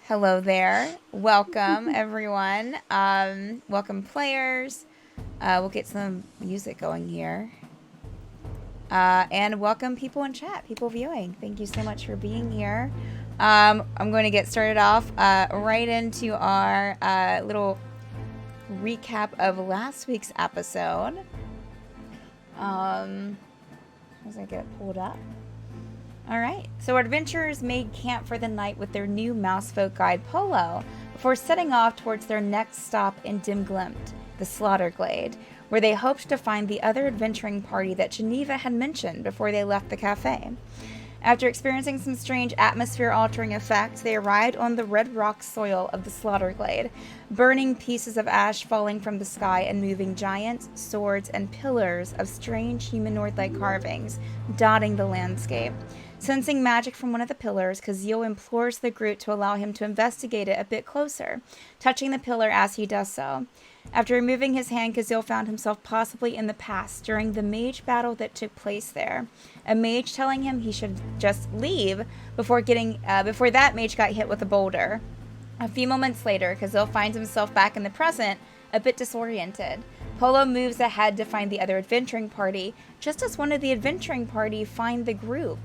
Hello there. Welcome, everyone. Welcome, players. We'll get some music going here. And welcome, people in chat, people viewing. Thank you so much for being here. I'm going to get started off right into our little recap of last week's episode. As I get it pulled up. All right, so our adventurers made camp for the night with their new mousefolk guide Polo before setting off towards their next stop in Dem Glemte, the Slaughterglade, where they hoped to find the other adventuring party that Geneva had mentioned before they left the cafe. After experiencing some strange atmosphere-altering effects, they arrived on the red rock soil of the Slaughterglade, burning pieces of ash falling from the sky and moving giants, swords, and pillars of strange humanoid-like carvings dotting the landscape. Sensing magic from one of the pillars, Kazil implores the group to allow him to investigate it a bit closer, touching the pillar as he does so. After removing his hand, Kazil found himself possibly in the past during the mage battle that took place there. A mage telling him he should just leave before that mage got hit with a boulder. A few moments later, Kazil finds himself back in the present, a bit disoriented. Polo moves ahead to find the other adventuring party, just as one of the adventuring party find the group.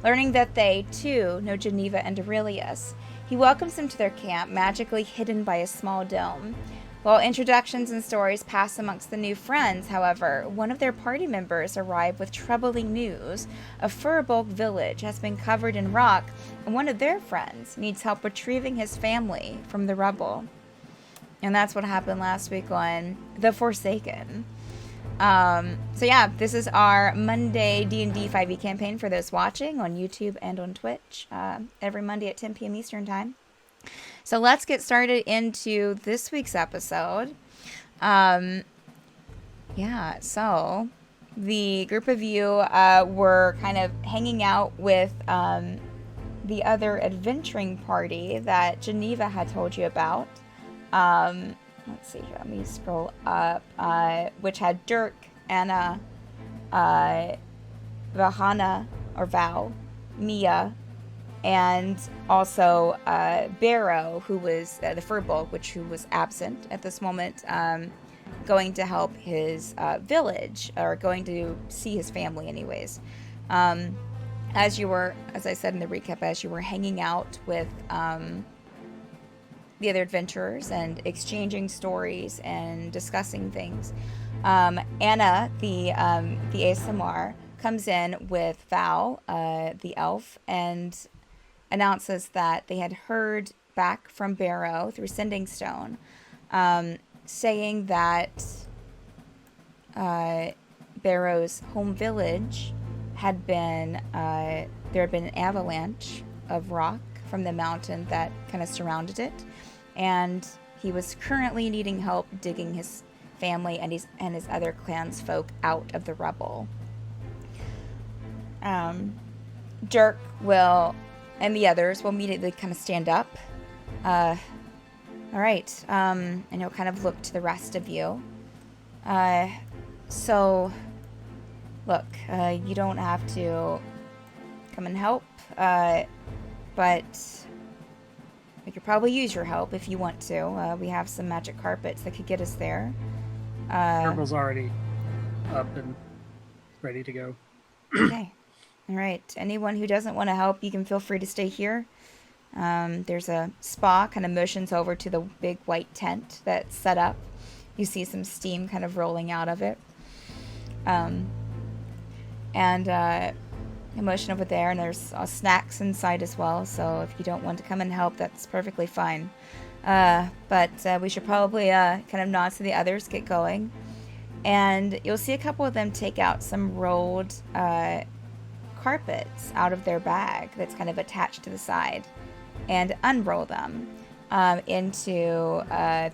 Learning that they, too, know Geneva and Aurelius, he welcomes them to their camp, magically hidden by a small dome. While introductions and stories pass amongst the new friends, however, one of their party members arrived with troubling news. A Firbolg village has been covered in rock, and one of their friends needs help retrieving his family from the rubble. And that's what happened last week on The Forsaken. So yeah, this is our Monday D&D 5e campaign for those watching on YouTube and on Twitch, every Monday at 10 p.m. Eastern Time. So let's get started into this week's episode. So the group of you were kind of hanging out with the other adventuring party that Geneva had told you about. Let's see here. Let me scroll up. Which had Dirk, Anna, Vahana, or Val, Mia, and also Beiro, who was the Firbolg, who was absent at this moment, going to help his village, or going to see his family anyways. As I said in the recap, as you were hanging out with the other adventurers and exchanging stories and discussing things, Anna, the ASMR, comes in with Val, the elf, and announces that they had heard back from Beiro through Sending Stone, saying that Beiro's home village had been there had been an avalanche of rock from the mountain that kind of surrounded it, and he was currently needing help digging his family and his other clansfolk out of the rubble. Dirk and the others will immediately kind of stand up. All right, and he'll kind of look to the rest of you. So, look, you don't have to come and help, but we could probably use your help if you want to. We have some magic carpets that could get us there. Purple's already up and ready to go. Okay. All right. Anyone who doesn't want to help, you can feel free to stay here. There's a spa, kind of motions over to the big white tent that's set up. You see some steam kind of rolling out of it. And motion over there, and there's snacks inside as well, so if you don't want to come and help, that's perfectly fine. But we should probably kind of nod to the others, get going. And you'll see a couple of them take out some rolled carpets out of their bag that's kind of attached to the side and unroll them into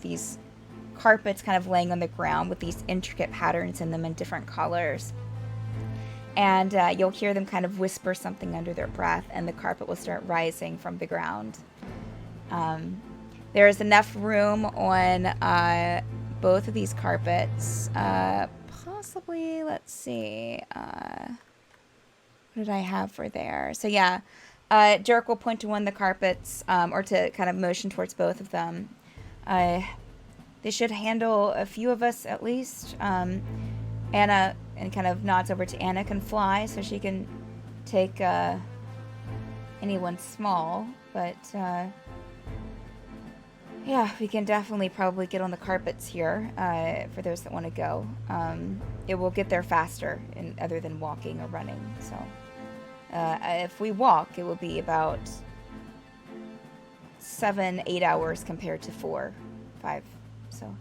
these carpets kind of laying on the ground with these intricate patterns in them in different colors. And you'll hear them kind of whisper something under their breath, and the carpet will start rising from the ground. There is enough room on both of these carpets. Possibly, let's see. What did I have for there? So yeah, Dirk will point to one of the carpets, or to kind of motion towards both of them. They should handle a few of us at least. Anna, and kind of nods over to Anna, can fly, so she can take anyone small. But yeah, we can definitely probably get on the carpets here for those that want to go. It will get there faster, other than walking or running. So if we walk, it will be about 7-8 hours compared to 4-5. So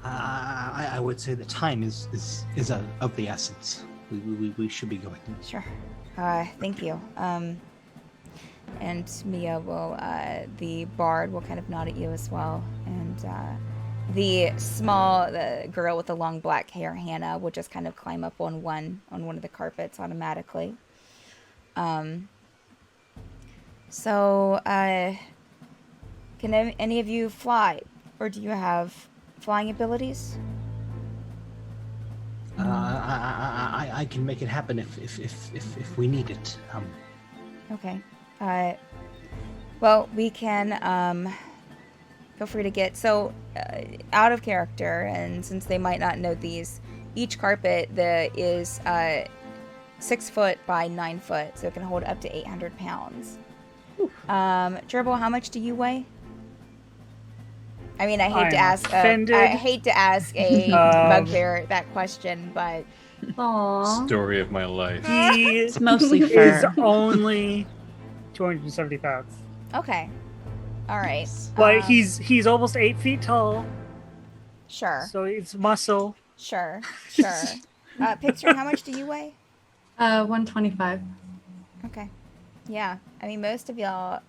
I would say the time is of the essence. We should be going. Sure. Thank you. And Mia will, the bard will kind of nod at you as well. And the girl with the long black hair, Hannah, will just kind of climb up on one of the carpets automatically. So, can any of you fly? Or do you have flying abilities? I can make it happen if we need it. Okay. Well, we can, feel free to get, so, out of character, and since they might not know these, each carpet is 6 foot by 9 foot, so it can hold up to 800 pounds. Gerbil, how much do you weigh? I mean, I hate to ask a bugbear that question, but Aww. Story of my life. He It's mostly is fur. only 270 pounds. okay, all right. But he's almost 8 feet tall, Sure, so it's muscle. sure. Picture, how much do you weigh? 125. Okay, yeah. I mean, most of y'all,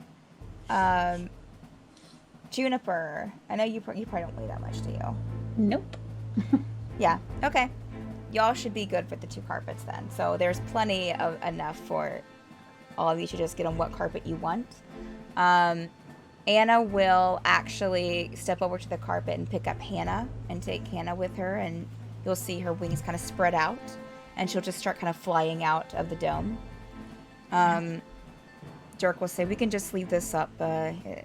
Juniper. I know you probably don't weigh that much, do you? Nope. Yeah. Okay. Y'all should be good for the 2 carpets then. So there's plenty of enough for all of you to just get on what carpet you want. Anna will actually step over to the carpet and pick up Hannah and take Hannah with her, and you'll see her wings kind of spread out, and she'll just start kind of flying out of the dome. Dirk will say, "We can just leave this up.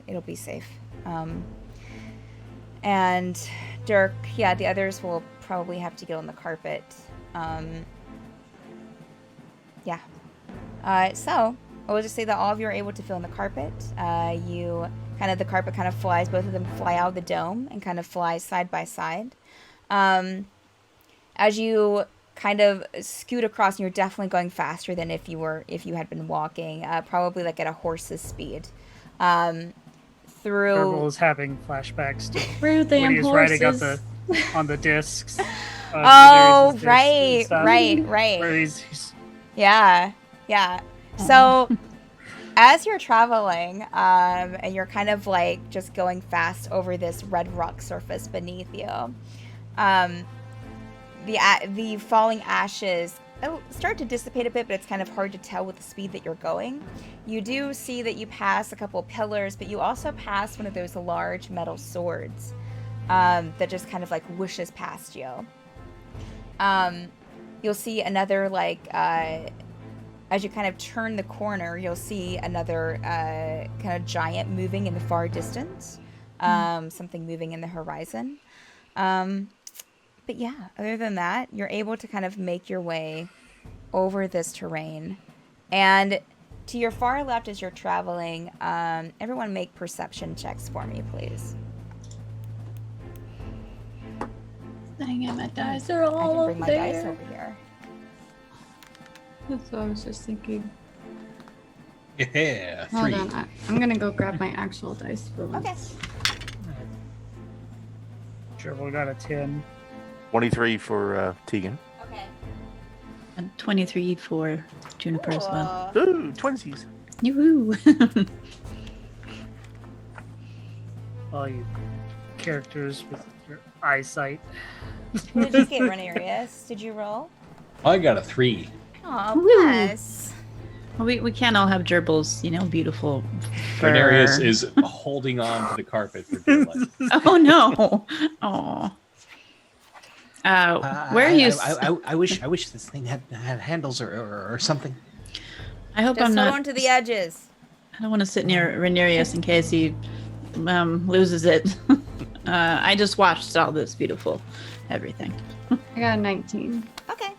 It'll be safe." And Dirk, yeah, the others will probably have to get on the carpet. Yeah. So I will just say that all of you are able to fill in the carpet. The carpet kind of flies, both of them fly out of the dome and kind of fly side by side. As you kind of scoot across, and you're definitely going faster than if you had been walking, probably like at a horse's speed. Firbolg is having flashbacks to Through the when he was horses. riding up on the discs. Oh, Daenerys' right, discs and stuff, right. Where he's Yeah. So, as you're traveling, and you're kind of like just going fast over this red rock surface beneath you, the falling ashes start to dissipate a bit, but it's kind of hard to tell with the speed that you're going. You do see that you pass a couple of pillars, but you also pass one of those large metal swords that just kind of like whooshes past you. You'll see another, like, as you kind of turn the corner, you'll see another kind of giant moving in the far distance. Something moving in the horizon. But yeah, other than that, you're able to kind of make your way over this terrain. And to your far left as you're traveling, everyone make perception checks for me, please. Dang it, my dice are I all can bring up my there. dice over here. That's what I was just thinking. Yeah, Hold 3. on, I'm gonna go grab my actual dice for once. Okay. Gerbil got a 10. 23 for Tegan. Okay. And 23 for Juniper as well. Ooh, twinsies. Yoo-hoo! All you characters with your eyesight. What did you get, Renarius? Did you roll? I got a 3. Oh, Woo. bless. Well, we can't all have gerbils, beautiful fur. Renarius is holding on to the carpet for dear life. Oh no! Oh. Where are you? I wish this thing had handles or something. I hope Just I'm hold not. on to the edges. I don't want to sit near Rhaenyra in case he loses it. I just watched all this beautiful everything. I got a 19. Okay.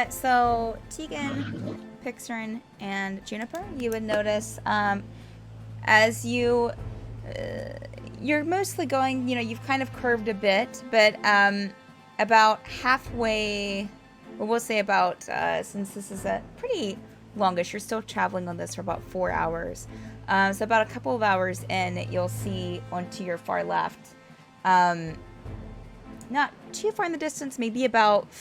So Tegan, Pixern, and Juniper, you would notice as you're mostly going, you've kind of curved a bit, but about halfway, well, we'll say about, since this is a pretty longish, you're still traveling on this for about 4 hours. So about a couple of hours in, you'll see onto your far left, not too far in the distance, maybe about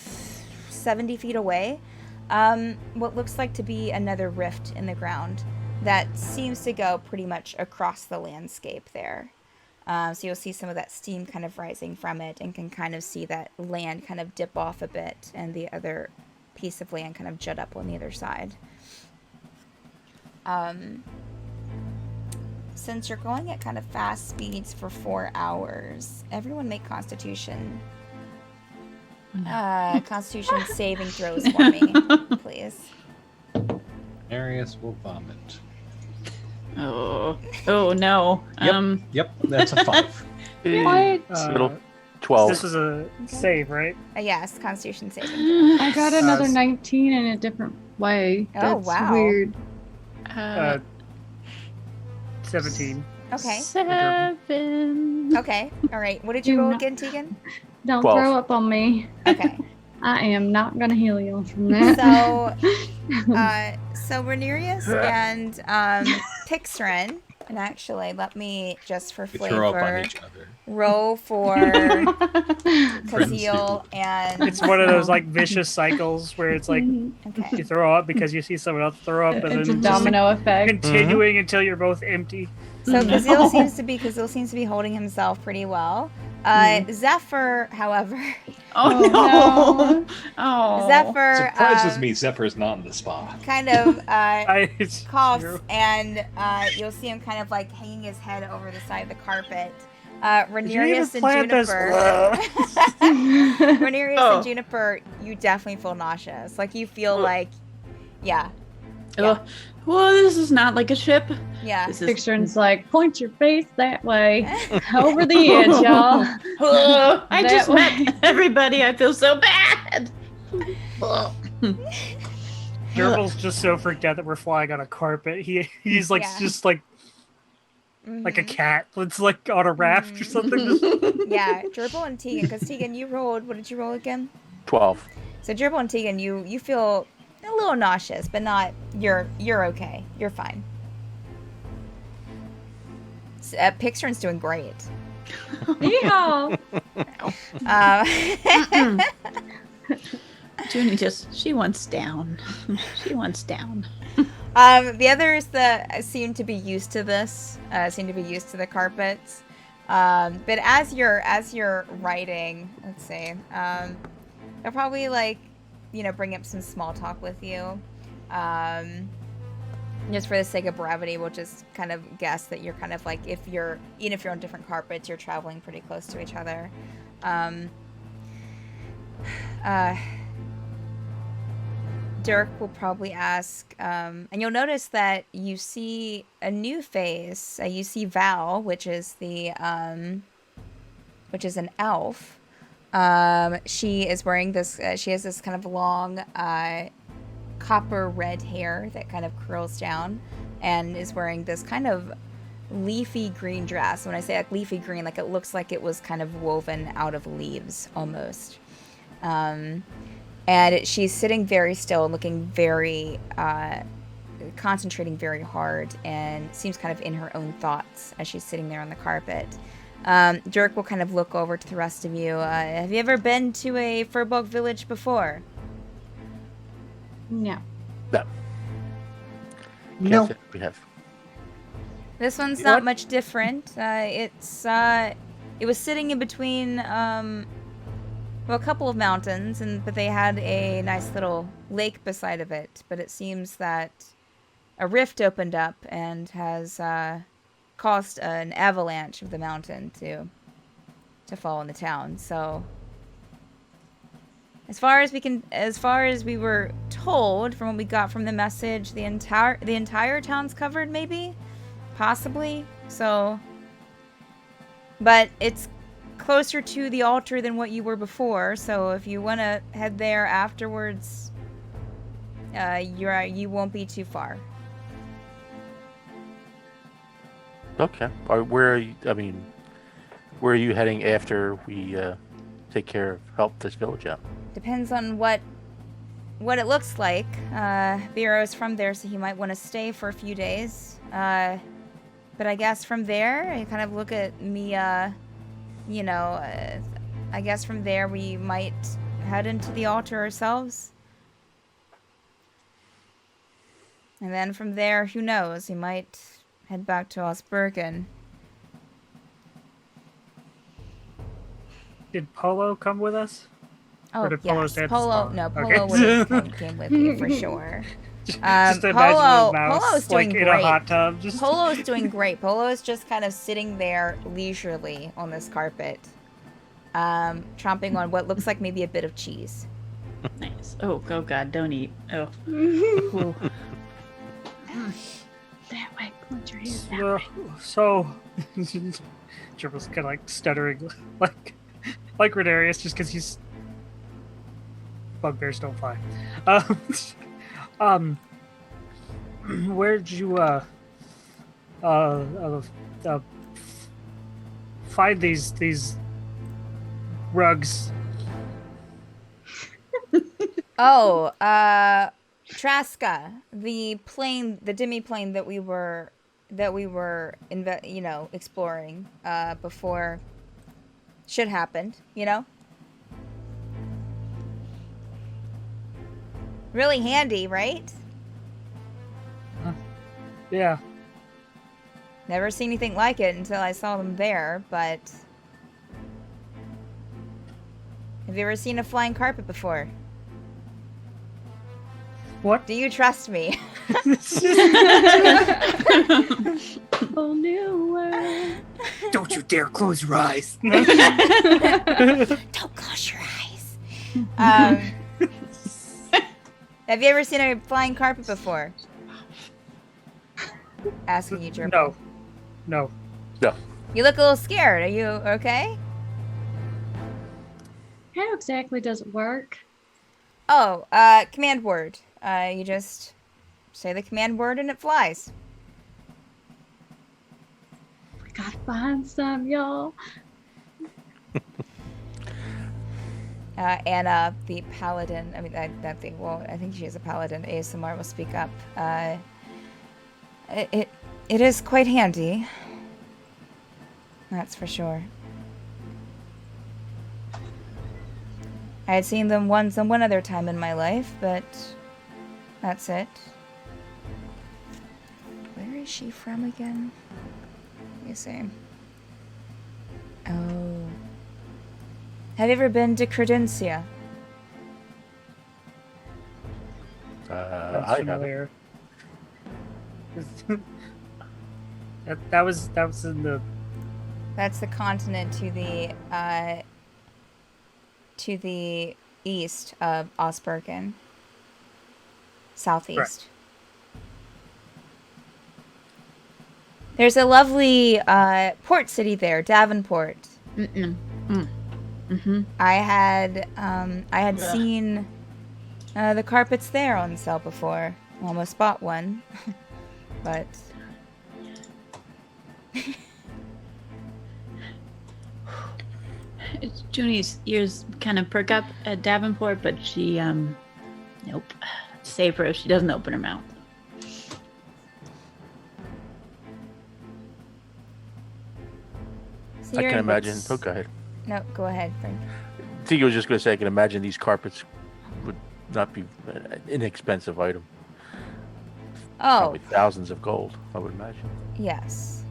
70 feet away, what looks like to be another rift in the ground that seems to go pretty much across the landscape there. So you'll see some of that steam kind of rising from it and can kind of see that land kind of dip off a bit and the other piece of land kind of jut up on the other side. Since you're going at kind of fast speeds for 4 hours, everyone make Constitution saving throws for me, please. Arius will vomit. Oh no. Yep, that's a 5. Middle 12. This is a save, right? Yes, Constitution saving throw. I got another 19 in a different way. Oh, That's wow. weird. 17. Okay. 7. Okay. All right. What did you Do roll not- again, Tegan? Don't 12. throw up on me. Okay. I am not gonna heal you from that. So Rhaenyra and Pixren, and actually, let me just for We throw up on flavor each other. roll for Kazeel and. It's one of those like vicious cycles where it's like Okay. you throw up because you see someone else throw up, and It's a then just domino effect. continuing until you're both empty. So Kazeel seems to be holding himself pretty well. Zephyr, however, Oh no. Oh. Zephyr Surprises me Zephyr's not in the spa. kind of It's coughs, true. and you'll see him kind of like hanging his head over the side of the carpet. Did you even Rhaenyra and plant this? Juniper. Rhaenyra and Juniper, you definitely feel nauseous. Like you feel like, yeah, Oh. Well, this is not like a ship. yeah. This is. Picture's like, point your face that way. Over the edge, y'all. Oh, I That just way. met everybody. I feel so bad. Gerbil's just so freaked out that we're flying on a carpet. He's like Yeah. just like a cat. It's like on a raft or something. Just, Yeah, Gerbil and Tegan, because Tegan, you rolled, what did you roll again? 12. So Gerbil and Tegan, you feel a little nauseous, but not, you're okay. You're fine. Pixren's doing great. Yeehaw. Junie she wants down. She wants down. The others that seem to be used to this, seem to be used to the carpets. But as you're writing, let's see, they'll probably bring up some small talk with you. Just for the sake of brevity, we'll just kind of guess that you're kind of like, even if you're on different carpets, you're traveling pretty close to each other. Dirk will probably ask, and you'll notice that you see a new face. You see Val, which is an elf. She is wearing this. She has this kind of long, copper red hair that kind of curls down, and is wearing this kind of leafy green dress. When I say like leafy green, like it looks like it was kind of woven out of leaves almost. And she's sitting very still and looking very, concentrating very hard, and seems kind of in her own thoughts as she's sitting there on the carpet. Dirk will kind of look over to the rest of you. Have you ever been to a Firbolg village before? No. No. No. Yes, we have. This one's What? not much different. It was sitting in between, a couple of mountains, but they had a nice little lake beside of it. But it seems that a rift opened up and has caused an avalanche of the mountain to fall in the town. So As far as we were told, from what we got from the message, the entire town's covered, maybe, possibly. So, but it's closer to the altar than what you were before. So if you want to head there afterwards, you won't be too far. Okay. Where are you? I mean, where are you heading after we take care of help this village out? Depends on what it looks like. Beiro's from there, so he might want to stay for a few days. But I guess from there, I kind of look at me, I guess from there we might head into the altar ourselves. And then from there, who knows, he might head back to Osbergen. Did Polo come with us? Oh, Or did Polo yes. stay at the Polo, spawn? no, Okay. Polo would have came with you for sure. Just imagine a mouse, Polo's doing like, in great. a hot tub. Just... Polo's doing great. Polo's just kind of sitting there leisurely on this carpet, chomping on what looks like maybe a bit of cheese. Nice. Oh God, don't eat. Oh. Ooh. That way. Put your head that So, way. Dribble's kind of like stuttering, like Renarius, just because he's bugbears don't fly. Where'd you find these rugs? Oh, Traska, the demi-plane that we were exploring before shit happened, Really handy, right? Yeah. Never seen anything like it until I saw them there, but have you ever seen a flying carpet before? What? Do you trust me? Oh, new world. Don't you dare close your eyes. Don't close your eyes. Have you ever seen a flying carpet before? Asking you, Gerbil. No. You look a little scared. Are you okay? How exactly does it work? Oh, command word. You just say the command word and it flies. We gotta find some, y'all. Anna, the paladin, I think she is a paladin. ASMR will speak up. It is quite handy. That's for sure. I had seen them once and one other time in my life, but that's it. Where is she from again? Let me see. Oh. Have you ever been to Credencia? That's I haven't. familiar. that was in the That's the continent to the east of Osbergen. Southeast. Correct. There's a lovely port city there, Davenport. I had seen the carpets there on sale before. Almost bought one, but Junie's ears kind of perk up at Davenport, but she, nope. Save her if she doesn't open her mouth. so I you're can in imagine. what's- Oh, go ahead. No, go ahead, Frank. I think I was just going to say I can imagine these carpets would not be an inexpensive item. Oh, Probably thousands of gold, I would imagine. yes.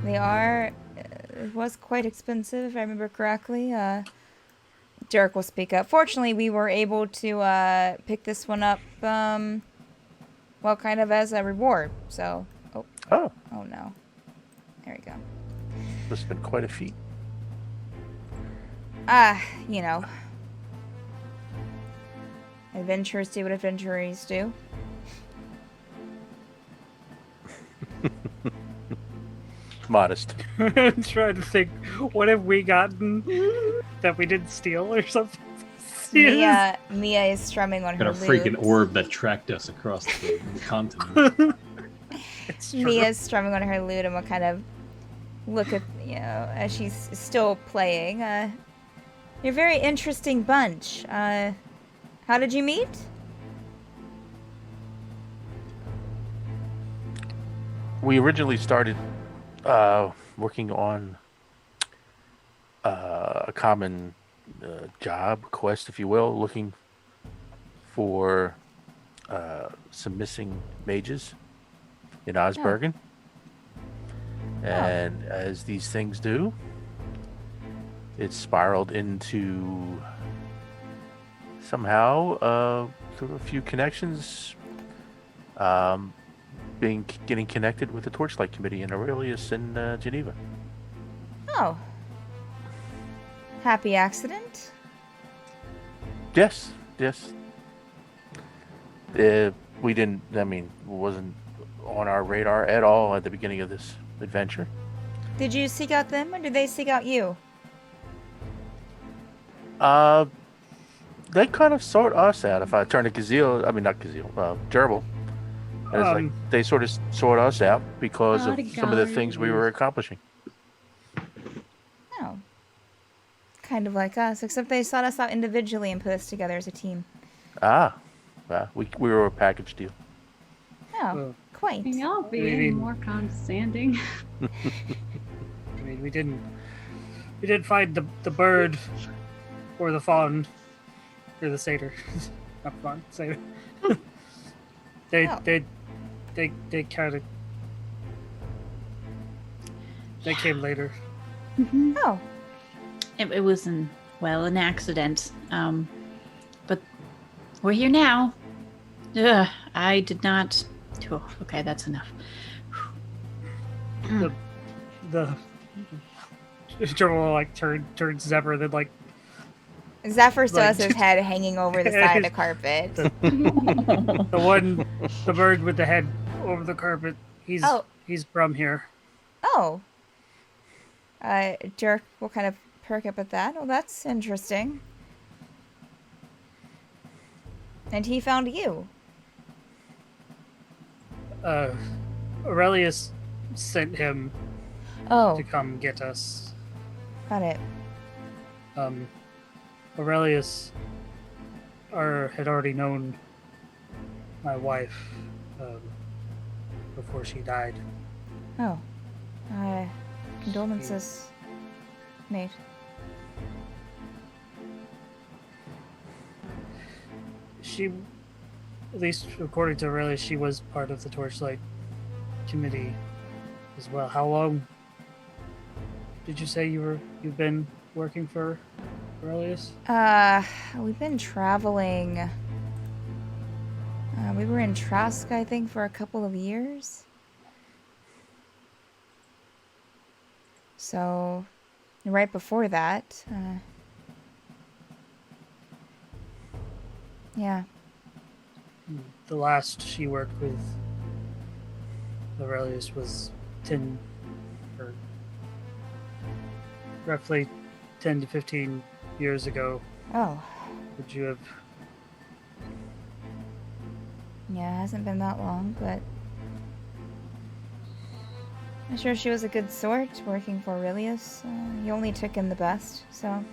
They are. It was quite expensive, if I remember correctly. Derek will speak up. Fortunately, we were able to pick this one up, kind of as a reward. So, oh no. There we go. Must have been quite a feat. Adventurers do what adventurers do. Modest. I'm trying to think, what have we gotten that we didn't steal or something? Mia is strumming on Got her a freaking lute. orb that tracked us across the continent. It's true. Mia's strumming on her lute, and we'll kind of look at, as she's still playing. You're a very interesting bunch. How did you meet? We originally started working on a common job, quest, if you will, looking for some missing mages in Osbergen. And as these things do, it spiraled into somehow through a few connections getting connected with the Torchlight Committee in Aurelius and Geneva. Oh. Happy accident? Yes. We didn't, wasn't on our radar at all at the beginning of this adventure. Did you seek out them, or did they seek out you? They kind of sought us out. If I turn to Gerbil. And it's like they sort of sought us out because of some of the things we were accomplishing. Oh. Kind of like us, except they sought us out individually and put us together as a team. We were a package deal. Oh, quite. Y'all being more condescending. I mean, we didn't find the bird or the fawn or the satyr. Not fawn, satyr. They kind of came later. Oh. It was an accident. But we're here now. I did not. Oh, okay, that's enough. The Gerbil like turned Zephyr, then like Zephyr still has his head hanging over the side of the carpet. the bird with the head over the carpet. He's from here. Oh. Dirk will kind of perk up at that. Oh, that's interesting. And he found you. Aurelius sent him to come get us. Got it. Aurelius had already known my wife before she died. Oh. Condolences, mate. She, at least according to Aurelius, she was part of the Torchlight Committee as well. How long did you say you've been working for Aurelius? We've been traveling. We were in Trask, I think, for a couple of years. So, right before that, yeah. The last she worked with Aurelius was roughly 10 to 15 years ago. Oh. Would you have... Yeah, it hasn't been that long, but... I'm sure she was a good sort, working for Aurelius. He only took in the best, so...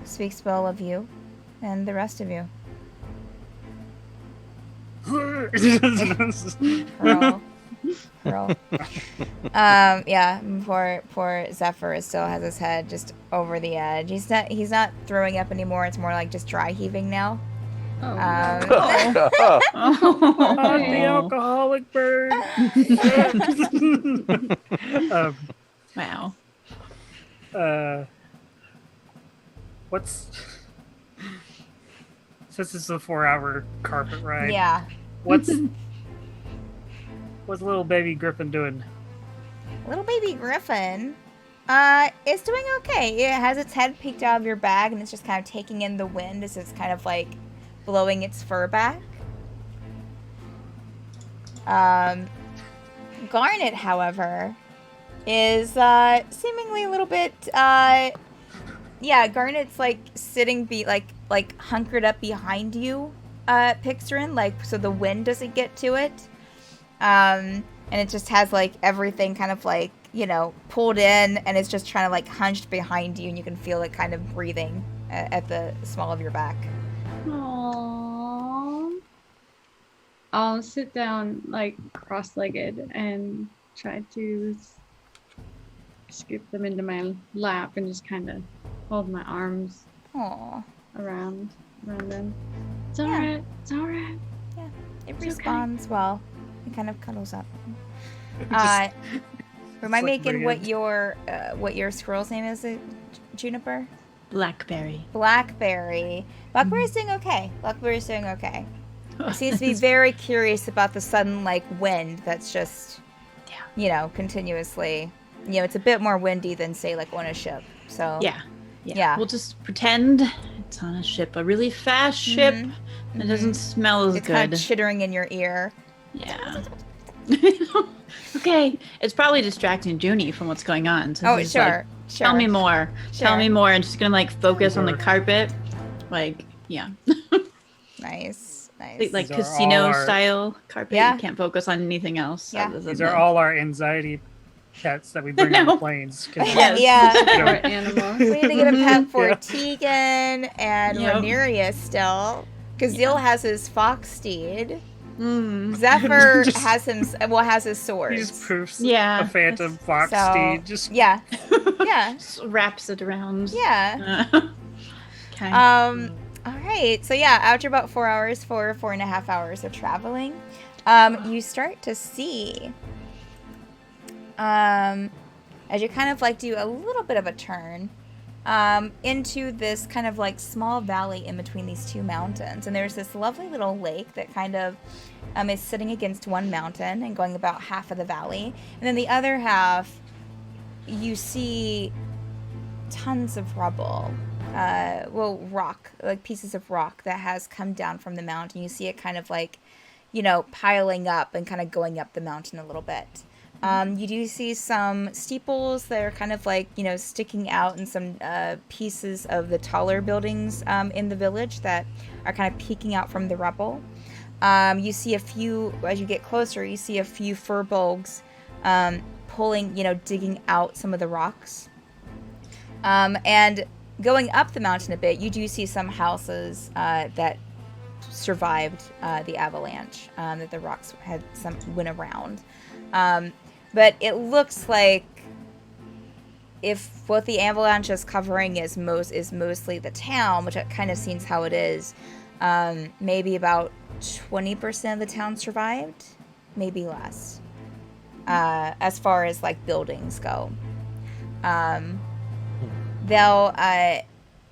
Speaks well of you, and the rest of you. Pearl. Yeah, poor Zephyr still has his head just over the edge. He's not throwing up anymore, it's more like just dry heaving now. The alcoholic bird. Wow. Since it's a 4-hour carpet ride. Yeah. What's little baby Griffin doing? Little baby Griffin, it's doing okay. It has its head peeked out of your bag, and it's just kind of taking in the wind as it's kind of like blowing its fur back. Garnet, however, is seemingly a little bit Garnet's like sitting like hunkered up behind you, Pixarin, like so the wind doesn't get to it. And it just has like everything kind of like, you know, pulled in, and it's just trying to like hunched behind you, and you can feel it kind of breathing at the small of your back. Aww. I'll sit down like cross-legged and try to scoop them into my lap and just kind of hold my arms Aww. around them. It's Yeah. alright. It's alright. Yeah, it It's okay. responds well. It kind of cuddles up. Just- Am I like making bring what your squirrel's name is? Juniper? Blackberry. Blackberry. Blackberry's doing okay. Blackberry's doing okay. It seems to be very curious about the sudden like wind that's just, you know, continuously. You know, it's a bit more windy than say like on a ship. So Yeah. We'll just pretend it's on a ship, a really fast ship. It doesn't smell as it's good. kind of chittering in your ear. Yeah. Okay. It's probably distracting Junie from what's going on. So Oh, she's sure, like, sure. Tell me more. Sure. Tell me more. And she's gonna like focus on the Sure. carpet. Like, yeah. Nice, nice. Like These are casino all our- style carpet. Yeah. You can't focus on anything else. Yeah. other than These are the- all our anxiety pets that we bring on No. the planes. 'cause, Yes. Yeah. you know, Or animals. We need to get a pet for Yeah. Tegan and Yep. Rhaenyra still. Kazil has his fox steed. Mm. Zephyr Just- has his swords. he just proofs Yeah. a phantom fox So, steed. Just Yeah. Yeah. Just wraps it around. Yeah. Okay. All right. So yeah, after about 4.5 hours of traveling, you start to see, as you kind of like do a little bit of a turn, into this kind of like small valley in between these two mountains, and there's this lovely little lake that kind of is sitting against one mountain and going about half of the valley, and then the other half, you see tons of rubble. Rock, like pieces of rock that has come down from the mountain. You see it kind of like, you know, piling up and kind of going up the mountain a little bit. You do see some steeples that are kind of like, you know, sticking out, and some pieces of the taller buildings in the village that are kind of peeking out from the rubble. You see a few, as you get closer, you see a few Firbolgs pulling, you know, digging out some of the rocks. And going up the mountain a bit, you do see some houses that survived the avalanche, that the rocks went around. But it looks like if what the avalanche is covering is mostly the town, which it kind of seems how it is, maybe about 20% of the town survived, maybe less, as far as like buildings go.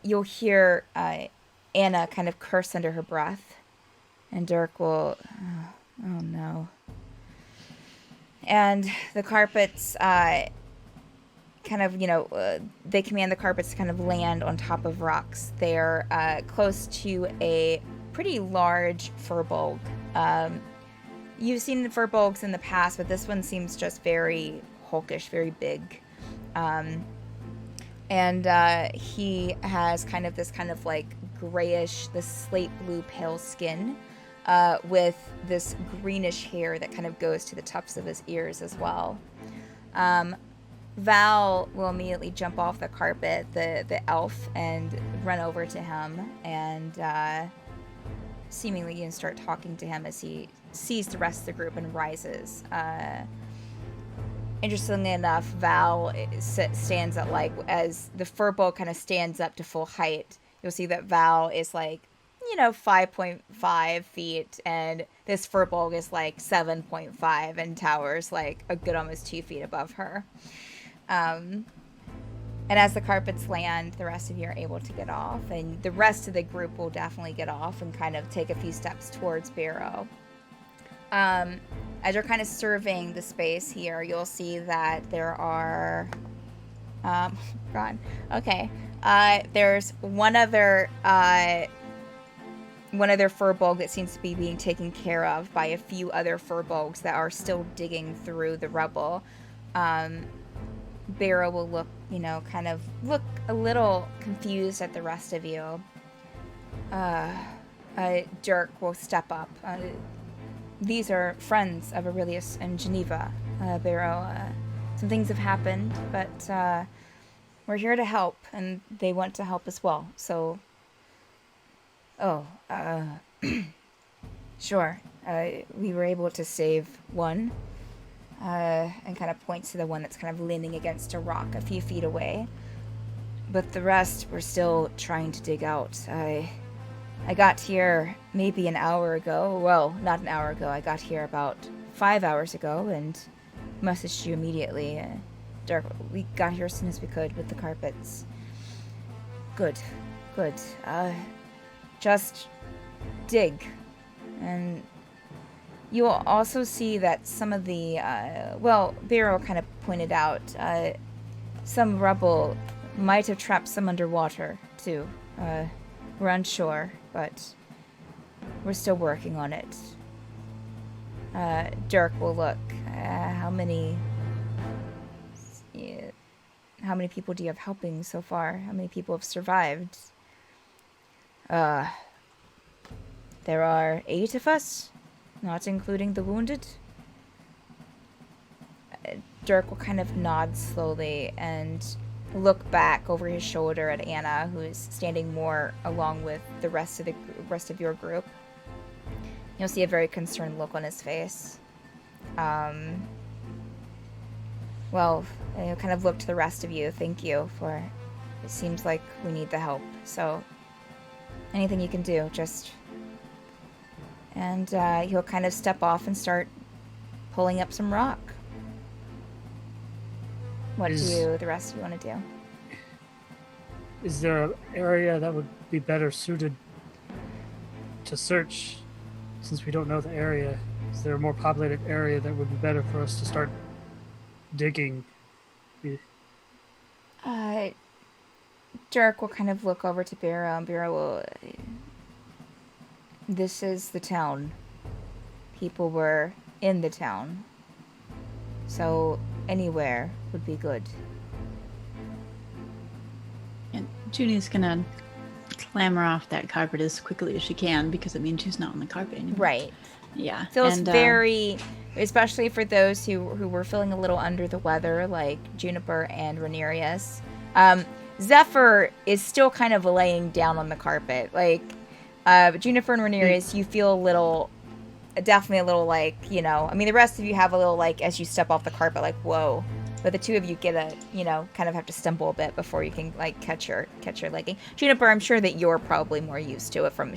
You'll hear Anna kind of curse under her breath, and Dirk will, oh no. And the carpets kind of, you know, they command the carpets to kind of land on top of rocks. They're close to a pretty large Firbolg. You've seen the Firbolgs in the past, but this one seems just very hulkish, very big. And he has kind of this kind of like grayish, this slate blue pale skin, with this greenish hair that kind of goes to the tops of his ears as well. Val will immediately jump off the carpet, the elf, and run over to him, and seemingly you can start talking to him as he sees the rest of the group and rises. Interestingly enough, Val stands at like, as the Firbolg kind of stands up to full height, you'll see that Val is like, you know, 5.5 feet, and this Firbolg is like 7.5 and towers like a good almost 2 feet above her. And as the carpets land, the rest of you are able to get off, and the rest of the group will definitely get off and kind of take a few steps towards Beiro. As you're kind of surveying the space here, you'll see that there are, there's one other one other Firbolg that seems to be being taken care of by a few other Firbolgs that are still digging through the rubble. Beiro will look, kind of look a little confused at the rest of you. Dirk will step up. These are friends of Aurelius and Geneva, Beiro. Some things have happened, but we're here to help, and they want to help as well. So, sure. We were able to save one, and kind of points to the one that's kind of leaning against a rock a few feet away. But the rest, we're still trying to dig out. I got here maybe an hour ago. Well, not an hour ago. I got here about 5 hours ago and messaged you immediately. Dirk, we got here as soon as we could with the carpets. Good. Just dig. And you will also see that some of the, Beiro kind of pointed out, some rubble might have trapped some underwater, too. We're unsure, but we're still working on it. Dirk will look. How many people do you have helping so far? How many people have survived? There are 8 of us, not including the wounded. Dirk will kind of nod slowly and look back over his shoulder at Anna, who is standing more along with the rest of your group. You'll see a very concerned look on his face. Well, I kind of look to the rest of you. Thank you for... It seems like we need the help. So, anything you can do, just... And he'll kind of step off and start pulling up some rock. What do the rest of you want to do? Is there an area that would be better suited to search, since we don't know the area? Is there a more populated area that would be better for us to start digging? Dirk will kind of look over to Beiro, and Beiro will... This is the town. People were in the town. So anywhere would be good. And Junie's gonna clamber off that carpet as quickly as she can, because it means she's not on the carpet anymore. Right. Yeah. Feels very, especially for those who were feeling a little under the weather, like Juniper and Renerius. Zephyr is still kind of laying down on the carpet. Like, Juniper and Renerius, you feel definitely a little like, the rest of you have a little like, as you step off the carpet, like, whoa. But the two of you get kind of have to stumble a bit before you can, like, catch your legging. Juniper, I'm sure that you're probably more used to it from.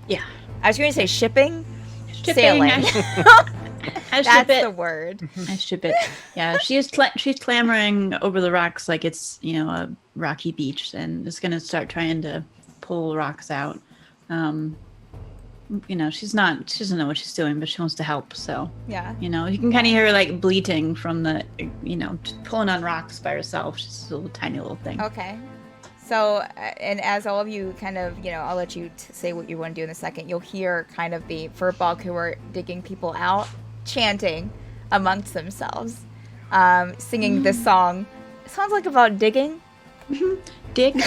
Yeah. I was going to say shipping. Sailing. That's the word. I ship it. Yeah, she's clambering over the rocks like it's, a rocky beach, and is going to start trying to pull rocks out. She doesn't know what she's doing, but she wants to help. So, yeah. You can kind of hear her like bleating from the, just pulling on rocks by herself. She's a little tiny little thing. Okay. So, and as all of you kind of, I'll let you say what you want to do in a second. You'll hear kind of the Firbolg who are digging people out, chanting amongst themselves, singing this song. It sounds like about digging. Dig?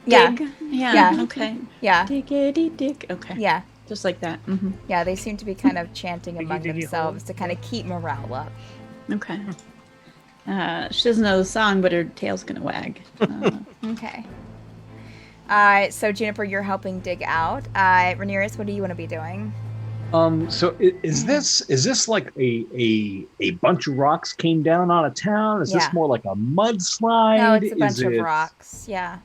Yeah. Dig? Yeah. Okay. Yeah. Diggity dig. Okay. Yeah. Just like that. Mm-hmm. Yeah, they seem to be kind of chanting among themselves to kind of keep morale up. Okay. She doesn't know the song, but her tail's gonna wag. Okay. So Juniper, you're helping dig out. Renerius, what do you want to be doing? So is this like a bunch of rocks came down on a town? Is this more like a mudslide? No, it's a bunch of rocks. Yeah.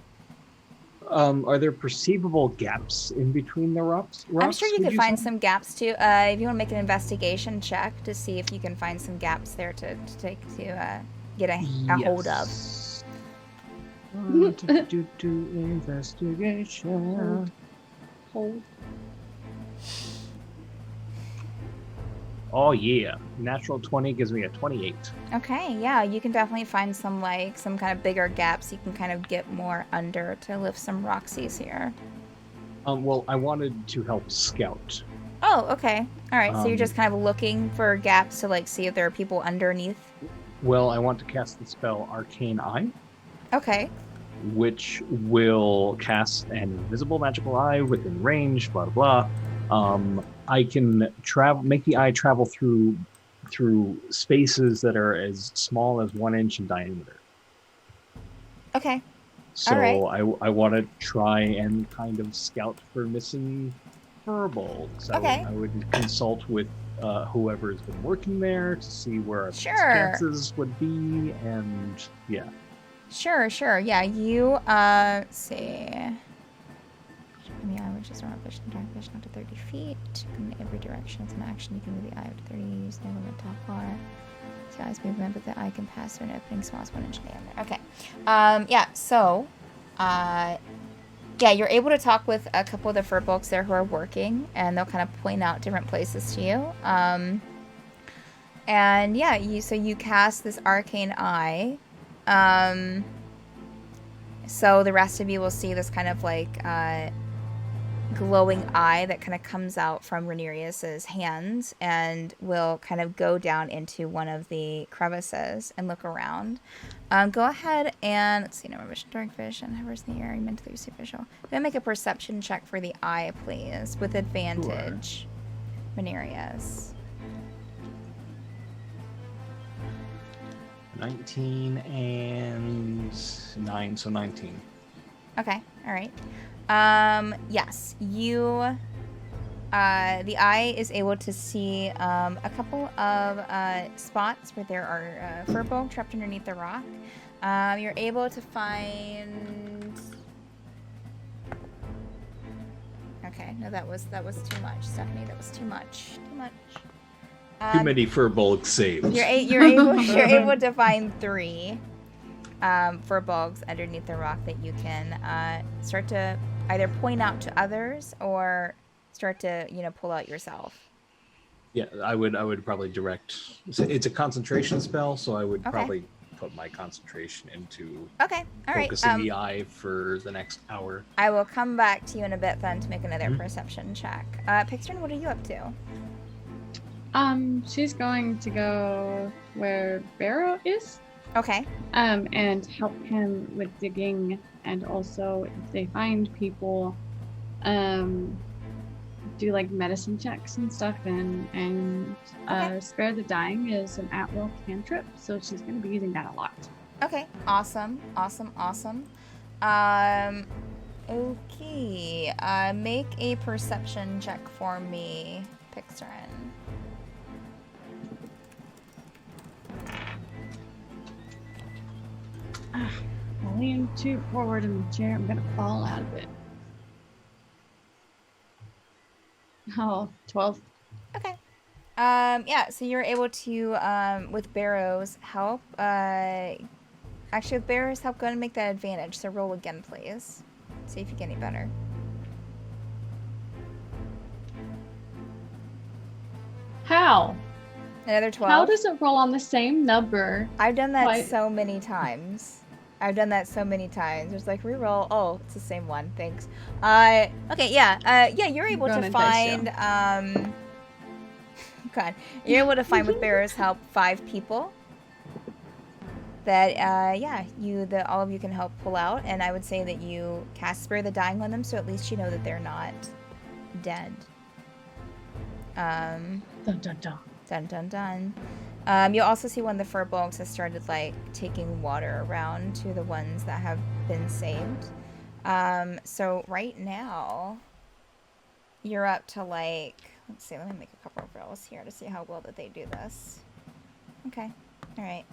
Are there perceivable gaps in between the rocks? I'm sure you could find some gaps too. If you want to make an investigation check to see if you can find some gaps there to get a hold of. Investigation. Hold. Oh yeah, natural 20 gives me a 28. Okay, yeah, you can definitely find some kind of bigger gaps. You can kind of get more under to lift some rocksies here. Well, I wanted to help scout. Oh, okay. All right. So you're just Um, kind of looking for gaps to like see if there are people underneath. Well, I want to cast the spell Arcane Eye, Okay. which will cast an invisible magical eye within range. Blah blah blah. I can make the eye travel through spaces that are as small as 1 inch in diameter. Okay. So All I want to try and kind of scout for missing Firbolg. So Okay. I would consult with whoever has been working there to see where our Sure. chances would be, and yeah. Sure. Yeah. You let's see. The eye, which is around vision, dark vision up to 30 feet. In every direction, it's an action. You can move the eye up to 30. Use the movement top bar. So eyes movement, but the eye can pass through an opening small as 1 inch diameter. Okay. Yeah. So, yeah, you're able to talk with a couple of the Firbolgs there who are working, and they'll kind of point out different places to you. And yeah, you cast this arcane eye. So the rest of you will see this kind of like glowing eye that kind of comes out from Rhaenyra's hands and will kind of go down into one of the crevices and look around. Go ahead and, let's see, number vision, dark vision, hovers in the air, you mentally receive visual. Go ahead and make a perception check for the eye, please, with advantage. Sure. Rhaenyra's. 19 and 9, so 19. Okay, all right. Yes, the eye is able to see a couple of spots where there are Firbolg trapped underneath the rock. You're able to find. Okay, no, that was too much, Stephanie. That was too much. Too many Firbolg saves. You're able to find 3 Firbolgs underneath the rock that you can start to either point out to others or start to pull out yourself. Yeah, I would probably direct. It's a concentration spell, so I would probably put my concentration into focusing the eye for the next hour. I will come back to you in a bit then to make another perception check. Pixton, what are you up to? She's going to go where Beiro is. Okay. And help him with digging, and also if they find people, do like medicine checks and stuff, and spare the dying is an at-will cantrip, so she's going to be using that a lot. Okay. Awesome. Okay. Make a perception check for me, Pixton. I lean too forward in the chair. I'm gonna fall out of it. Oh, 12. Okay. Yeah, so you're able to, with Beiro's help, actually with Beiro's help, go ahead and make that advantage. So roll again, please. See if you get any better. How? Another 12. How does it roll on the same number? I've done that so many times. It's like reroll. Oh, it's the same one. Thanks. Okay, yeah. You're able to find God. You're able to find with Bearer's help 5 people that all of you can help pull out, and I would say that you cast Spare the Dying on them, so at least you know that they're not dead. Dun dun dun. Dun dun dun. You'll also see one of the Firbolgs has started like taking water around to the ones that have been saved. So right now you're up to like, let's see, let me make a couple of rolls here to see how well that they do this. Okay. All right.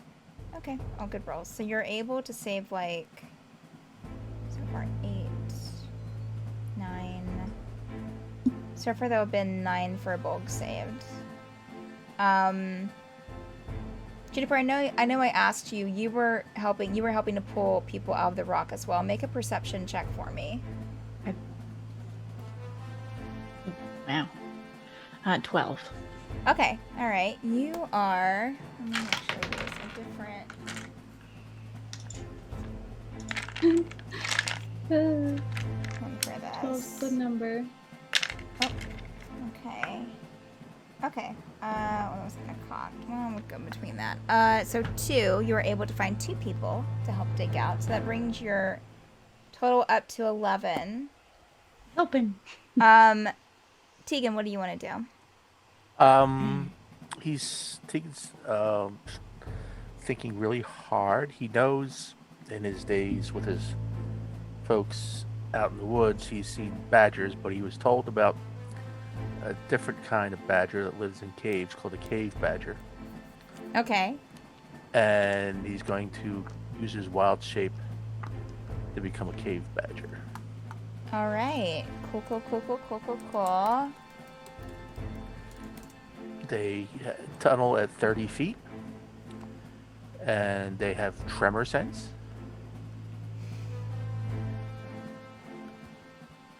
Okay. All good rolls. So you're able to save like so far 8, 9. So far there have been 9 Firbolgs saved. Jennifer, I know I asked you. You were helping to pull people out of the rock as well. Make a perception check for me. Wow. 12. Okay. All right. You are. Let me actually use a different. Let me try that. is. the number. Okay. Okay. What was gonna cock? Well, we'll go between that. So 2, you were able to find 2 people to help dig out. So that brings your total up to 11. Helping. Tegan, what do you want to do? Tegan's thinking really hard. He knows in his days with his folks out in the woods, he's seen badgers, but he was told about a different kind of badger that lives in caves called a cave badger. Okay. And he's going to use his wild shape to become a cave badger. All right. Cool. They tunnel at 30 feet, and they have tremor sense.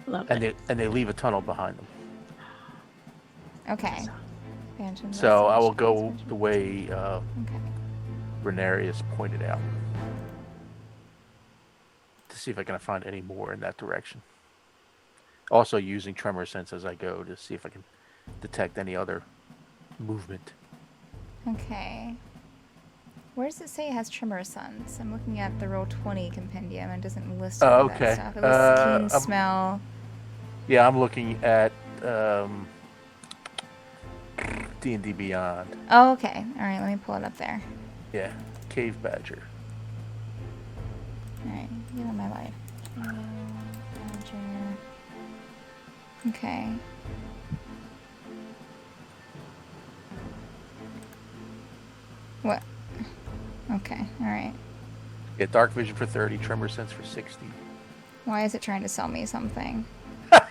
Love and it. they leave a tunnel behind them. Okay. So I will go the way Okay. Renarius pointed out to see if I can find any more in that direction. Also using tremor sense as I go to see if I can detect any other movement. Okay. Where does it say it has tremor sense? I'm looking at the Roll20 compendium and it doesn't list all Okay. that stuff. It lists keen smell. Yeah, I'm looking at D&D Beyond. Oh, okay. All right, let me pull it up there. Yeah, cave badger. All right, get on my life. Badger. Okay. What? Okay, all right. Yeah, dark vision for 30, tremor sense for 60. Why is it trying to sell me something? God,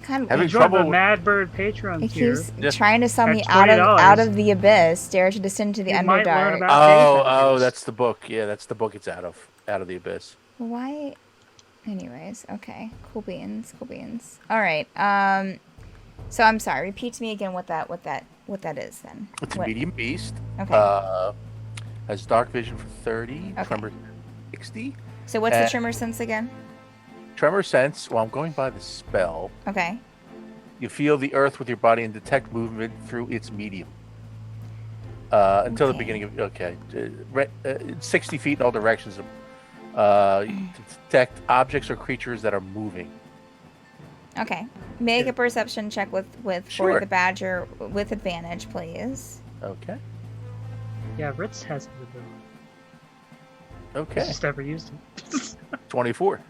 Having Enjoy the trouble. Mad Bird patrons it here. keeps Yeah. trying to sell me At out $20. of the abyss. Dare to descend to the You might learn underdark. about cave Oh, badgers. that's the book. Yeah, that's the book. It's out of the abyss. Why? Anyways, okay. Cool beans. All right. So I'm sorry. Repeat to me again what that is then. It's What- a medium beast. Okay. Has dark vision for 30, Okay. tremor 60. So what's the uh, tremor sense again? Tremor sense, well, I'm going by the spell. Okay. You feel the earth with your body and detect movement through its medium. Until the Okay. beginning of, 60 feet in all directions. You detect objects or creatures that are moving. Okay. Make a perception check with for Sure. the badger with advantage, please. Okay. Yeah, Ritz has the ability. Okay. He's just never used it. 24.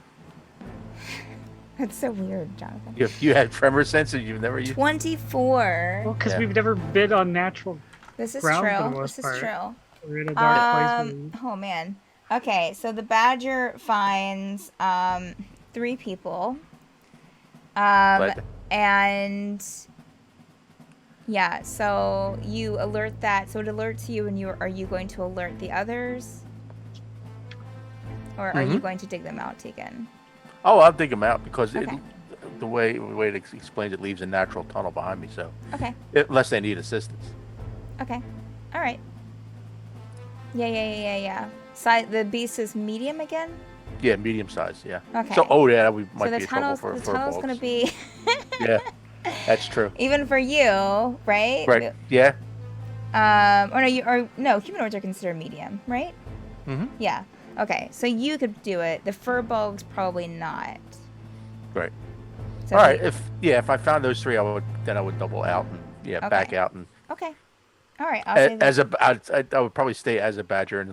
That's so weird, Jonathan. You had tremor sense and you've never used 24. Well, because Yeah. we've never been on natural. This is ground for the true. most This part. is true. We're in a dark place. Oh man. Okay, so the badger finds 3 people. But And yeah, so you alert that. So it alerts you, and are you going to alert the others, or are you going to dig them out, Tegan? oh, I'll dig them out because Okay. the way it explains it leaves a natural tunnel behind me. So Okay. unless they need assistance. Okay. All right. Yeah. The beast is medium again. Yeah, medium size. Yeah. Okay. So we might So be in trouble for the tunnel's Firbolgs. gonna be Yeah, that's true. even for you, right? Right. Yeah. No, humanoids are considered medium, right? Mm-hmm. Yeah. Okay, so you could do it. The Firbolg's probably not. Right. So All right. If I found those 3, I would double out and back Okay. out and Okay. All right. I'll say that. I would probably stay as a badger and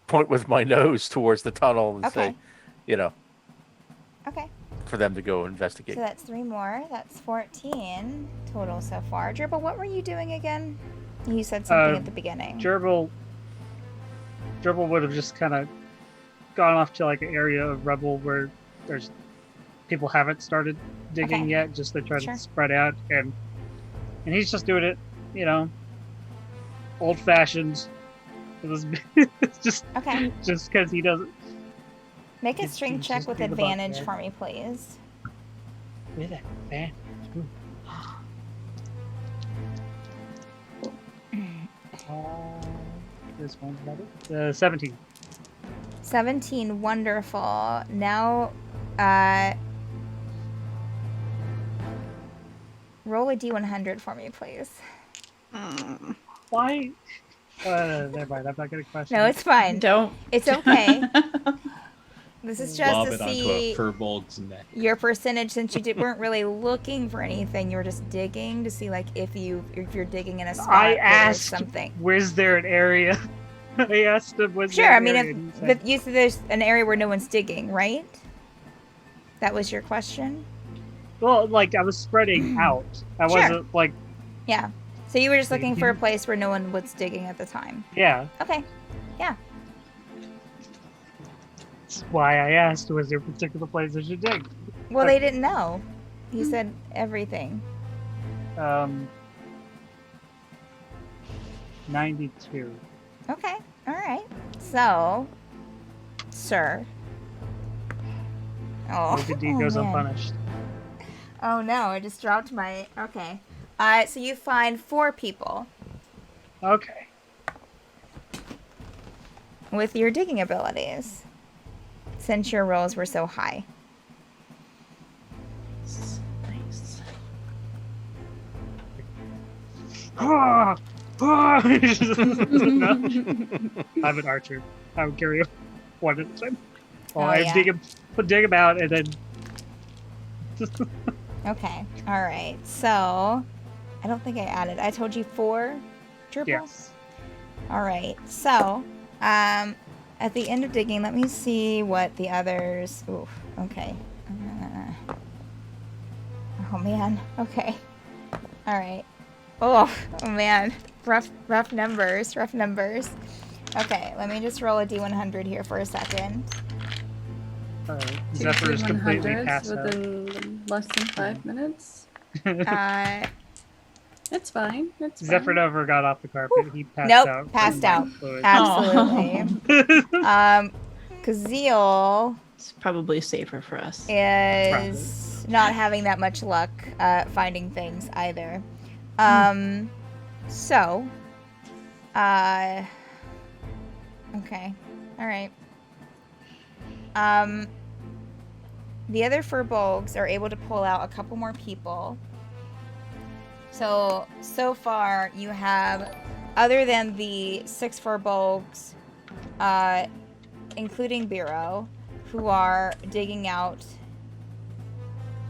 point with my nose towards the tunnel and Okay. say, Okay. for them to go investigate. So that's 3 more. That's 14 total so far. Dribble, what were you doing again? You said something at the beginning. Gerbil would have just kind of gone off to like an area of rubble where there's people haven't started digging Okay. yet, just to try Sure. to spread out, and he's just doing it, old fashioned. It's just Okay. because he doesn't. Make a It's strength check just with think about advantage that. for me, please. With it, man. This one's better. 17. 17, wonderful. Now, roll a d100 for me, please. Why? Never mind. I'm not gonna question. No, it's fine. Don't. It's okay. This is just Lob to it onto a see Firbolg's neck. your percentage, since you weren't really looking for anything. You were just digging to see, like, if you're digging in a spot I where there's asked, something. "Was there an area?" I asked him, "Was Sure, there I an mean, area?" And he said, but you said there's an area where no one's digging, right? That was your question? well, like I was spreading out. I Sure. wasn't like, Yeah. So you were just looking for a place where no one was digging at the time. yeah. Okay. That's why I asked, "Was there a particular place I should dig?" Well, they didn't know. He said everything. 92. Okay. All right. So, sir. Oh, No good deed goes man. unpunished. Oh no, I just dropped my. Okay. So you find 4 people Okay. with your digging abilities, since your rolls were so high. Nice. I'm an archer. I would carry one at a time. Oh, I yeah. dig him out, and then Okay. All right. So, I don't think I added. I told you 4 dribbles. yes. All right. So, at the end of digging, let me see what the others. Ooh. Okay. Oh man. Okay. All right. Oh man. Rough numbers. Rough numbers. Okay. Let me just roll a d100 here for a second. Zephyr is completely 100s passed out. within less than 5 minutes. It's fine. It's fine. Zephyr never got off the carpet. He passed Nope, out. passed from out. fluid. Absolutely. Kazeel It's probably safer for us. is not having that much luck finding things either. So, okay, all right. The other Firbolgs are able to pull out a couple more people. So far you have, other than the 6 Firbolgs, including Beiro, who are digging out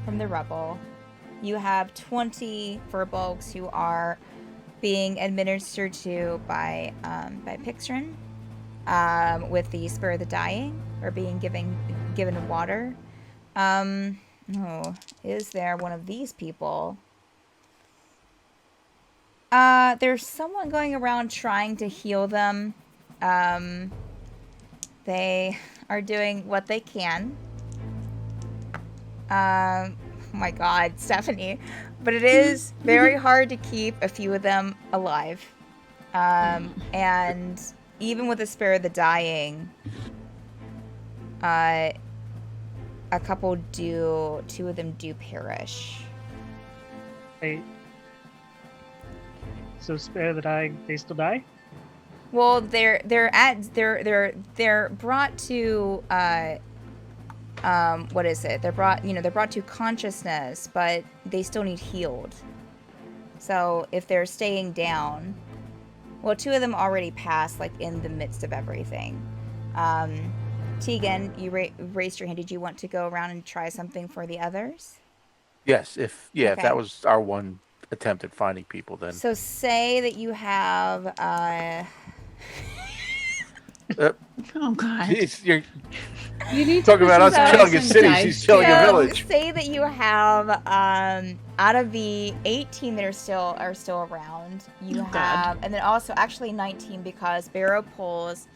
from the rubble, you have 20 Firbolgs who are being administered to by Pixrin with the Spur of the Dying, or being given water. Is there one of these people? There's someone going around trying to heal them. They are doing what they can. Oh my God, Stephanie. But it is very hard to keep a few of them alive. And even with the Spare of the Dying, a couple do, 2 of them do perish. Wait. So Spare the Dying, they still die? Well, they're brought to what is it? They're brought to consciousness, but they still need healed. So if they're staying down, well, 2 of them already passed, like in the midst of everything. Tegan, you raised your hand. Did you want to go around and try something for the others? Yes, if Okay. that was our one attempt at finding people, then So say that you have Oh God. Jeez, you're You need to talking about us listen to killing a some city. dice. She's killing a village. Say that you have out of the 18 that are still around, you Oh, have, God. and then also actually 19 because Beiro pulls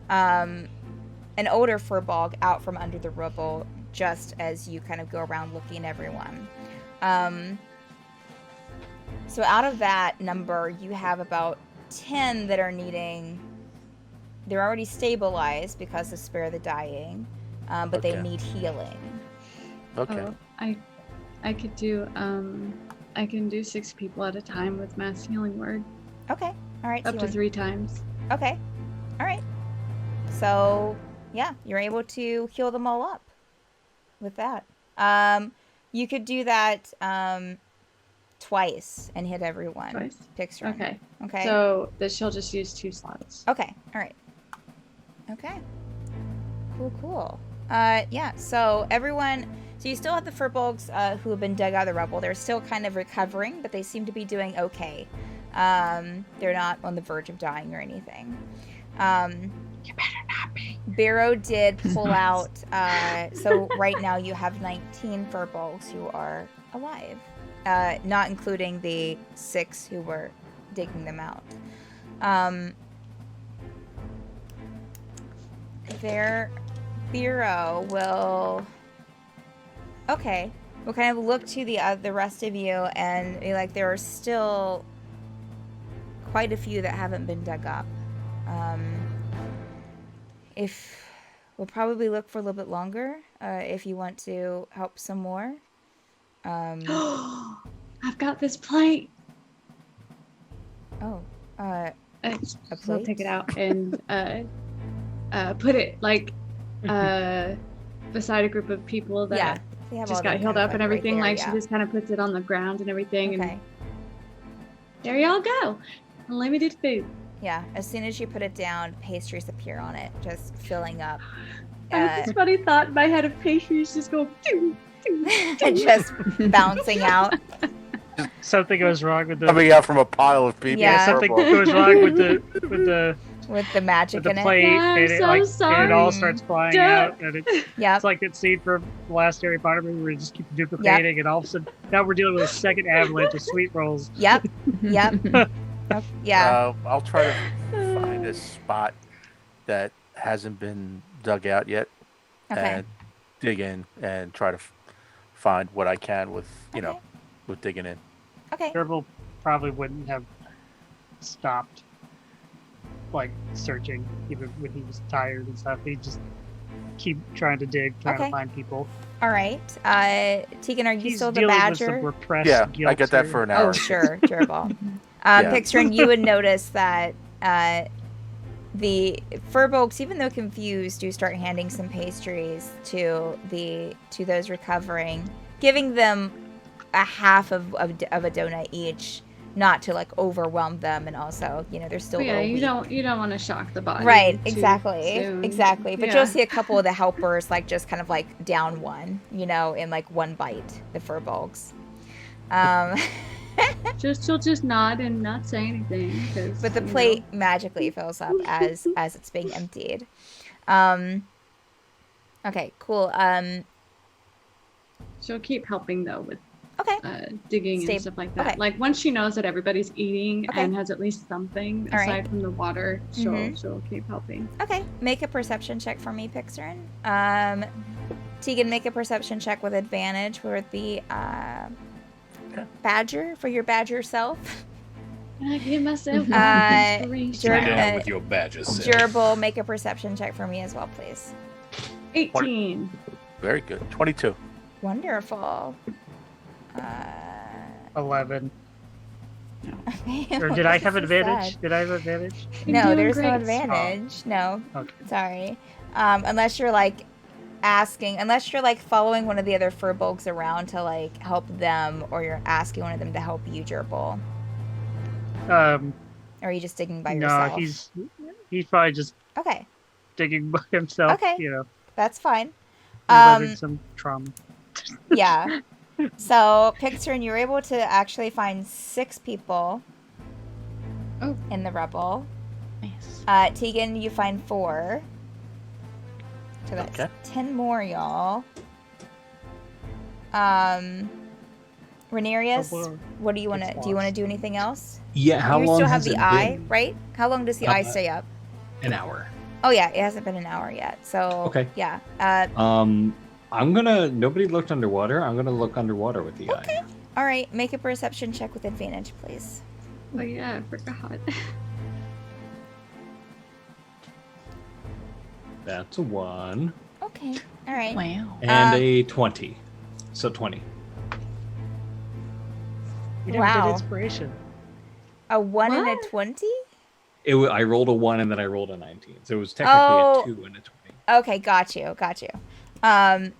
an older Firbolg out from under the rubble just as you kind of go around looking at everyone. So out of that number, you have about 10 that are needing. They're already stabilized because of Spare the Dying, but they Okay. need healing. Okay. Oh, I could do I can do 6 people at a time with mass healing word, Okay. All right. so up you to want- 3 times. Okay. All right. So yeah, you're able to heal them all up with that. You could do that twice and hit everyone. Twice? Picture. Okay. Okay. So that she'll just use 2 slots. Okay. All right. Okay. Cool. Yeah. So everyone. So you still have the Firbolgs who have been dug out of the rubble. They're still kind of recovering, but they seem to be doing okay. They're not on the verge of dying or anything. You better not be. Beiro did pull out. So right now you have 19 Firbolgs who are alive, not including the 6 who were digging them out. Their Beiro will. Okay, we'll kind of look to the rest of you and be like, there are still quite a few that haven't been dug up. If we'll probably look for a little bit longer, if you want to help some more. I've got this plate. Oh, So I'll plate? take it out and put it like beside a group of people that yeah, they have just all got them healed kind of, up and right everything. there, Like yeah. she just kind of puts it on the ground and everything. Okay. And there y'all go. Unlimited food. Yeah, as soon as you put it down, pastries appear on it, just filling up. I have this funny thought in my head of pastries just go doo, doo, doo. Just bouncing out. Something goes wrong with the Coming out from a pile of people. Yeah. something Firbolg. goes wrong with the With the magic with the in plate, it. I'm and it so and it sorry. all starts flying Duh. out, and it's Yep. like that scene from the last Harry Potter movie where you just keep duplicating, and all of a sudden now we're dealing with a second avalanche of sweet rolls. Yep. Yeah. I'll try to find a spot that hasn't been dug out yet, Okay. and dig in and try to find what I can with Okay. with digging in. Okay. Firbolg probably wouldn't have stopped like searching even when he was tired and stuff. He'd just keep trying to dig, trying Okay. to find people. All right. Tegan, are you He's still the dealing with some badger? repressed Yeah, guilt I get that here. for an hour. Oh, sure, Gerbil. Yeah. Picturing, you would notice that the Firbolgs, even though confused, do start handing some pastries to those recovering, giving them a half of a donut each, not to like overwhelm them, and also they're still But yeah, a little weak. you don't want to shock the body. Right, too exactly. soon. But Yeah. you'll see a couple of the helpers like just kind of like down one, in like one bite, the Firbolgs. She'll just nod and not say anything. 'Cause, But the you know. plate magically fills up as it's being emptied. Okay, cool. She'll keep helping though with Okay. digging Stay- and stuff like that. okay. Like once she knows that everybody's eating Okay. and has at least something All right. aside from the water, Mhm. she'll keep helping. Okay, make a perception check for me, Pixarin. Tegan, make a perception check with advantage for the badger, for your badger self. Can I give myself inspiration? Jer- Down with your badges. Gerbil, make a perception check for me as well, please. 18. Very good. 22. Wonderful. 11. Okay, Or what did I is have so advantage? sad? Did I have advantage? You're No, doing there's no great. advantage. No, Okay. sorry. Unless you're like unless you're like following one of the other Firbolgs around to like help them, or you're asking one of them to help you, Gerbil. Or are you just digging by No, yourself? he's probably just Okay, digging by himself. Okay. You know, that's fine. reliving some trauma. Yeah. So, Pixarin, you were able to actually find 6 people Oh. in the rubble. Nice. Tegan, you find 4. So that's Okay. 10 more, y'all. Renarius, what do you want to do? You want to do anything else? Yeah, how you long still have has the it eye, been? right? How long does the eye stay up? An hour. Oh yeah, it hasn't been an hour yet. So Okay. yeah. I'm gonna. Nobody looked underwater. I'm gonna look underwater with the eye. All right, make a perception check with advantage, please. Oh yeah, I forgot. That's a 1 Okay. All right. Wow. and a 20. So 20. You never Wow. did inspiration. A 1 and a What? 20? I rolled a 1 and then I rolled a 19. So it was technically Oh. a 2 and a 20. Okay, got you. Right,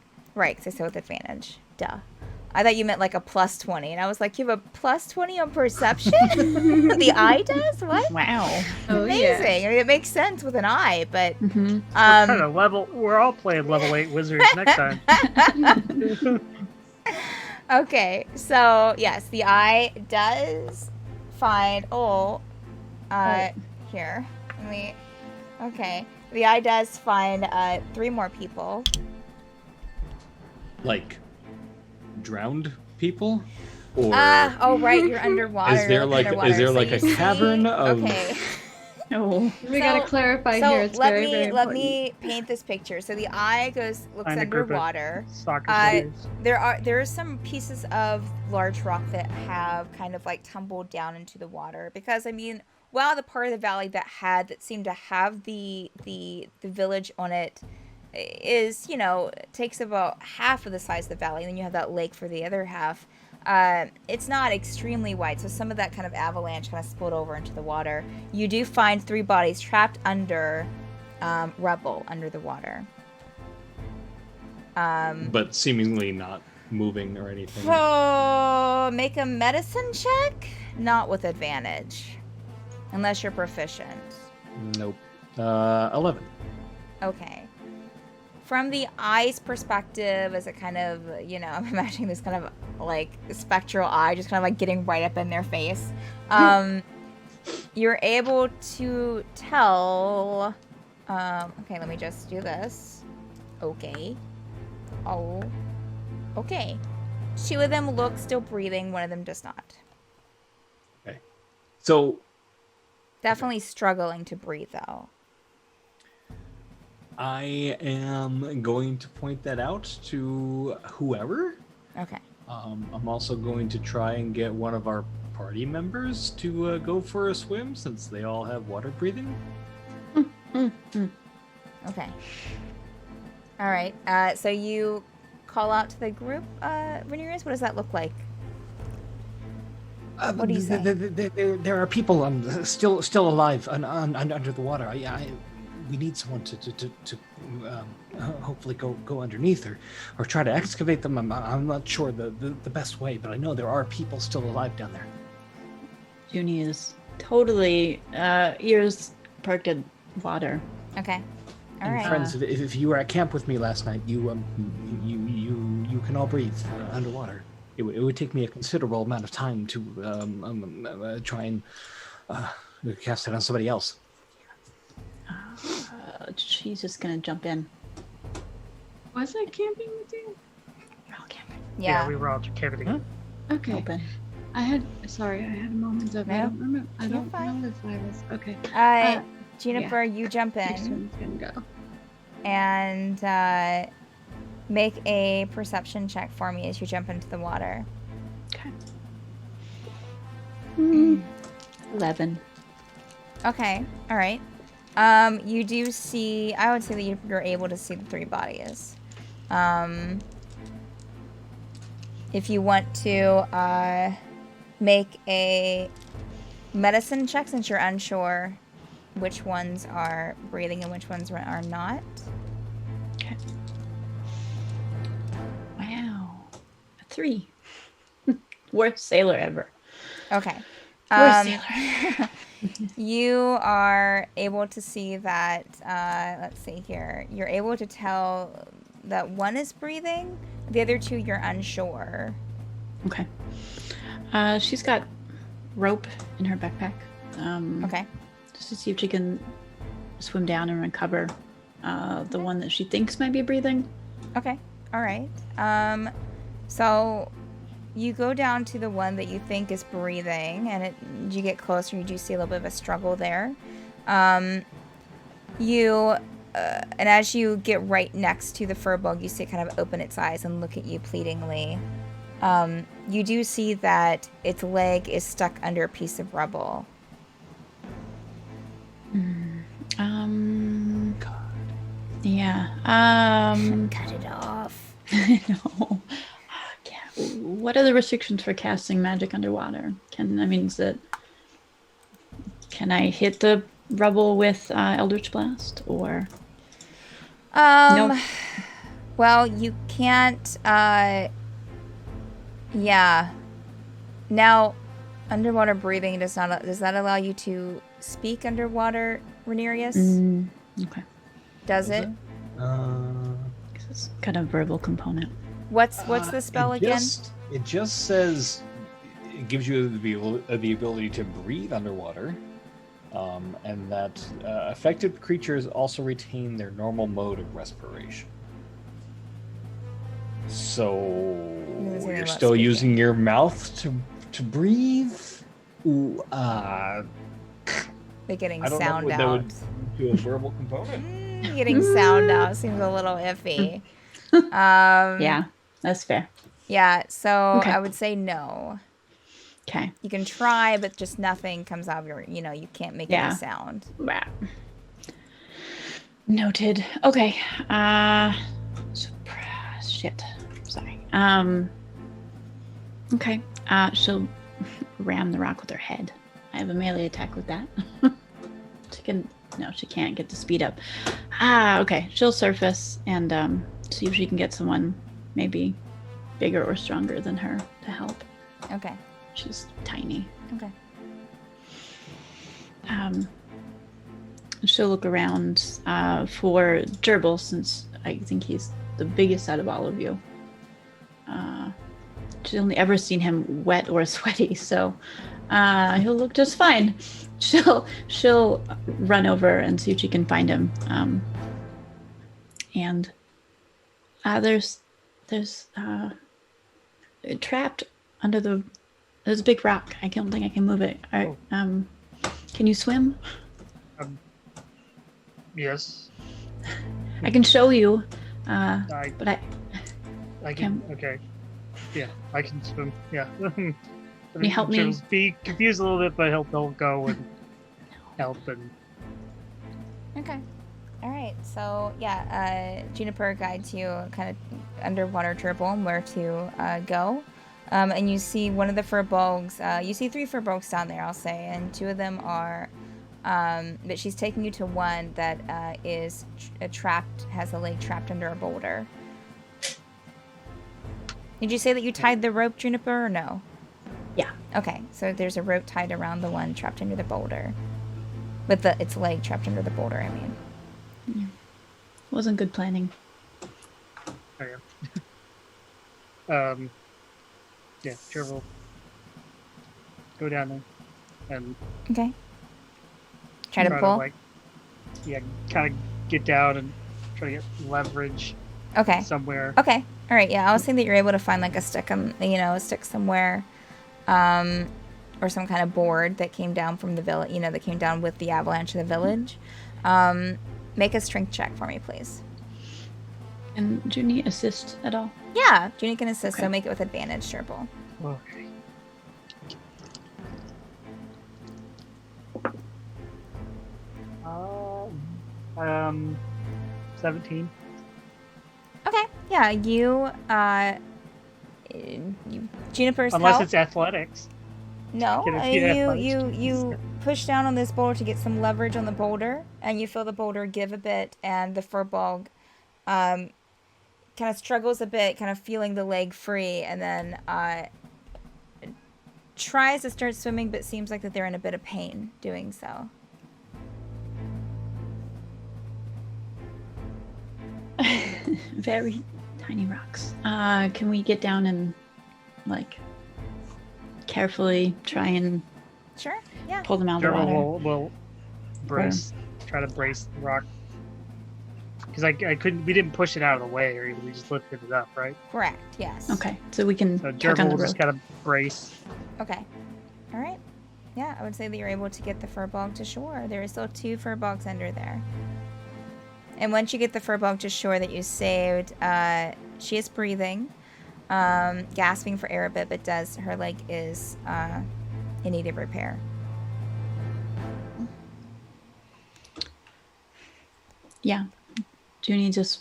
because I said with advantage. Duh. I thought you meant like a plus 20, and I was like, you have a plus 20 on perception? The eye does? What? Wow. Oh, Amazing. yeah. I mean, it makes sense with an eye, but Mm-hmm. What kind of level? We're all playing level 8 wizards next time. okay. So yes, the eye does find. Here. Let me. Okay. The eye does find 3 more people. Like drowned people, or Oh right, you're underwater. is there like a you cavern see- of? Okay. Oh. We gotta clarify so here. It's let very, me very let important. me paint this picture. So the eye looks Find a group of underwater. Soccer Uh, players. There are some pieces of large rock that have kind of like tumbled down into the water, because I mean, while the part of the valley that seemed to have the village on it is, takes about half of the size of the valley, and then you have that lake for the other half. It's not extremely wide, so some of that kind of avalanche kind of spilled over into the water. You do find 3 bodies trapped under rubble under the water. But seemingly not moving or anything. So make a medicine check, not with advantage, unless you're proficient. Nope. 11. Okay. From the eye's perspective, as it kind of, I'm imagining this kind of like spectral eye just kind of like getting right up in their face. You're able to tell. Okay, let me just do this. Okay. Oh. Okay. 2 of them look still breathing, 1 of them does not. Okay. So Definitely struggling to breathe, though. I am going to point that out to whoever. Okay. I'm also going to try and get one of our party members to go for a swim, since they all have water breathing. Okay. All right. So you call out to the group, Veneris? What does that look like? What do you say? There are people still alive under the water. We need someone to hopefully go underneath or try to excavate them. I'm not sure the best way, but I know there are people still alive down there. Junie is totally ears perked at water. Okay. All And right. friends, if you were at camp with me last night, you can all breathe underwater. It would take me a considerable amount of time to try and cast it on somebody else. She's just gonna jump in. Was I camping with you? We're all camping. Yeah. We were all camping together. Okay. Open. I had a moment of I No, don't remember. I you're don't fine. know if I was okay. Juniper, you jump This in one's gonna go. and make a perception check for me as you jump into the water. Okay. 11. Okay. All right. You do see. I would say that you're able to see the 3 bodies. If you want to make a medicine check, since you're unsure which ones are breathing and which ones are not. Okay. Wow. A 3. Worst sailor ever. Okay. Worst sailor. You are able to see that, let's see here. You're able to tell that 1 is breathing. The other 2, you're unsure. Okay. She's got rope in her backpack. Okay. Just to see if she can swim down and recover the one that she thinks might be breathing. Okay. All right. So you go down to the one that you think is breathing, and you get closer, you do see a little bit of a struggle there. And as you get right next to the Firbolg, you see it kind of open its eyes and look at you pleadingly. You do see that its leg is stuck under a piece of rubble. Yeah. Cut it off. No. Yeah. What are the restrictions for casting magic underwater? Can I hit the rubble with Eldritch Blast, or? No. Well, you can't, yeah. Now, underwater breathing does that allow you to speak underwater, Renerius? Okay. Does it? It's got a verbal component. What's the spell again? It just says it gives you the ability to breathe underwater, and that affected creatures also retain their normal mode of respiration. So you're still using your mouth to breathe. Ooh, They're getting I don't know sound what out. that would do a verbal component. Getting sound out seems a little iffy. Yeah, that's fair. Yeah, so Okay. I would say no. Okay. You can try, but just nothing comes out of your, you can't make any sound. Bah. Noted. Okay. Shit. Sorry. Okay. She'll ram the rock with her head. I have a melee attack with that. She can't get the speed up. Okay. She'll surface and see if she can get someone maybe bigger or stronger than her to help. Okay. She's tiny. Okay. She'll look around for Gerbil, since I think he's the biggest out of all of you. She's only ever seen him wet or sweaty, so he'll look just fine. She'll run over and see if she can find him. And there's trapped under there's a big rock. I don't think I can move it. Can you swim? Yes. I can show you, but I can. Okay. Yeah, I can swim. Yeah. Can you help me? Be confused a little bit, but he'll go and help and. Okay. All right. So yeah, Juniper guides you kind of underwater Gerbil and where to go. And you see one of the Firbolgs. You see 3 Firbolgs down there, I'll say, and 2 of them are. But she's taking you to one that is trapped, has a leg trapped under a boulder. Did you say that you tied the rope, Juniper, or no? Yeah. Okay, so there's a rope tied around the one trapped under the boulder. With its leg trapped under the boulder, I mean. Yeah. Wasn't good planning. Oh, yeah. Yeah, sure, we'll go down there and Okay. Try to pull? kind of get down and try to get leverage Okay. somewhere. Okay. All right. Yeah, I was thinking that you're able to find like a stick, a stick somewhere, or some kind of board that came down from the village. That came down with the avalanche of the village. Make a strength check for me, please. And Junie assist at all? Yeah, Junie can assist. Okay. So make it with advantage, Gerbil. Okay. 17. Okay. Yeah, Juniper's Unless help. it's athletics. No, Can it be athletics? you push down on this boulder to get some leverage on the boulder, and you feel the boulder give a bit, and the Firbolg kind of struggles a bit, kind of feeling the leg free, and then tries to start swimming, but seems like that they're in a bit of pain doing so. Very tiny rocks. Can we get down and carefully try and Sure. Yeah. pull them out of the water? Will brace, try to brace the rock. Because we didn't push it out of the way, or even we just lifted it up, right? Correct. Yes. Okay, so we can So tuck on Gerbil the will just rope. kind of brace. Okay. All right. Yeah, I would say that you're able to get the Firbolg to shore. There are still 2 Firbolgs under there. And once you get the Firbolg to shore that you saved, she is breathing, gasping for air a bit, but her leg is in need of repair. Yeah, Junie just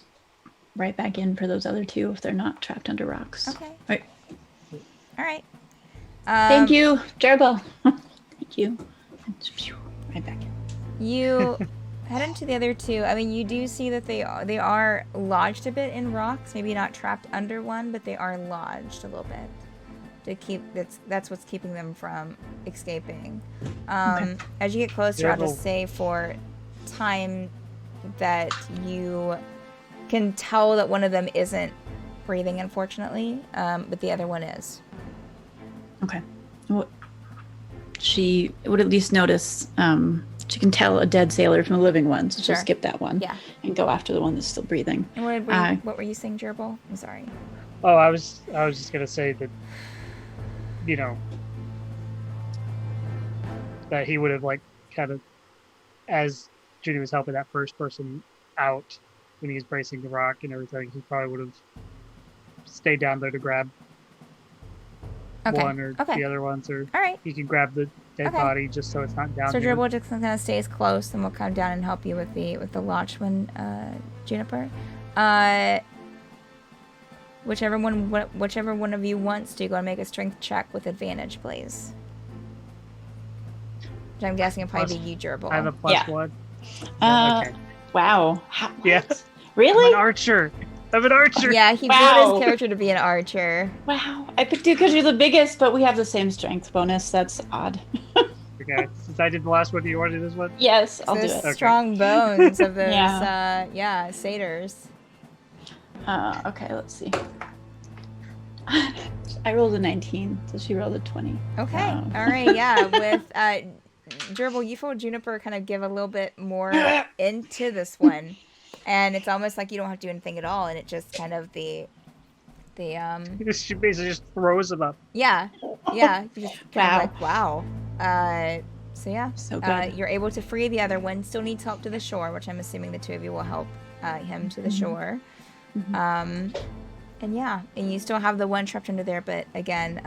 right back in for those other 2 if they're not trapped under rocks. Okay. Right. All right. Thank you, Gerbil. Thank you. Right back in. You head into the other two. I mean, you do see that they are lodged a bit in rocks. Maybe not trapped under one, but they are lodged a little bit to keep. That's what's keeping them from escaping. Okay. As you get closer, I'll just Dribble. say for time that you can tell that one of them isn't breathing, unfortunately, but the other one is. Okay. Well, she would at least notice. She can tell a dead sailor from a living one, so she'll Sure. skip that one. Yeah. And go after the one that's still breathing. And what were you saying, Gerbil? I'm sorry. Oh, I was just gonna say that, you know, that he would have like kind of, as Judy was helping that first person out when he was bracing the rock and everything, he probably would have stayed down there to grab Okay. one or Okay. the other ones, or All right. he can grab the dead Okay. body just so it's not down So here. Dribble just kind of stays close, and we'll come down and help you with the lodged one, Juniper. Whichever one of you wants to, go and make a strength check with advantage, please. Which I'm guessing will probably be you, Gerbil. I have a plus Yeah. one. Okay. Okay. Wow. Yeah. I'm Really? an archer. I'm an archer. Yeah, he built Wow. his character to be an archer. Wow. I picked you because you're the biggest, but we have the same strength bonus. That's odd. Okay. Since I did the last one, do you want to do this one? Yes, I'll do Those it. Okay. strong bones of those, Yeah. satyrs. Okay, let's see. I rolled a 19, so she rolled a 20. Okay. Wow. All right. Yeah. With Gerbil, you feel Juniper kind of give a little bit more into this one, and it's almost like you don't have to do anything at all, and it just kind of the She basically just throws him up. yeah, you just kind Wow. of like wow. So yeah, So good. you're able to free the other one. Still needs help to the shore, which I'm assuming the two of you will help him to the shore. And yeah, and you still have the one trapped under there, but again,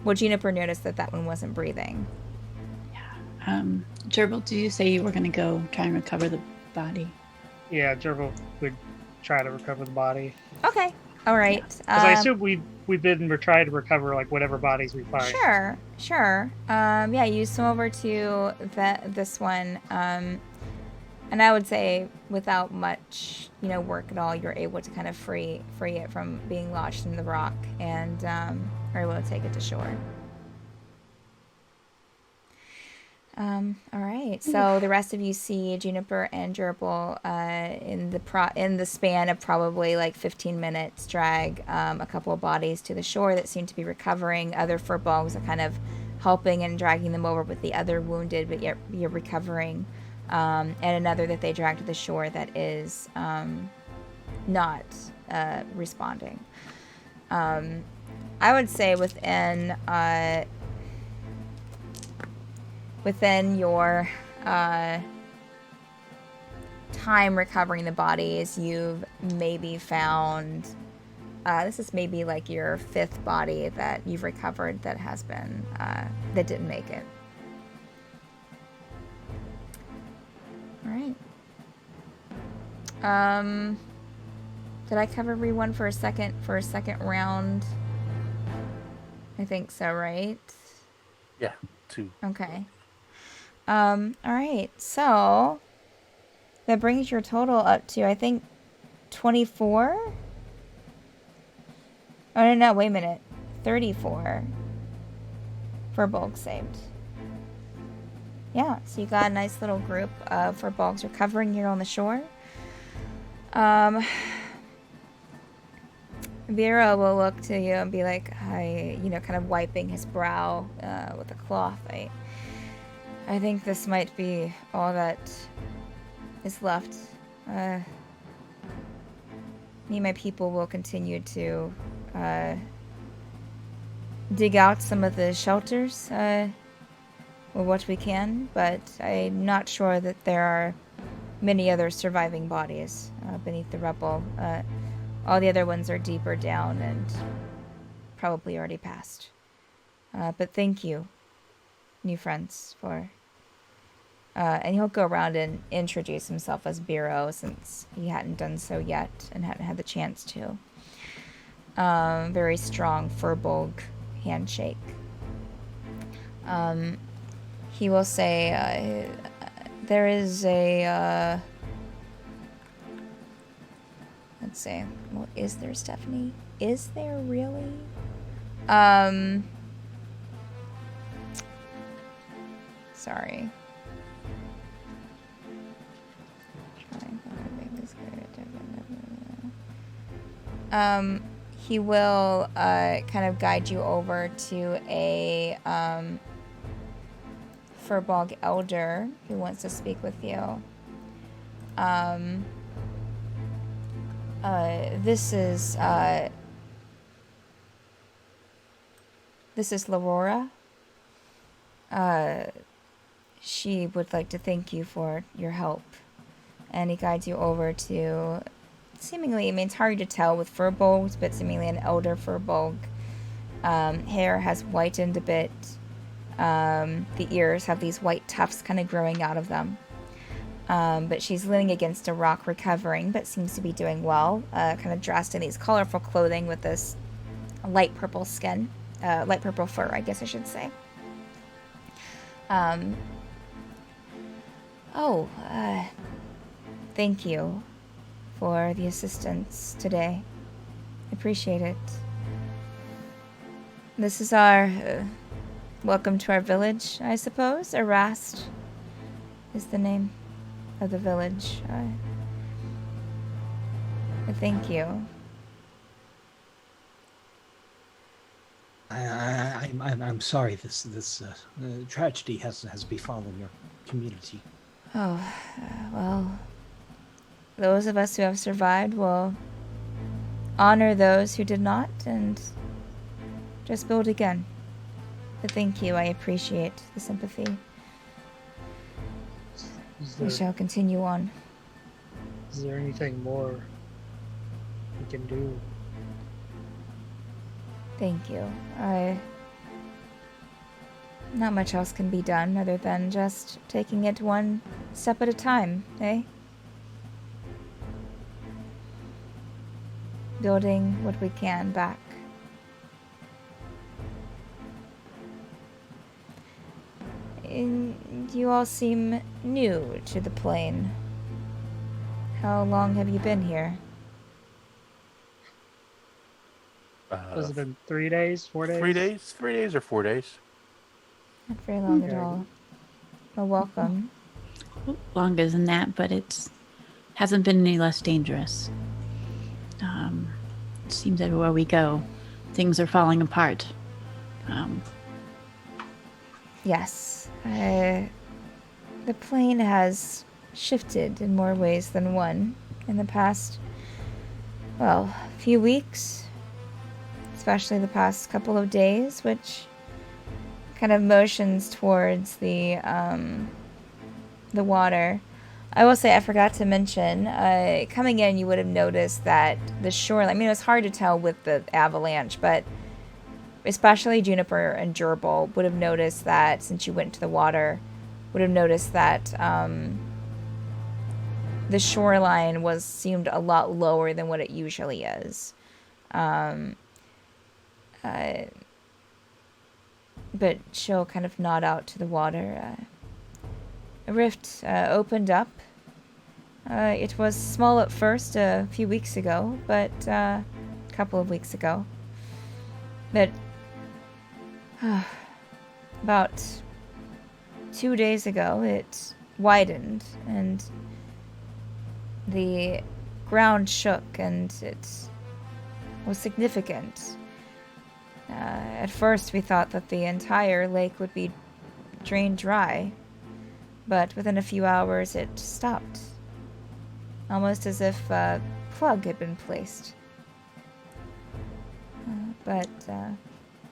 well, Juniper noticed that one wasn't breathing. Gerbil, did you say you were going to go try and recover the body? Yeah, Gerbil would try to recover the body. Okay, all right. Because I assume we've been trying to recover like whatever bodies we find. Sure. Yeah, you swim over to this one, and I would say without much, work at all, you're able to kind of free it from being lodged in the rock, and are able to take it to shore. All right. So the rest of you see Juniper and Gerbil in the span of probably like 15 minutes drag a couple of bodies to the shore that seem to be recovering. Other Firbolgs are kind of helping and dragging them over with the other wounded, but yet you're recovering. And another that they drag to the shore that is not responding. I would say within your time recovering the bodies, you've maybe found this is maybe like your fifth body that you've recovered that has been that didn't make it. All right. Did I cover everyone for a second round? I think so, right? Yeah, 2. Okay. All right. So that brings your total up to, I think, 24. Oh, no, wait a minute. 34 for bulk saved. Yeah, so you got a nice little group for bulks recovering here on the shore. Beiro will look to you and be like, kind of wiping his brow with a cloth. I think this might be all that is left. Me and my people will continue to dig out some of the shelters with what we can, but I'm not sure that there are many other surviving bodies beneath the rubble. All the other ones are deeper down and probably already passed. But thank you, new friends, for... and he'll go around and introduce himself as Beiro, since he hadn't done so yet and hadn't had the chance to. Very strong Firbolg handshake. He will say, there is a, let's see. Well, is there, Stephanie? Is there really? Sorry. He will kind of guide you over to a Firbolg elder who wants to speak with you. This is Laurora. She would like to thank you for your help. And he guides you over to, seemingly, I mean, it's hard to tell with Firbolgs, but seemingly an elder Firbolg. Hair has whitened a bit. The ears have these white tufts kind of growing out of them. But she's leaning against a rock recovering, but seems to be doing well. Kind of dressed in these colorful clothing with this light purple skin. Light purple fur, I guess I should say. Thank you for the assistance today. Appreciate it. This is our welcome to our village, I suppose. Evast is the name of the village. Thank you. I'm sorry this tragedy has befallen your community. Oh, well, those of us who have survived will honor those who did not and just build again. But thank you, I appreciate the sympathy. We shall continue on. Is there anything more we can do? Thank you. Not much else can be done other than just taking it one step at a time, eh? Building what we can back. And you all seem new to the plane. How long have you been here? Has it been 3 days, 4 days? 3 days? 3 days or 4 days? Not very long at all. Well, welcome. Longer than that, but it hasn't been any less dangerous. It seems everywhere we go, things are falling apart. Yes. The plane has shifted in more ways than one in the past, well, few weeks. Especially the past couple of days, which kind of motions towards the water. I will say I forgot to mention, coming in you would have noticed that the shoreline, I mean it was hard to tell with the avalanche, but especially Juniper and Gerbil would have noticed that, since you went into the water, would have noticed that the shoreline seemed a lot lower than what it usually is. But she'll kind of nod out to the water. A rift opened up. It was small at first a few weeks ago, but a couple of weeks ago. But about 2 days ago, it widened and the ground shook and it was significant. At first we thought that the entire lake would be drained dry, but within a few hours it stopped. Almost as if a plug had been placed. But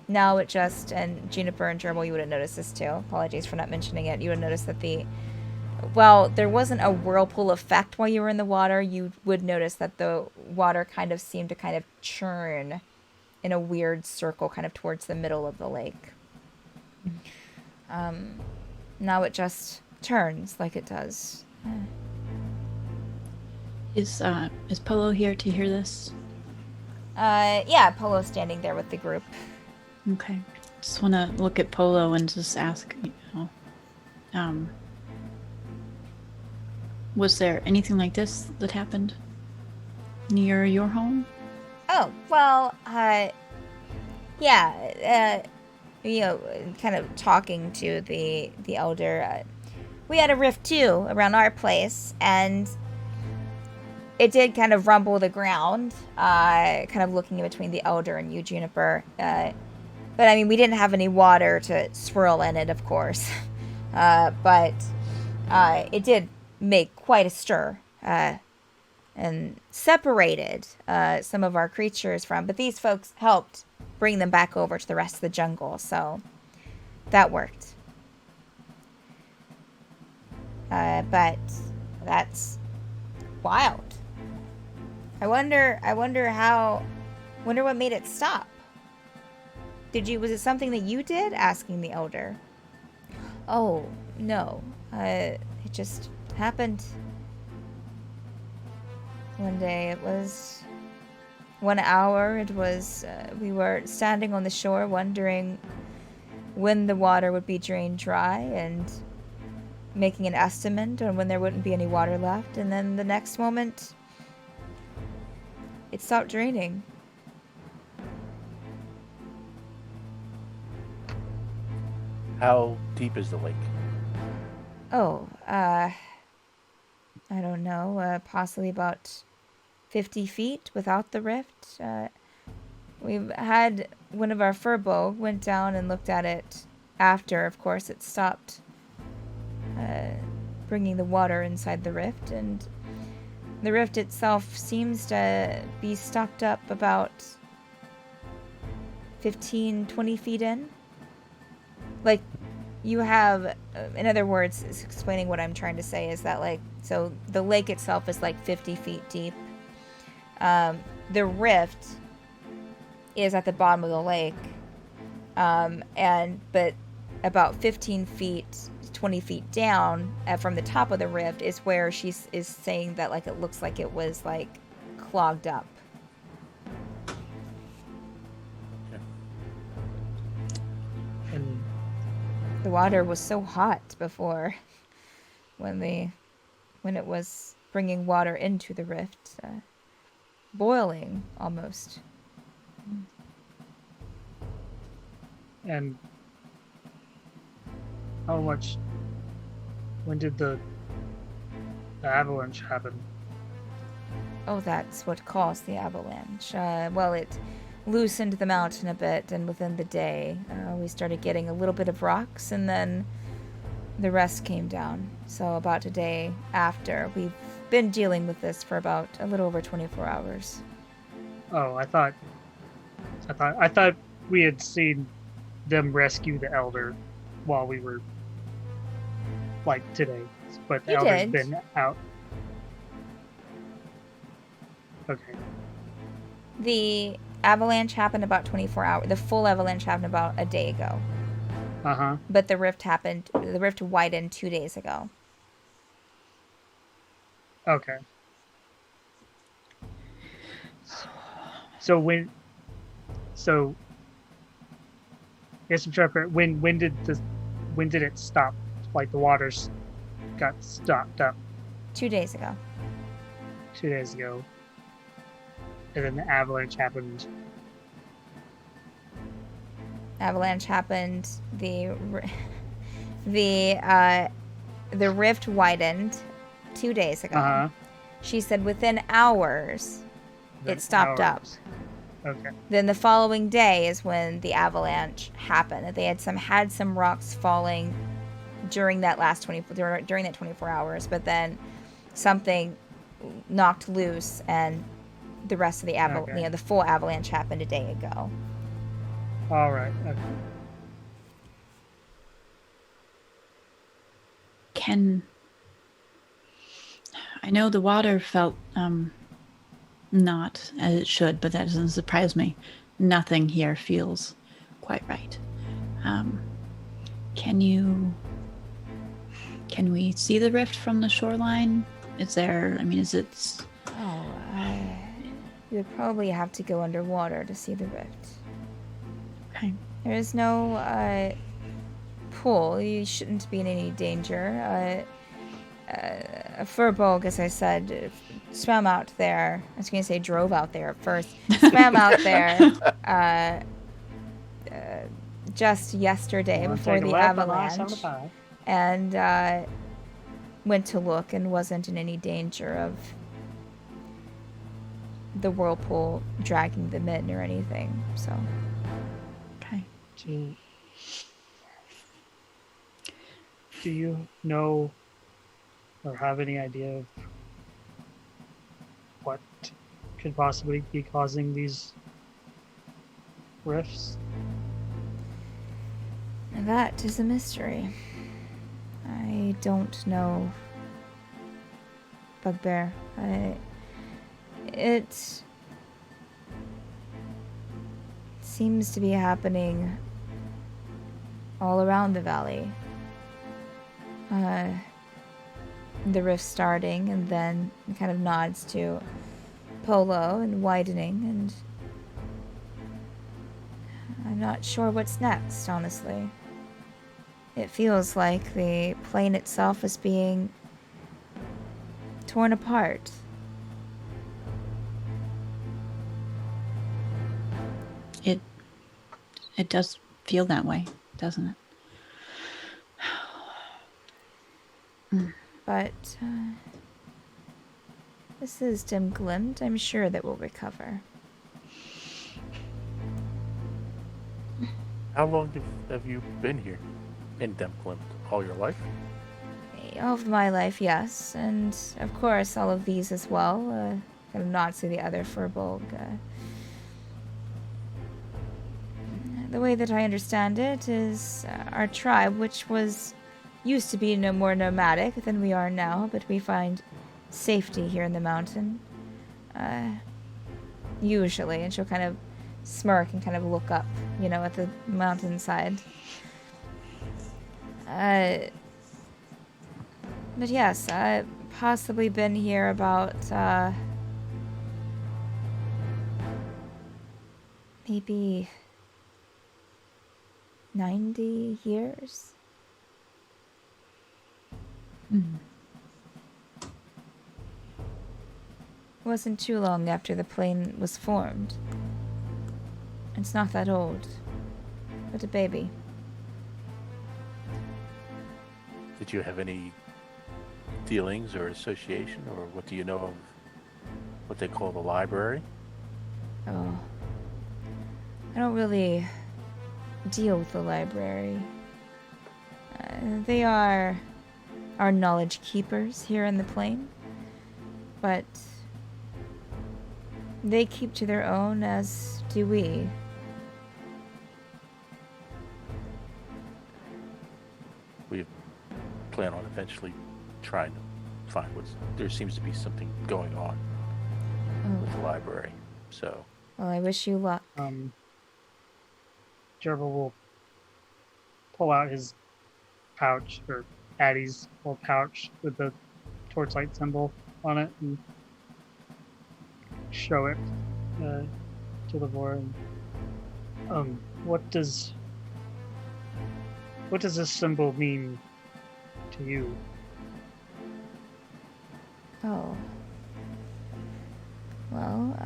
now it just, and Juniper and Gerbil, you would have noticed this too. Apologies for not mentioning it. You would have noticed that there wasn't a whirlpool effect while you were in the water. You would notice that the water kind of seemed to kind of churn in a weird circle kind of towards the middle of the lake. Now it just turns like it does. Is Polo here to hear this? Yeah, Polo's standing there with the group. Okay. Just want to look at Polo and just ask, Was there anything like this that happened near your home? Oh, well, yeah, you know, kind of talking to the elder, we had a rift too around our place, and it did kind of rumble the ground, kind of looking in between the elder and you, Juniper. But I mean, we didn't have any water to swirl in it, of course. But it did make quite a stir, and separated some of our creatures from. But these folks helped bring them back over to the rest of the jungle, so that worked. But that's wild. I wonder what made it stop. Was it something that you did? Asking the elder. Oh, no. It just happened. One day, it was 1 hour. It was, we were standing on the shore wondering when the water would be drained dry and making an estimate on when there wouldn't be any water left. And then the next moment, it stopped draining. How deep is the lake? Oh, I don't know, possibly about 50 feet without the rift. We've had one of our Firbolg went down and looked at it after, of course, it stopped bringing the water inside the rift, and the rift itself seems to be stopped up about 15, 20 feet in. Like, you have, in other words, explaining what I'm trying to say is that, like, so the lake itself is like 50 feet deep. The rift is at the bottom of the lake, but about 15 feet, 20 feet down from the top of the rift is where she is saying that, like, it looks like it was, like, clogged up. And The water was so hot before when it was bringing water into the rift, boiling almost. and how much? When did the avalanche happen? Oh, that's what caused the avalanche. Well, it loosened the mountain a bit, and within the day, we started getting a little bit of rocks, and then the rest came down. So about a day after, we've been dealing with this for about a little over 24 hours. Oh, I thought we had seen them rescue the elder while we were, like, today, but the You elder's did. been out. Okay. The avalanche happened about 24 hours. The full avalanche happened about a day ago. Uh-huh. But the rift widened 2 days ago. Okay. So yes, I'm trying to. When did it stop? Like, the waters got stopped up 2 days ago. 2 days ago, and then the avalanche happened. Avalanche happened. The rift widened 2 days ago. Uh-huh. She said within hours Then it stopped up. hours. Okay. Then the following day is when the avalanche happened. They had some rocks falling during that 24 hours, but then something knocked loose, and the rest of the Okay. the full avalanche happened a day ago. All right. Okay. I know the water felt not as it should, but that doesn't surprise me. Nothing here feels quite right. Can we see the rift from the shoreline? Is it? Oh, you would probably have to go underwater to see the rift. Okay. There is no pool. You shouldn't be in any danger. Firbolg, as I said, swam out there. I was going to say drove out there at first. Swam out there just yesterday Wanna before take a the lap on I-75? avalanche. And went to look and wasn't in any danger of the whirlpool dragging them in or anything. So, Okay. Do you know or have any idea of what could possibly be causing these rifts? that is a mystery. I don't know, Bugbear. It seems to be happening all around the valley. The rift starting, and then it kind of nods to Polo and widening, and I'm not sure what's next, honestly. It feels like the plane itself is being torn apart. It does feel that way, doesn't it? But this is Dem Glemte. I'm sure that we'll recover. How long have you been here in Dem Glemte? All your life? All of my life, yes. And, of course, all of these as well. Kind of nods to the other Firbolg. The way that I understand it is our tribe, which used to be no more nomadic than we are now, but we find safety here in the mountain. Usually. And she'll kind of smirk and kind of look up, at the mountainside. But yes, I've possibly been here about, maybe 90 years? Mm. It wasn't too long after the plane was formed. It's not that old, but a baby. Did you have any dealings or association, or what do you know of what they call the library? Oh. I don't really deal with the library. They are our knowledge keepers here in the plane, but they keep to their own, as do we. We plan on eventually trying to find there seems to be something going on with the library. So, Well, I wish you luck. Gerbil will pull out his pouch, or Addie's little pouch with the torchlight symbol on it, and show it to Lavora. And, what does this symbol mean to you? Oh. Well,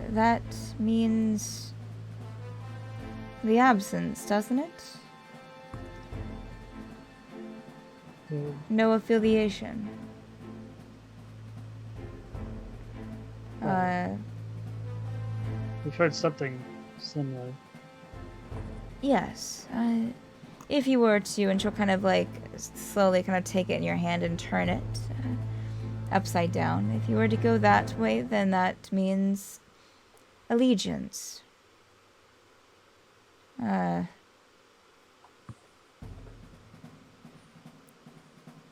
that means the absence, doesn't it? No affiliation. We've heard something similar. Yes. If you were to, and she'll kind of slowly kind of take it in your hand and turn it upside down. If you were to go that way, then that means allegiance.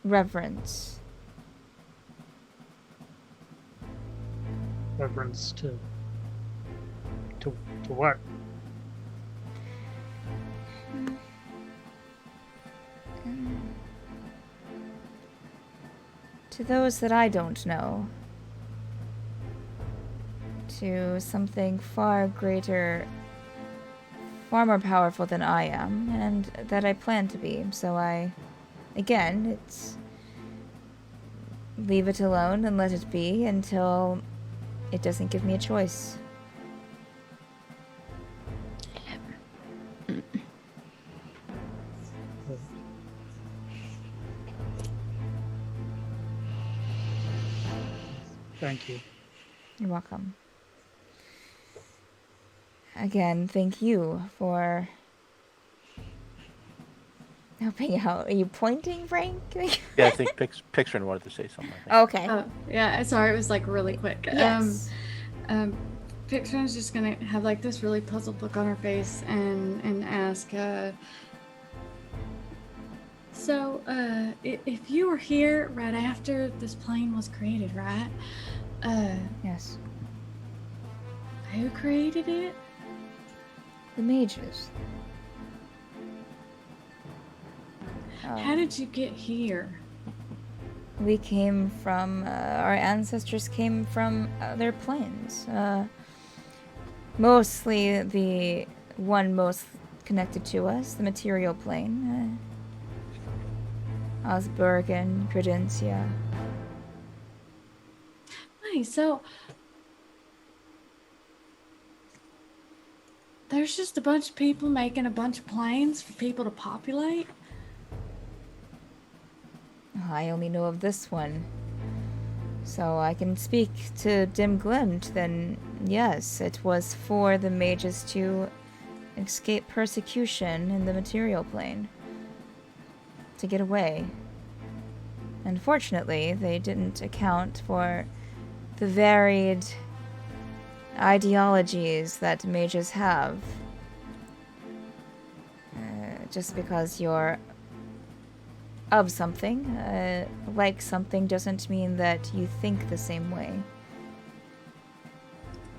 Reverence. Reverence to what? To those that I don't know. To something far greater, far more powerful than I am, and that I plan to be. So again, leave it alone and let it be until it doesn't give me a choice. Thank you. You're welcome. Again, thank you for helping out. Are you pointing, Frank? Yeah, I think Pixrin wanted to say something. I think. Okay. Oh, yeah, sorry, it was like really quick. Yes. Picture's just gonna have like this really puzzled look on her face and ask, so, if you were here right after this plane was created, right? Yes. Who created it? The mages. How did you get here? We came from, our ancestors came from other planes. Mostly the one most connected to us, the material plane. Osbergen, Credentia. Nice, so... There's just a bunch of people making a bunch of planes for people to populate? I only know of this one. So I can speak to Dem Glemte, then yes, it was for the mages to escape persecution in the material plane. To get away. Unfortunately, they didn't account for the varied ideologies that mages have. Just because you're of something, like something, doesn't mean that you think the same way.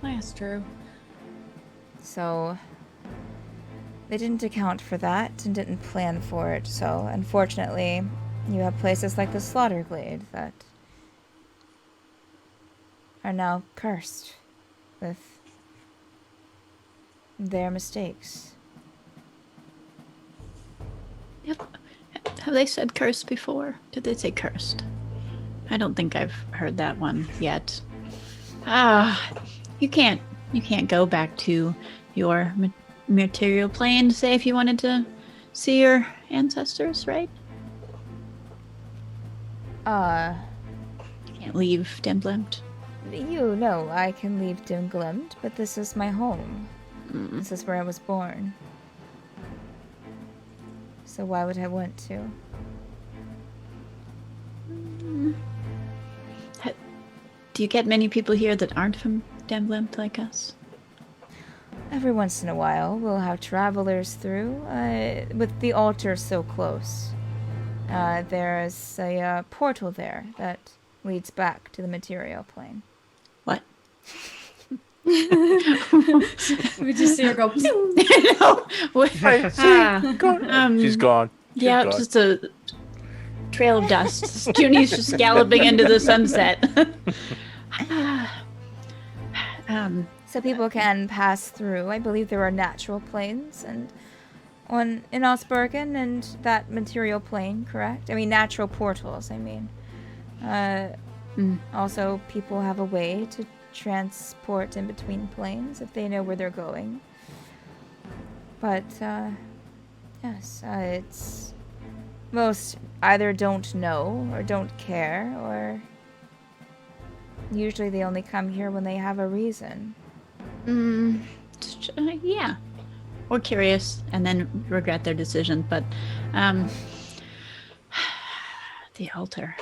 That's true. So they didn't account for that and didn't plan for it. So unfortunately, you have places like the Slaughterglade that are now cursed with their mistakes. Yep. Have they said cursed before? Did they say cursed? I don't think I've heard that one yet. You can't go back to your material plane, say, if you wanted to see your ancestors, right? You can't leave Dem Glemte. You know I can leave Dem Glemte, but this is my home. This is where I was born. So why would I want to? Do you get many people here that aren't from Dem Glemte like us? Every once in a while, we'll have travelers through, with the altar so close. There's a portal there that leads back to the material plane. What? We just see her go. No. She's gone. She's Yeah, gone. just a trail of dust. Junie's just galloping into the sunset. So people can pass through. I believe there are natural planes and in Osbergen and that material plane, correct? I mean, natural portals, I mean. Also, people have a way to transport in between planes if they know where they're going. But, yes, it's... Most either don't know or don't care, or... Usually they only come here when they have a reason. Yeah. Or curious, and then regret their decision, but, the altar.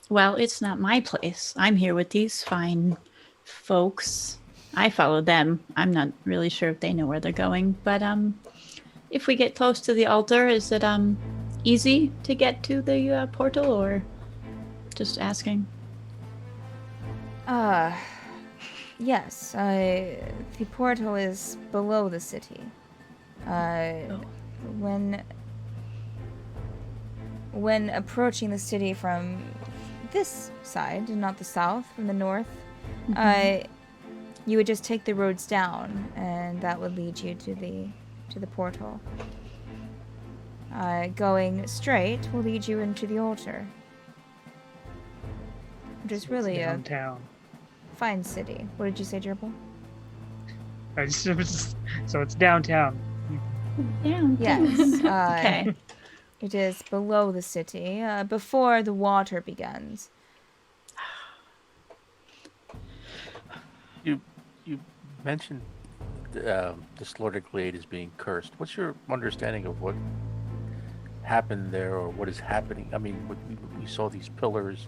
Well, it's not my place. I'm here with these fine folks. I follow them. I'm not really sure if they know where they're going, but, if we get close to the altar, is it, easy to get to the, portal, or just asking? Yes, the portal is below the city. When approaching the city from this side, and not the south, from the north, you would just take the roads down, and that would lead you to the portal. Going straight will lead you into the altar. which is So it's really a downtown. fine city. What did you say, Gerbil? So it's downtown. Yeah. Yes. Okay. It is below the city, before the water begins. You mentioned the Slaughterglade is being cursed. What's your understanding of what happened there, or what is happening? I mean, we saw these pillars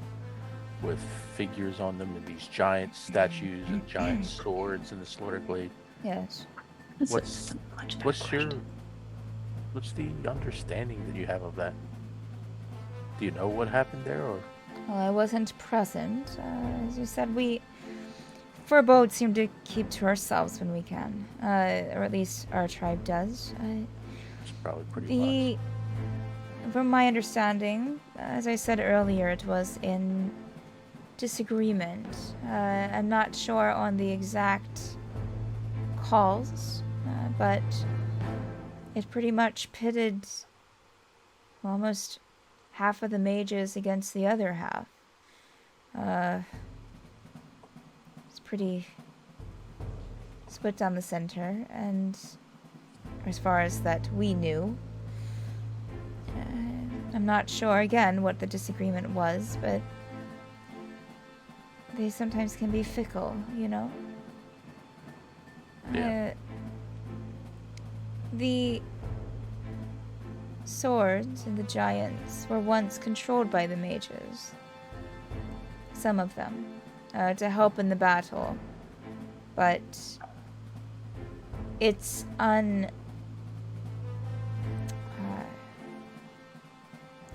with figures on them, and these giant statues and giant swords in the Slaughterglade. Yes. That's What's- a legendary What's the understanding that you have of that? Do you know what happened there, or Well, I wasn't present. As you said, we Firbolg seem to keep to ourselves when we can. Or at least our tribe does. it's probably pretty wise? From my understanding, as I said earlier, it was in disagreement. I'm not sure on the exact cause, but it pretty much pitted almost half of the mages against the other half. It's pretty split down the center, and as far as that we knew, I'm not sure again what the disagreement was, but they sometimes can be fickle, you know? Yeah. The swords and the giants were once controlled by the mages. Some of them, to help in the battle. But it's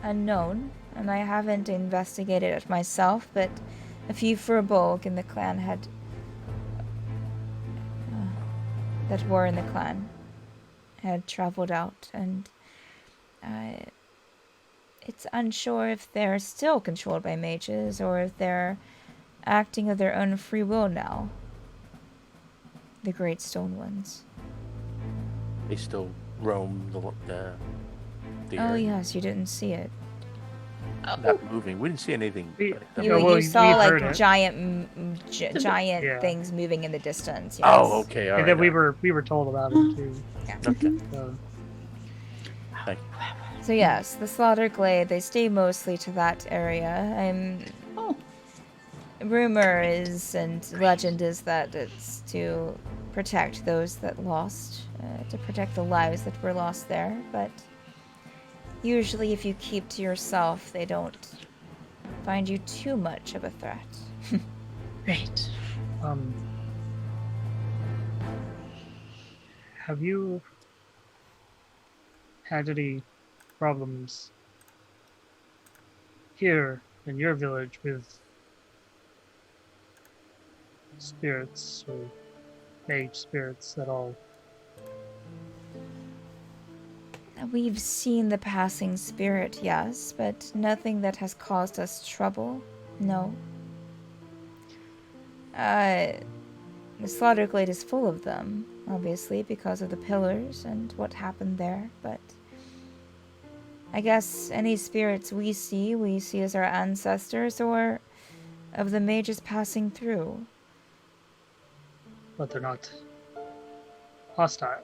unknown, and I haven't investigated it myself, but a few Firbolg in the clan that were in the clan had traveled out, and it's unsure if they're still controlled by mages or if they're acting of their own free will now. The Great Stone Ones. They still roam the Oh area, yes, you didn't see it. not moving. We didn't see anything. We- like Yeah, You, that. well, you we saw heard like it. giant Yeah. things moving in the distance. Yes. Oh, okay, all And right. then we were told about it too. Okay, So, thank you. So yes, the Slaughterglade, they stay mostly to that area. Oh. Rumor is and legend is that it's to protect those that lost, to protect the lives that were lost there. But usually, if you keep to yourself, they don't find you too much of a threat. Great. have you had any problems here in your village with spirits or mage spirits at all? We've seen the passing spirit, yes, but nothing that has caused us trouble. No. The Slaughterglade is full of them, obviously, because of the pillars and what happened there, but I guess any spirits we see as our ancestors or of the mages passing through. But they're not hostile.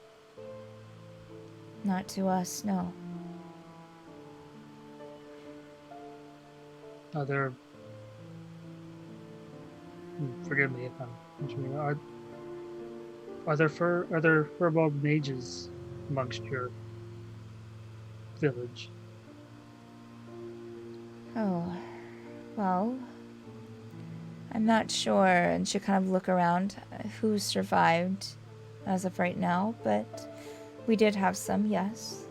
Not to us, no. Are there? Forgive me if I'm mentioning. Are there Firbolg mages amongst your village? Oh, well, I'm not sure, and she'll kind of look around who survived as of right now, but we did have some, yes.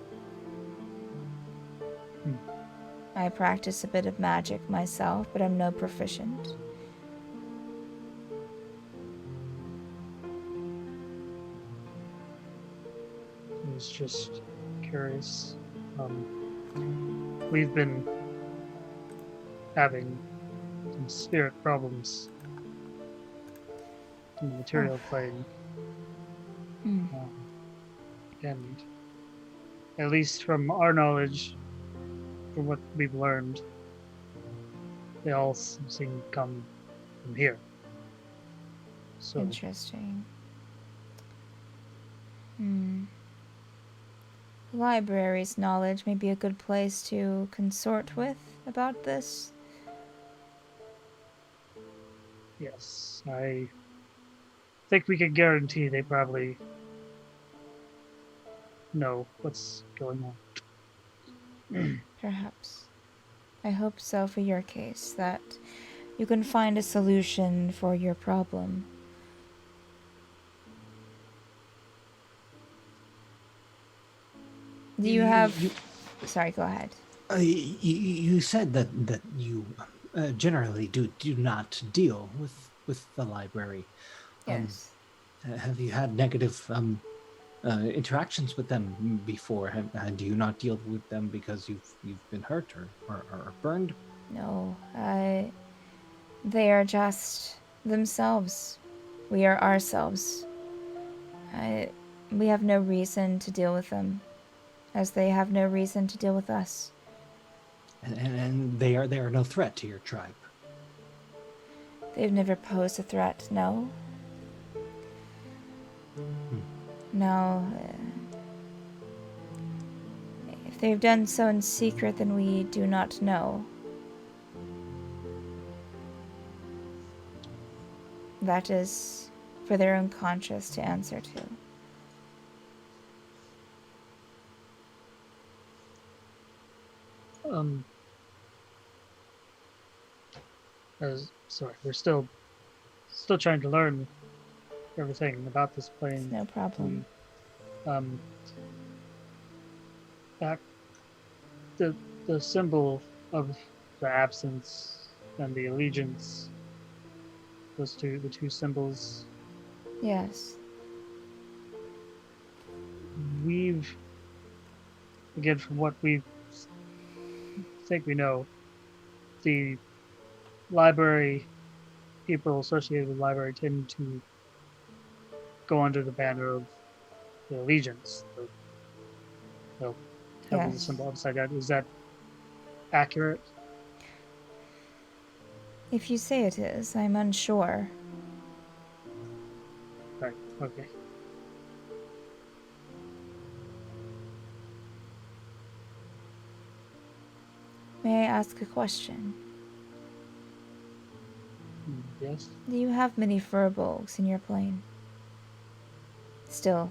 I practice a bit of magic myself, but I'm no proficient. I was just curious. We've been having some spirit problems in the material plane. And at least from our knowledge, from what we've learned, they all seem to come from here. So Interesting. Library's knowledge may be a good place to consort with about this. yes, I think we can guarantee they probably know what's going on. Perhaps. I hope so for your case, that you can find a solution for your problem. Do you have... Sorry, go ahead. You said that you generally do not deal with the library. Yes. Have you had negative interactions with them before? Do you not deal with them because you've been hurt or burned? No, they are just themselves. We are ourselves. We have no reason to deal with them, as they have no reason to deal with us. And they are no threat to your tribe. They've never posed a threat, no. No. If they've done so in secret, then we do not know. That is for their own conscience to answer to. Sorry, we're still trying to learn everything about this plane. No problem. Back the symbol of the absence and the allegiance. The two symbols. Yes. We've, again, from what we think we know, the library, people associated with the library tend to go under the banner of the allegiance. They'll have the symbol upside down. Is that accurate? If you say it is, I'm unsure. Right, okay. May I ask a question? Yes? Do you have many Firbolgs in your plane? Still.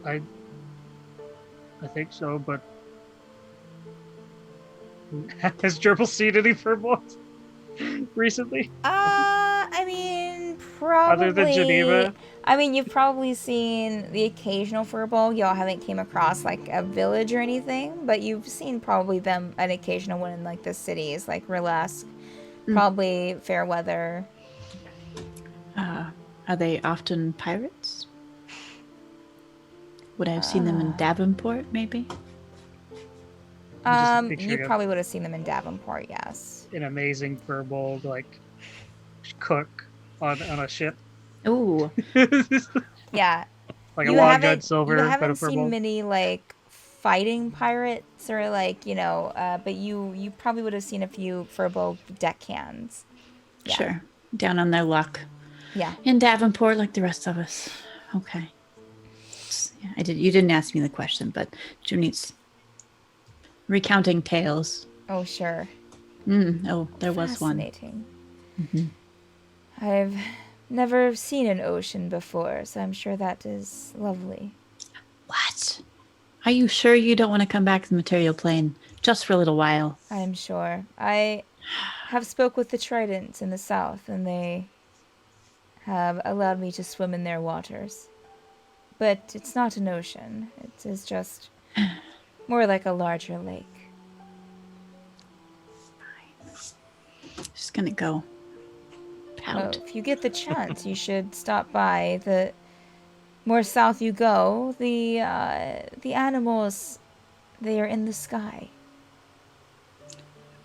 I think so, but has Gerbil seen any Firbolgs recently? I mean, probably. Other than Geneva? I mean, you've probably seen the occasional Firbolg. Y'all haven't came across, like, a village or anything, but you've seen probably them, an occasional one in, like, the cities, like Relask, probably Fairweather. Are they often pirates? Would I have seen them in Davenport, maybe? You probably would have seen them in Davenport, yes. An amazing Firbolg, like, cook on a ship. Ooh. Yeah. Like a long gun silver, you but a haven't seen Firbolg. many, like, fighting pirates or, like, you know, but you probably would have seen a few Firbolg deckhands. Yeah. Sure. Down on their luck. Yeah. In Davenport, like the rest of us. Okay. Yeah, you didn't ask me the question, but Juni's recounting tales. Oh, sure. Oh, there was one. Fascinating. I've never seen an ocean before, so I'm sure that is lovely. What? Are you sure you don't want to come back to the material plane just for a little while? I am sure. I have spoke with the Tridents in the south, and they have allowed me to swim in their waters. But it's not an ocean. It is just more like a larger lake. Just gonna go pout. If you get the chance, you should stop by. The more south you go, the animals, they are in the sky.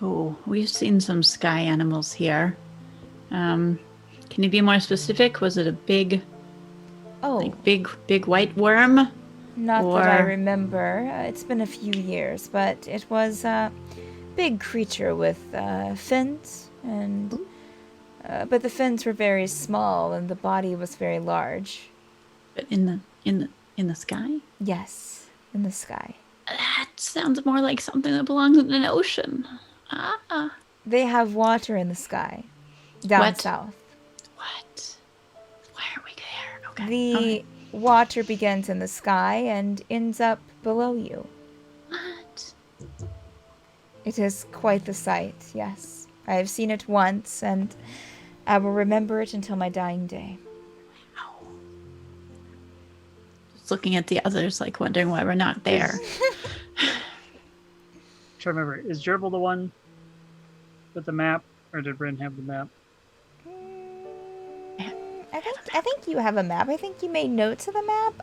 Oh, we've seen some sky animals here. Can you be more specific? Was it a big, big white worm? Not that I Or- remember. It's been a few years, but it was a big creature with fins, and but the fins were very small and the body was very large. But in the sky? Yes, in the sky. That sounds more like something that belongs in an ocean. Ah. They have water in the sky, down What? south. What? Why are we there? Okay. The Okay. water begins in the sky and ends up below you. What? It is quite the sight, yes. I have seen it once, and I will remember it until my dying day. Ow. Just looking at the others, like wondering why we're not there. Trying to remember, is Gerbil the one with the map, or did Bryn have the map? I think you have a map. I think you made notes of the map.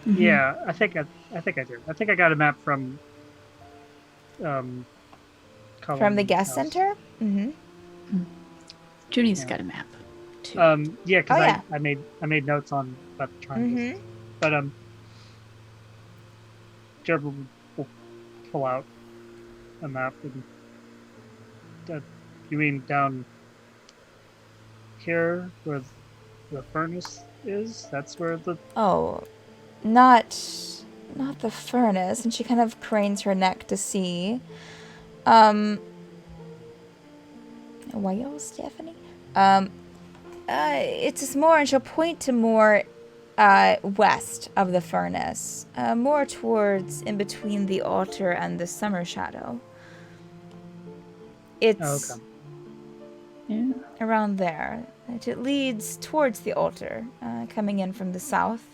Mhm. Yeah, I think I do. I think I got a map from From the Colin guest House. center? Mm-hmm. Junie's Yeah. got a map too. Yeah, because Oh, yeah. I made notes on about the triangles. Mm-hmm. But Gerbil will pull out a map. And, you mean down here where the furnace is? That's where the Oh, not the furnace. And she kind of cranes her neck to see. Why, Stephanie? It's more, and she'll point to more west of the furnace, more towards in between the altar and the summer shadow. It's okay. Yeah. around there. It leads towards the altar, coming in from the south.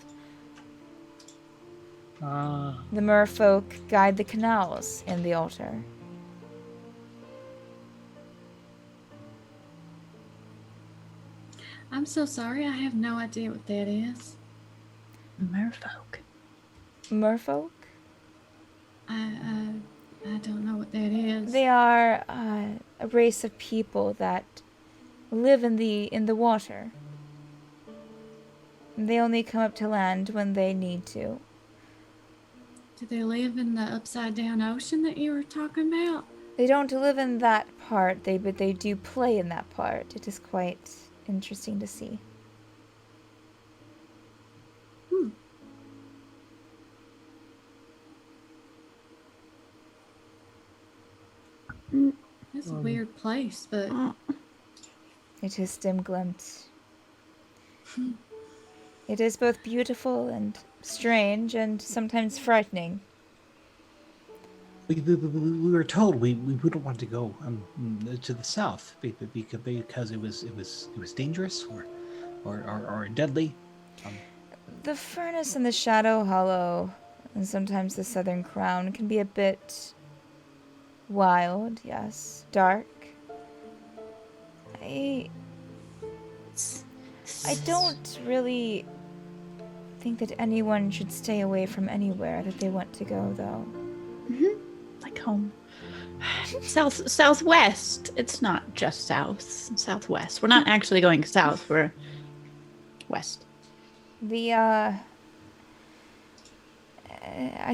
The merfolk guide the canals in the altar. I'm so sorry. I have no idea what that is. Merfolk. Merfolk? I don't know what that is. They are a race of people that live in the water. They only come up to land when they need to. Do they live in the upside down ocean that you were talking about? They don't live in that part, but they do play in that part. It is quite interesting to see. It's a weird place, but It is Dem Glemte. It is both beautiful and strange and sometimes frightening. We were told we wouldn't want to go to the south because it was dangerous or deadly. The furnace and the Shadow Hollow, and sometimes the Southern Crown, can be a bit wild, yes, dark. I don't really think that anyone should stay away from anywhere that they want to go, though. Like home. Southwest. It's not just south. Southwest. We're not actually going south. We're west. I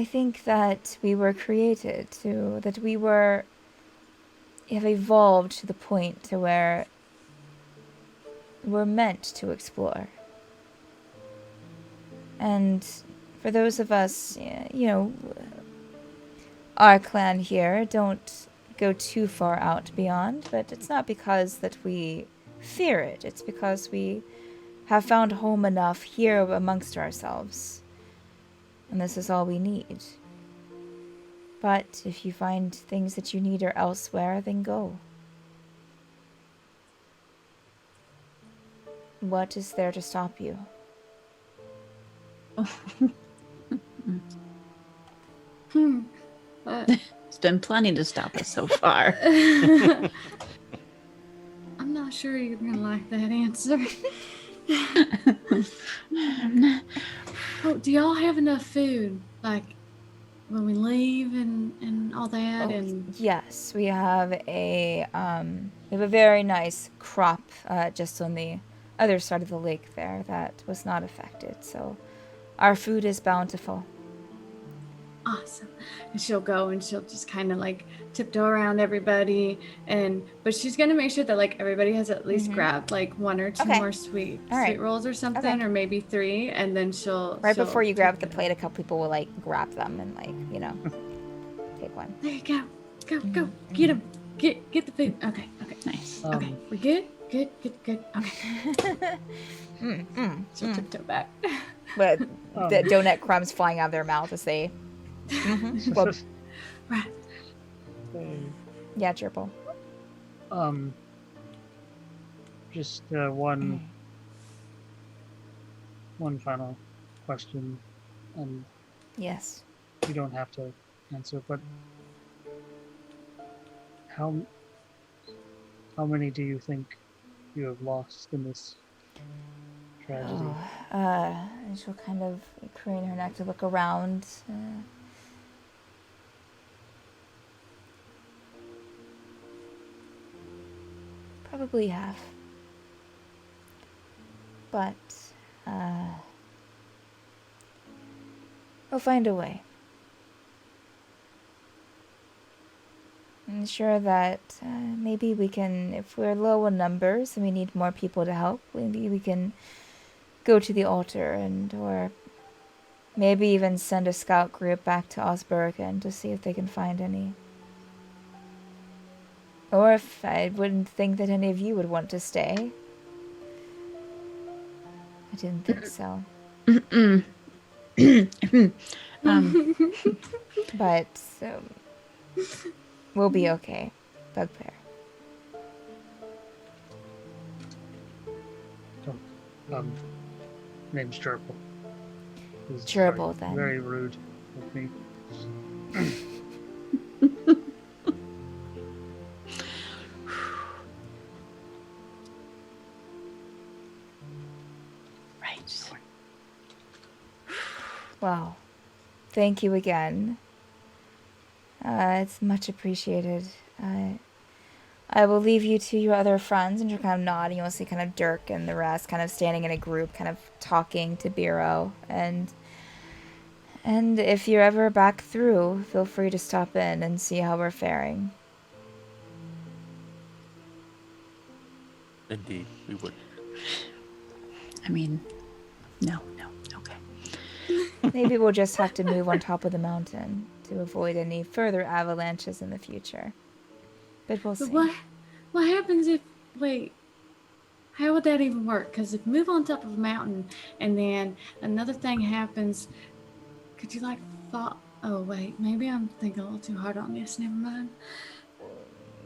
think that we were created that we have evolved to the point to where we're meant to explore. And for those of us, our clan here don't go too far out beyond, but it's not because that we fear it. It's because we have found home enough here amongst ourselves. And this is all we need. But if you find things that you need are elsewhere, then go. What is there to stop you? It's been plenty to stop us so far. I'm not sure you're gonna like that answer. Oh, do y'all have enough food? Like when we leave and all that and Yes, we have a very nice crop just on the other side of the lake there that was not affected. So our food is bountiful. awesome. And she'll go and she'll just kind of like tiptoe around everybody, but she's gonna make sure that like everybody has at least grabbed like 1 or 2 Okay. more sweet All right. rolls or something, Okay. or maybe 3, and then she'll Before you grab the tiptoe. plate, a couple people will like grab them and like, you know, take one. There you go. Go. Get him. Get the food. Okay. Nice. Okay. We're good. Good. Okay. She'll tiptoe back. But the donut crumbs flying out of their mouth as they. Well, Right. yeah, Chirple. Just one final question, and Yes. you don't have to answer, but how many do you think you have lost in this tragedy? And she'll kind of crane her neck to look around. Probably half. But, we'll find a way. I'm sure that maybe we can, if we're low on numbers and we need more people to help, maybe we can go to the altar or maybe even send a scout group back to Osbergen to see if they can find any. Or if I wouldn't think that any of you would want to stay. I didn't think so. But we'll be okay. Bugbear. Name's Chirple. Chirple, then. Very rude with me. Right. Well, thank you again. It's much appreciated. I will leave you to your other friends, and you'll kind of nod, and you'll see kind of Dirk and the rest kind of standing in a group, kind of talking to Beiro. And if you're ever back through, feel free to stop in and see how we're faring. Indeed, we would. I mean, no, okay. Maybe we'll just have to move on top of the mountain to avoid any further avalanches in the future. But we'll see. But what happens if, wait, how would that even work? Because if you move on top of a mountain and then another thing happens, could you like fall? Oh, wait, maybe I'm thinking a little too hard on this. Never mind.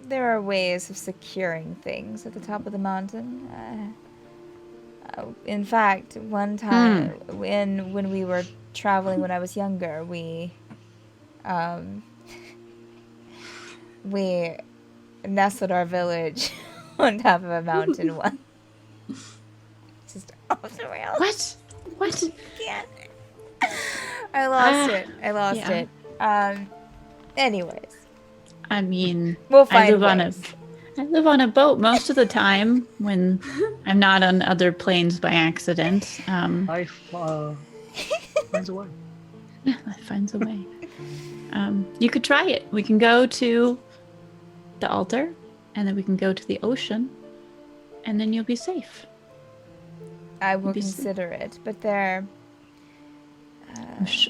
There are ways of securing things at the top of the mountain. In fact, one time when we were traveling when I was younger, we nestled our village on top of a mountain once. Just off the rails. What? Can't. I lost it. Anyways. I mean, We'll find I live on a boat most of the time when I'm not on other planes by accident. Life finds a way. Yeah, life finds a way. You could try it. We can go to the altar, and then we can go to the ocean, and then you'll be safe. I will consider it, but there.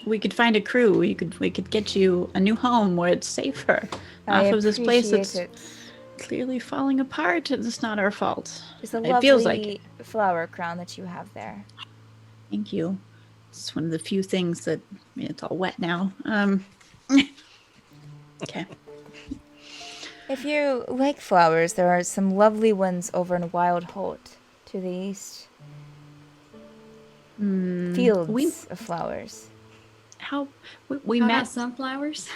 We could find a crew. We could get you a new home where it's safer I off of this place that's appreciate it. clearly falling apart. It's not our fault. It's a It lovely feels like it. flower crown that you have there. Thank you. It's one of the few things that it's all wet now. Okay. If you like flowers, there are some lovely ones over in Wild Holt to the east. Fields of flowers. We How met about sunflowers?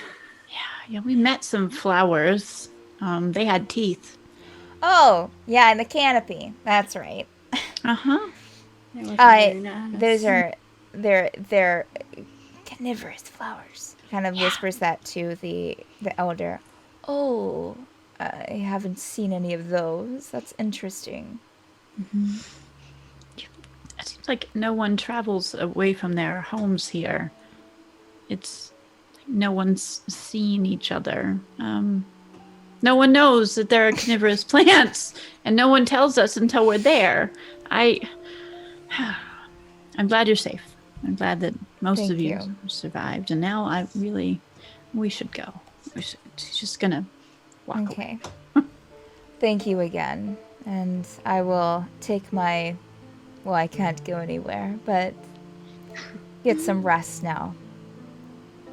Yeah, we met some flowers. They had teeth. Oh, yeah, in the canopy. That's right. Uh-huh. They look very nice. Those are they're carnivorous flowers. Kind of whispers that to the elder. Oh, I haven't seen any of those. That's interesting. It seems like no one travels away from their homes here. It's no one's seen each other. No one knows that there are carnivorous plants, and no one tells us until we're there. I'm glad you're safe. I'm glad that most Thank of you you. survived, and now we should go. She's just gonna walk away. Okay. Thank you again. And I will take my... Well, I can't go anywhere, but get some rest now.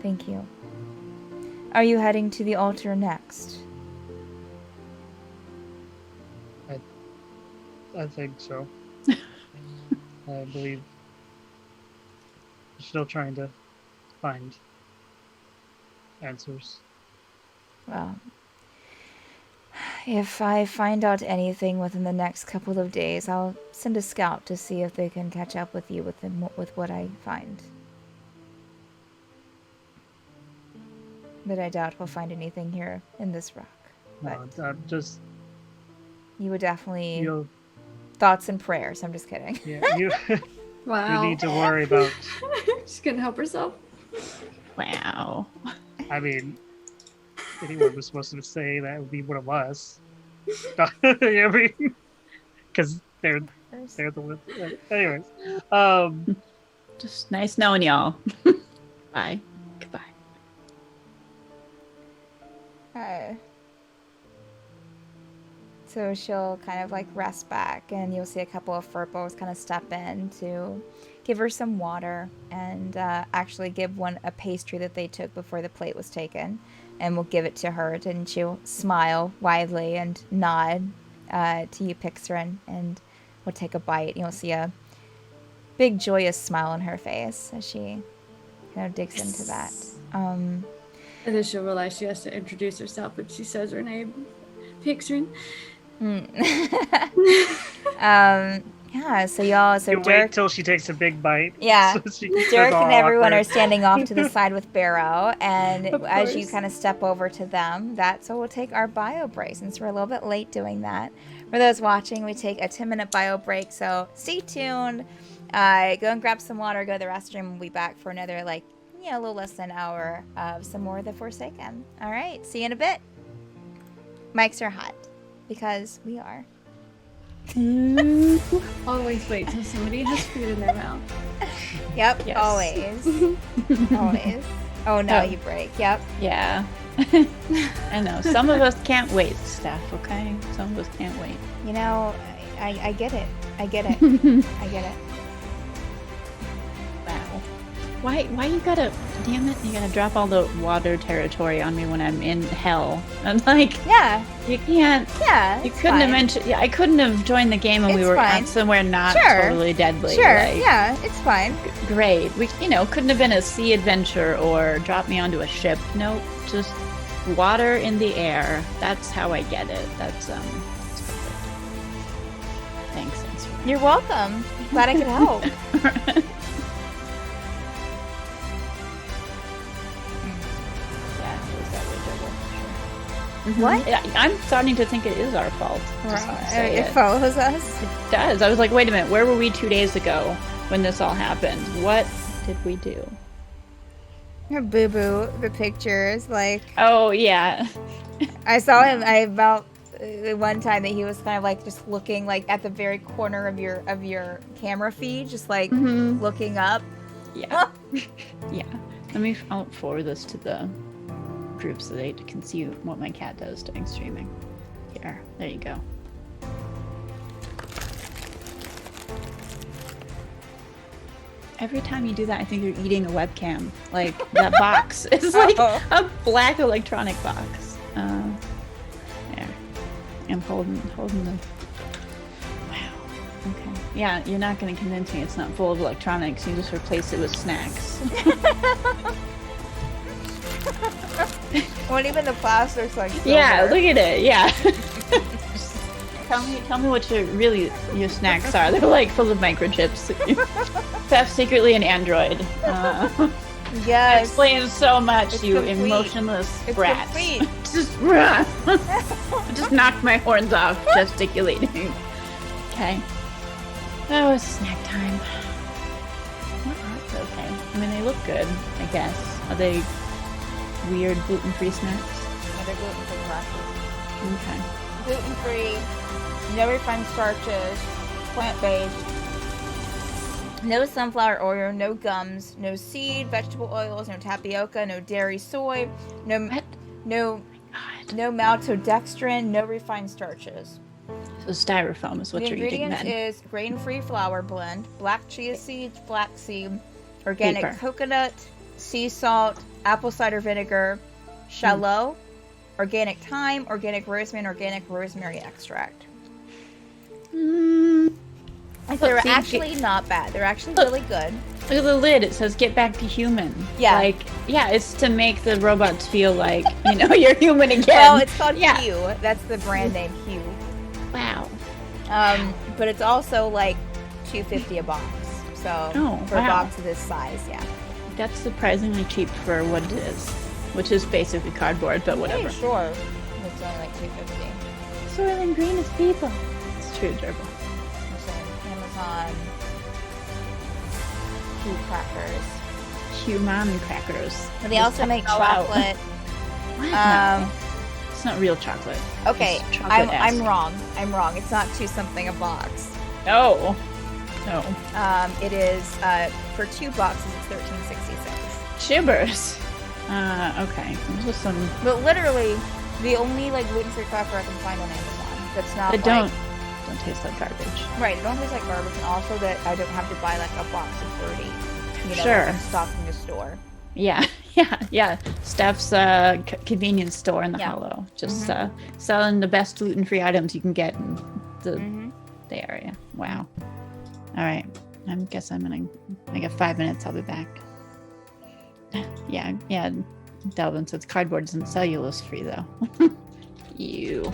Thank you. Are you heading to the altar next? I think so. I believe we're still trying to find answers. Well, if I find out anything within the next couple of days, I'll send a scout to see if they can catch up with you with what I find. But I doubt we'll find anything here in this rock. But No, just you would definitely... you'll Thoughts and prayers. I'm just kidding. yeah you Wow. you need to worry about. She's gonna help herself. Wow. I mean, anyone was supposed to say that would be one of us. I mean, because they're the ones. Anyways, Just nice knowing y'all. Bye. Goodbye. So she'll kind of like rest back, and you'll see a couple of Firbolgs kind of step in to give her some water and actually give one a pastry that they took before the plate was taken, and we'll give it to her, and she'll smile widely and nod to you, Pixarin, and we'll take a bite. You'll see a big joyous smile on her face as she kind of digs into that. And then she'll realize she has to introduce herself, but she says her name, Pixarin. Yeah, so y'all, so you Dirk, wait till she takes a big bite. Yeah. so she gets Dirk all and everyone awkward. are standing off to the side with Beiro, and Of as you course. kind of step over to them, so we'll take our bio break since we're a little bit late doing that. For those watching, we take a 10-minute bio break, so stay tuned. Go and grab some water, go to the restroom, we'll be back for another, a little less than an hour of some more of the Forsaken. All right, see you in a bit. Mics are hot, because we are. Always wait till somebody has food in their mouth. Yep, Yes. always. Always. Oh, no, Oh. you break. Yep. Yeah. I know. Some of us can't wait, Steph, okay? Some of us can't wait. You know, I get it. I get it. I get it. Wow. Why you gotta, damn it, you gotta drop all the water territory on me when I'm in hell. I'm like, Yeah, you can't, yeah. you it's couldn't have fine. mentioned, yeah, I couldn't have joined the game when we It's were fine. at somewhere not Sure. totally deadly. Sure, like, yeah, it's fine. Great. We, couldn't have been a sea adventure or drop me onto a ship. Nope, just water in the air. That's how I get it. That's perfect. Thanks. You're welcome. Glad I could help. Yeah, it was that way, Juggle. What? Yeah, I'm starting to think it is our fault. Just gonna say It it. follows us. It does. I was like, wait a minute, where were we 2 days ago when this all happened? What did we do? Boo Boo, the pictures. Oh, yeah. I saw him. About one time that he was kind of just looking at the very corner of your camera feed, just Mhm. looking up. Yeah. Yeah. I'll forward this to the group so they can see what my cat does during streaming. Here. There you go. Every time you do that, I think you're eating a webcam. That box. It's like a black electronic box. There. I'm holding the... Wow. Okay. Yeah, you're not going to convince me it's not full of electronics. You just replace it with snacks. Well, even the plastic's Yeah, silver. look at it. Yeah. Tell me what your snacks are. They're full of microchips. Steph's secretly an android. That Yes. explains so much, It's you complete. emotionless It's brat. complete. Just knocked my horns off gesticulating. Okay. That was snack time. What are they? Okay. I mean, they look good, I guess. Are they weird gluten-free snacks? Yeah, they're gluten-free crackers. Okay. Gluten-free, no refined starches, plant-based, no sunflower oil, no gums, no seed, vegetable oils, no tapioca, no dairy, soy, no What? no God. no maltodextrin, no refined starches. So styrofoam is what The you're eating ingredients then. is grain-free flour blend, black chia seeds, flaxseed, organic Paper. coconut, sea salt, apple cider vinegar, shallot, organic thyme, organic rosemary extract. Mm, They're see, actually not bad. They're actually really good. look at the lid. It says "Get back to human." Yeah. Like, yeah, it's to make the robots feel like you're human again. Well, it's called Yeah. Hue. That's the brand name, Hue. Wow. But it's also like $2.50 a box. So Oh, for a wow. box of this size, yeah. That's surprisingly cheap for what it is, which is basically cardboard, but whatever. Yeah, sure. It's only like $2.50. Soylent Green is people. It's true, Durable. Amazon. Hue crackers. Human crackers. But they also make Oh, wow. chocolate. What? Um, No. It's not real chocolate. Okay, It's chocolate-esque. I'm wrong. I'm wrong. It's not $2 something a box. No. No. It is for 2 boxes. It's $13.66. Shivers. Okay. There's just some. But literally, the only like gluten-free cracker I can find on Amazon that's not They like, don't taste like garbage. right. It don't taste like garbage, and also that I don't have to buy like a box of 30. Sure. Like I'm stocking the store. Yeah. Yeah. Steph's convenience store in the Yeah. Hollow. Just selling the best gluten-free items you can get in the area. Wow. All right. I guess I got 5 minutes. I'll be back. Yeah. Delvin says cardboard isn't cellulose free though. You.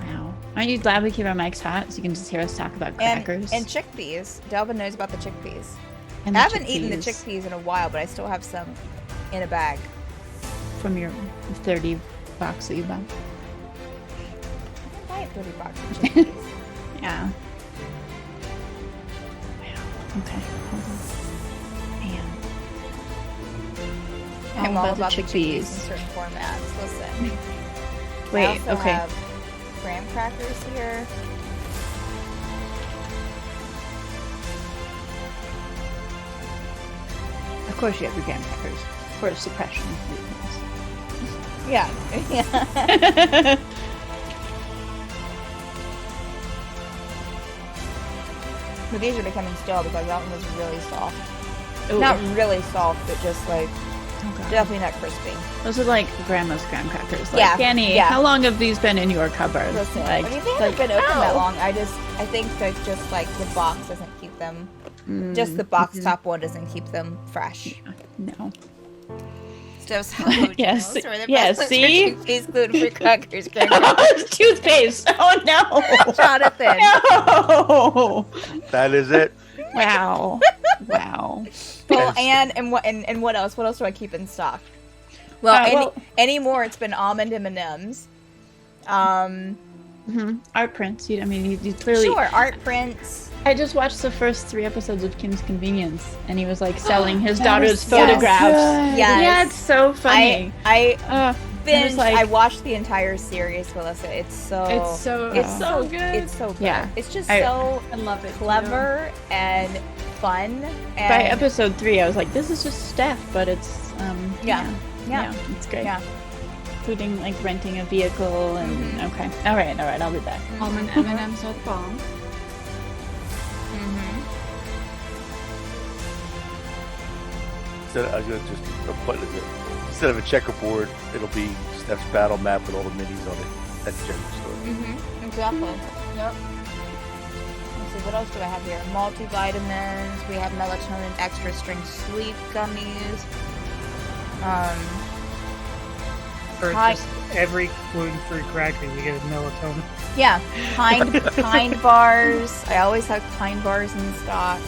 Wow. Aren't you glad we keep our mics hot so you can just hear us talk about crackers? And chickpeas. Delvin knows about the chickpeas. And I the haven't eaten the chickpeas in a while, but I still have some in a bag. from your 30 box that you bought. I buy $30 of chickpeas. Yeah. Wow. Okay. Hold on. Man. I'm All all about about the the chickpeas in chickpeas. certain formats. Listen. I Wait. also Okay. have graham crackers here. Of course you have your graham crackers for suppression of Yeah. Yeah. glucose. But these are becoming stale because that one was really soft. Ooh. Not really soft, but just like Oh, God. definitely not crispy. Those are like grandma's graham crackers. Like, Yeah, Danny, yeah. how long have these been in your cupboard? Listen, Like, I mean, they it's haven't like, been open that ow. long. I think that just like the box doesn't keep them. Just the box top one doesn't keep them fresh. No. Stuff's Yes, yes, see? Toothpaste, gluten-free crackers. Toothpaste. Oh no. Jonathan. No. That is it. Wow. Wow. Well, and what else? What else do I keep in stock? Well, anymore it's been almond M&Ms. Art prints. You clearly. Sure, art prints. I just watched the first 3 episodes of Kim's Convenience, and he was like selling his That daughter's was so photographs. good. Yes. Yeah, it's so funny. I was like- I watched the entire series, Melissa. It's so good. It's so good. Yeah. It's just I love it. clever and fun. And By episode 3, I was like, "This is just Steph," but it's Yeah. it's great. Yeah. Including like renting a vehicle and okay. All right, I'll be back. Almond M&Ms are the bomb. Instead of a checkerboard, it'll be Steph's battle map with all the minis on it at the general store. Exactly. Yep. Let's see, what else do I have here? Multivitamins. We have melatonin extra strength sleep gummies. For Hi. just every gluten-free cracker, you get a melatonin. Yeah, Kind bars. I always have Kind bars in stock.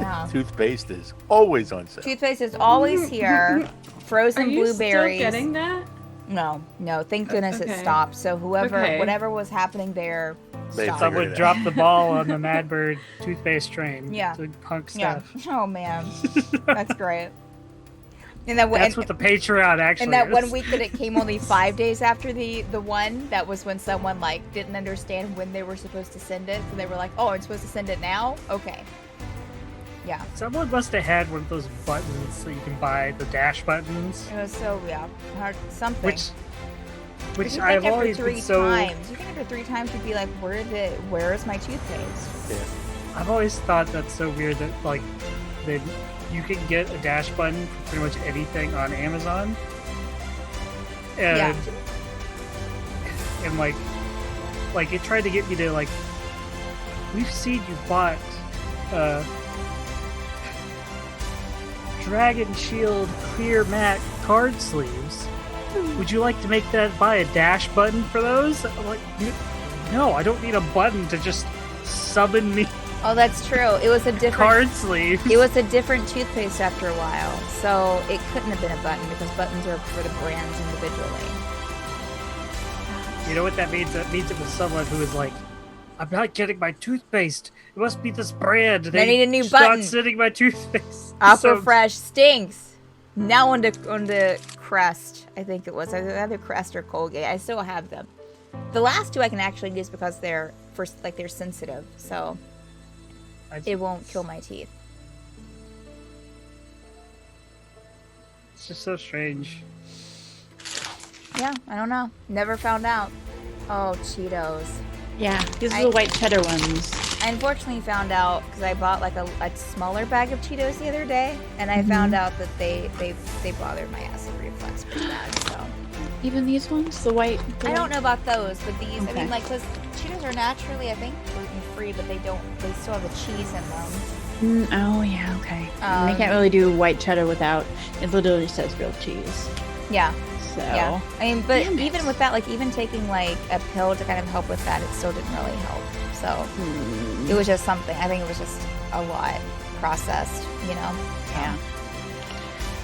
Yeah. Toothpaste is always on sale. Toothpaste is always here. Frozen Are you blueberries. still getting that? No. Thank goodness it Okay. stopped. So Okay. whatever was happening there, They stopped. figured Someone it out. dropped the ball on the Madbird toothpaste train. Yeah. To punk Yeah. stuff. Oh man, that's great. And that That's what the Patreon actually and that is. 1 week that it came only 5 days after the one, that was when someone like didn't understand when they were supposed to send it, so they were like, "Oh, I'm supposed to send it now? Okay." Yeah, Someone must have had one of those buttons that you can buy, the dash buttons. it was so hard something. Which But you I've think after always 3 been so... times, you think after 3 times you'd be like, "Where is my toothpaste?" Yeah. I've always thought that's so weird that, like, that you can get a dash button for pretty much anything on Amazon. And, Yeah. and like, it tried to get me to, like, we've seen you bought, Dragon Shield Clear Matte card sleeves. Would you like to buy a dash button for those? I'm like, no, I don't need a button to just summon me Oh, that's true. It was a different card sleeves. It was a different toothpaste after a while, so it couldn't have been a button because buttons are for the brands individually. You know what that means? That means it was someone who was like, I'm not getting my toothpaste. It must be this brand. I need a new just not button. sending my toothpaste. Aqua So- Fresh stinks. Now on the Crest, I think it was either Crest or Colgate. I still have them. The last 2 I can actually use because they're they're sensitive, so it won't kill my teeth. It's just so strange. Yeah, I don't know. Never found out. Oh, Cheetos. Yeah, these are the white cheddar ones. I unfortunately found out because I bought like a smaller bag of Cheetos the other day, and I found out that they bothered my acid reflux pretty bad. So Even these ones, the white. I don't know about those, but these. I Okay. mean, like, because Cheetos are naturally, I think, gluten free, but they still have the cheese in them. Oh yeah, okay. I Um, can't really do white cheddar without. It literally says real cheese. Yeah, So yeah. I mean, but Damn it. even with that, like, even taking like a pill to kind of help with that, it still didn't really help. So it was just something. I think it was just a lot processed, you know. yeah.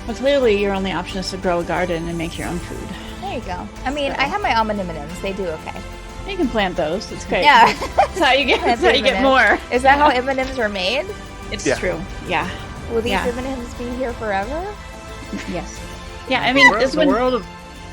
Well, clearly your only option is to grow a garden and make your own food. There you go. I mean, I have my almond M&Ms. They do okay. You can plant those. It's great. Yeah. That's how you get. Plant That's how you get M&Ms. more. Is that how M&Ms are made? It's Yeah. true. Yeah. Will these Yeah. M&Ms be here forever? Yes. Yeah. I mean, this the one. world of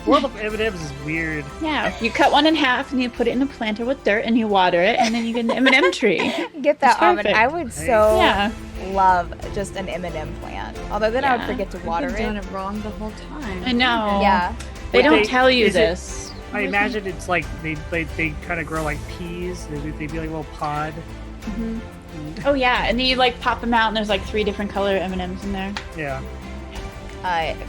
M&Ms is weird. Yeah. You cut one in half and you put it in a planter with dirt and you water it and then you get an M&M tree. Get that It's almond. perfect. I would so Yeah. love just an M&M plant. Although then I would Yeah. forget to I've water been doing it. it wrong the whole time. I know. Yeah. They But don't they- tell you is it- this. I imagine it's like they kind of grow like peas. They'd be like a little pod. Oh yeah, and then you like pop them out, and there's like 3 different color M&Ms in there. Yeah.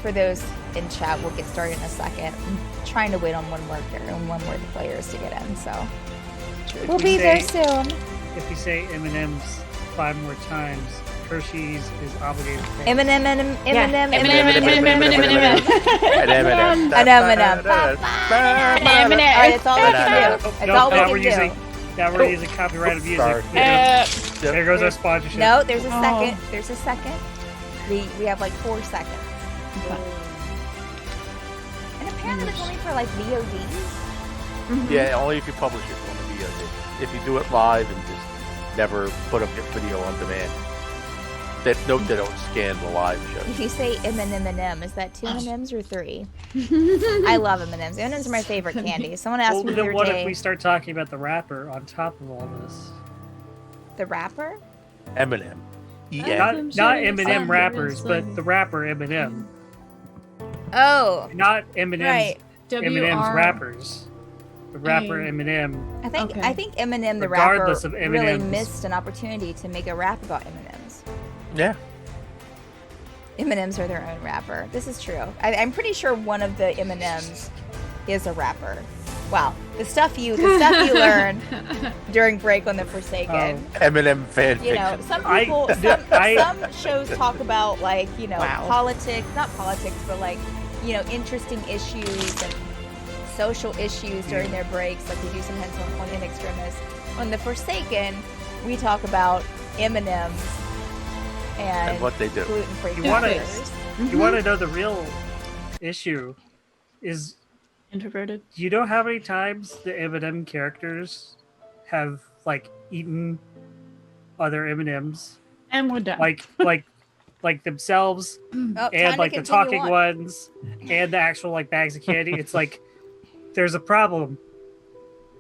For those in chat, we'll get started in a second. I'm trying to wait on one more players to get in, so we'll we be there say- soon. If you say M&Ms 5 more times, Hershey's is obligated to pay. M&M. M&M. M&M. All right, that's all we can do. That's all now we we're can using do. now we're using copyrighted music. sorry. There goes our sponsorship. No, there's a Oh. second. There's a second. We have like 4 seconds. And apparently it's only for like VODs. Yeah, only if you publish it on the VOD. If you do it live and just never put up your video on demand, they don't scan the live show. If you say M&M, is that 2 M&Ms or 3? I love M&Ms. M&Ms are my favorite candy. Someone asked Well, me the then other what day. if we start talking about the wrapper on top of all this? The wrapper? Eminem. Not EN. not sure M&M it's wrappers, like- but the rapper M&M. Oh, Not M&M's right. M&M's rappers. The rapper A. Eminem. I think Okay. Eminem the rapper Regardless of really M&Ms. missed an opportunity to make a rap about M&Ms. Yeah. M&Ms are their own rapper. This is true. I'm pretty sure one of the M&Ms is a rapper. Wow, the stuff you learn during break on the Forsaken. Eminem fan You know, fiction. some I- people, I- some shows talk about like, you know, Wow. politics, not politics, but like, you know, interesting issues and social issues during their breaks. Like we do sometimes on In Extremis. On the Forsaken, we talk about M&Ms and what they do. gluten-free You wanna- crackers. You want to know the real issue is Introverted. You know how many times the M&M characters have like eaten other M&Ms, And we're done. like themselves, Oh, and time to like the continue talking on. ones, and the actual like bags of candy. It's like there's a problem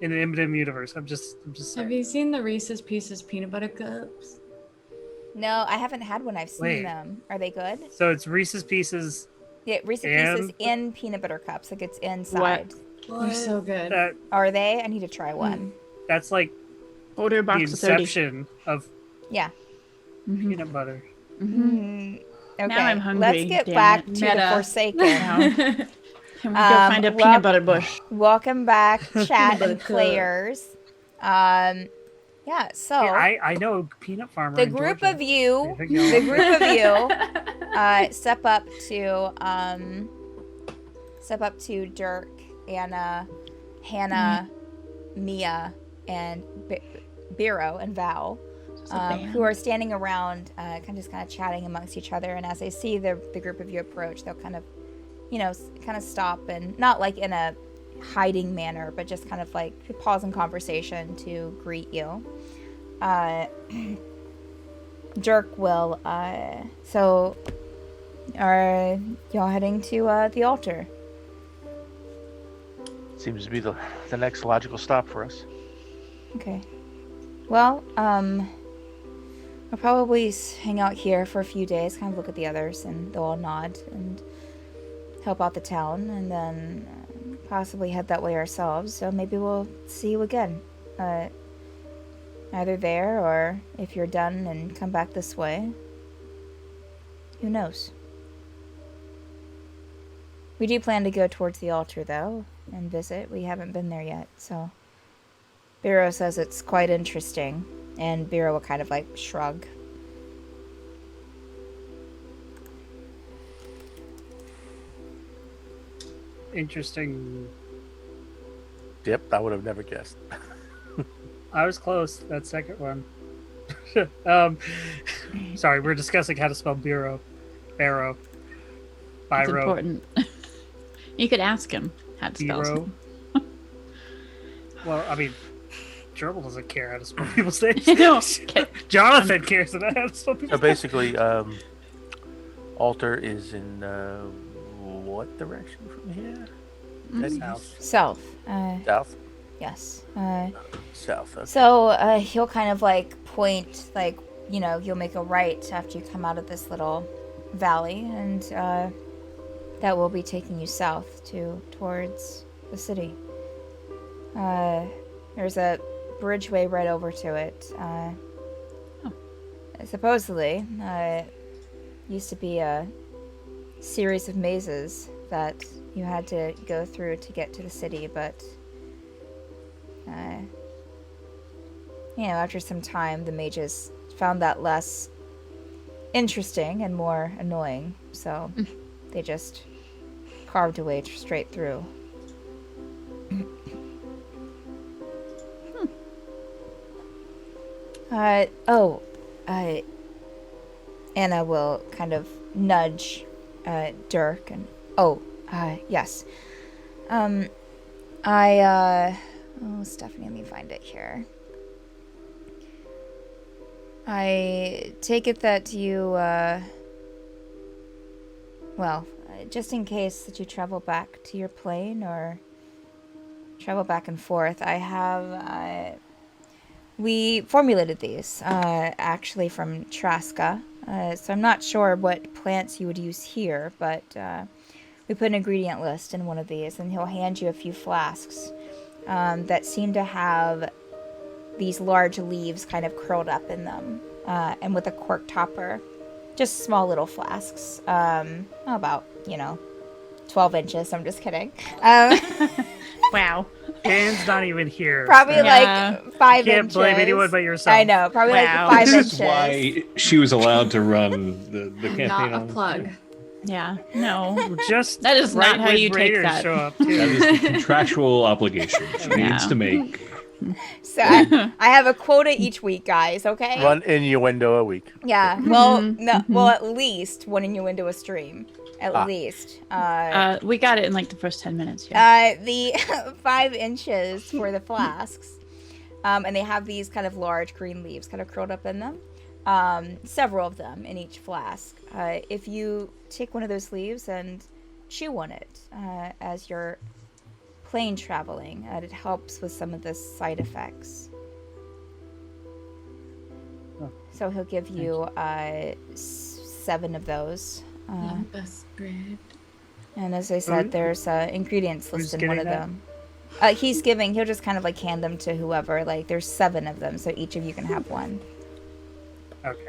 in the M&M universe. I'm just Have saying. you seen the Reese's Pieces peanut butter cups? No, I haven't had one. I've seen Wait. them. Are they good? So it's Reese's Pieces. Yeah, Reese's Pieces And- in peanut butter cups. Like it's inside. They're so good. Are they? I need to try one. That's like Order a the box of 30. inception of Yeah. Mhm. peanut butter. Mm, okay. Now I'm hungry, Let's get damn back it. to the Meta. Forsaken. Now, can we go Um, find a well- peanut butter bush? Welcome back, chat butter and cup. players. Yeah. So Hey, I know a peanut farmer. the in group Georgia. of you, There you go. the group of you, step up to Dirk, Anna, Hannah, Mia, and Beiro and Val, Just a band. who are standing around, kind of chatting amongst each other. And as they see the group of you approach, they'll kind of, kind of stop, and not like in a hiding manner, but just kind of like pause in conversation to greet you. Dirk will. So, are y'all heading to the altar? Seems to be the next logical stop for us. Okay. Well, I'll probably hang out here for a few days, kind of look at the others, and they'll all nod and help out the town, and then possibly head that way ourselves. So maybe we'll see you again, either there or if you're done and come back this way. Who knows? We do plan to go towards the altar, though, and visit. We haven't been there yet, so. Beiro says it's quite interesting, and Beiro will kind of like shrug. Interesting. Yep, I would have never guessed. I was close. That second one. Sorry, we're discussing how to spell Beiro. Beiro. It's Beiro. important. You could ask him how to spell Beiro. something. Well, I mean, Gerbil doesn't care how to spell people's names. No. Jonathan cares about how to spell So people's basically, altar is in what direction from here? names. Eddie? South. South. Yes. South. Okay. So he'll kind of like point, like, you'll make a right after you come out of this little valley, and that will be taking you south towards the city. There's a bridgeway right over to it. Supposedly, used to be a series of mazes that you had to go through to get to the city, but after some time, the mages found that less interesting and more annoying, so they just carved a way straight through. Anna will kind of nudge Dirk and yes. Stephanie, let me find it here. I take it that you, just in case that you travel back to your plane or travel back and forth, I have, we formulated these, actually from Traska, so I'm not sure what plants you would use here, but we put an ingredient list in one of these, and he'll hand you a few flasks that seem to have these large leaves kind of curled up in them, and with a cork topper. Just small little flasks, about, 12 inches. I'm just kidding. Wow. Dan's not even here. Probably Yeah. like 5 Can't inches. blame anyone but yourself. I know, probably Wow. like 5 This inches. is why she was allowed to run the campaign. Not a on. plug. Yeah. No. Just That is not right how when you take Raiders that. show up, That too. is the contractual obligation she Yeah. needs to make. So I have a quota each week, guys. Okay. One innuendo a week. Yeah. Well, no. Well, at least one innuendo a stream. At least. We got it in like the first 10 minutes. Yeah. The 5 inches for the flasks. And they have these kind of large green leaves kind of curled up in them. Several of them in each flask. If you take one of those leaves and chew on it as you're plane traveling, it helps with some of the side effects. Oh. So he'll give you 7 of those. Best bread. And as I said, there's ingredients Who's listed in one of getting them. He'll just kind of like hand them to whoever. Like there's 7 of them, so each of you can have one. Okay.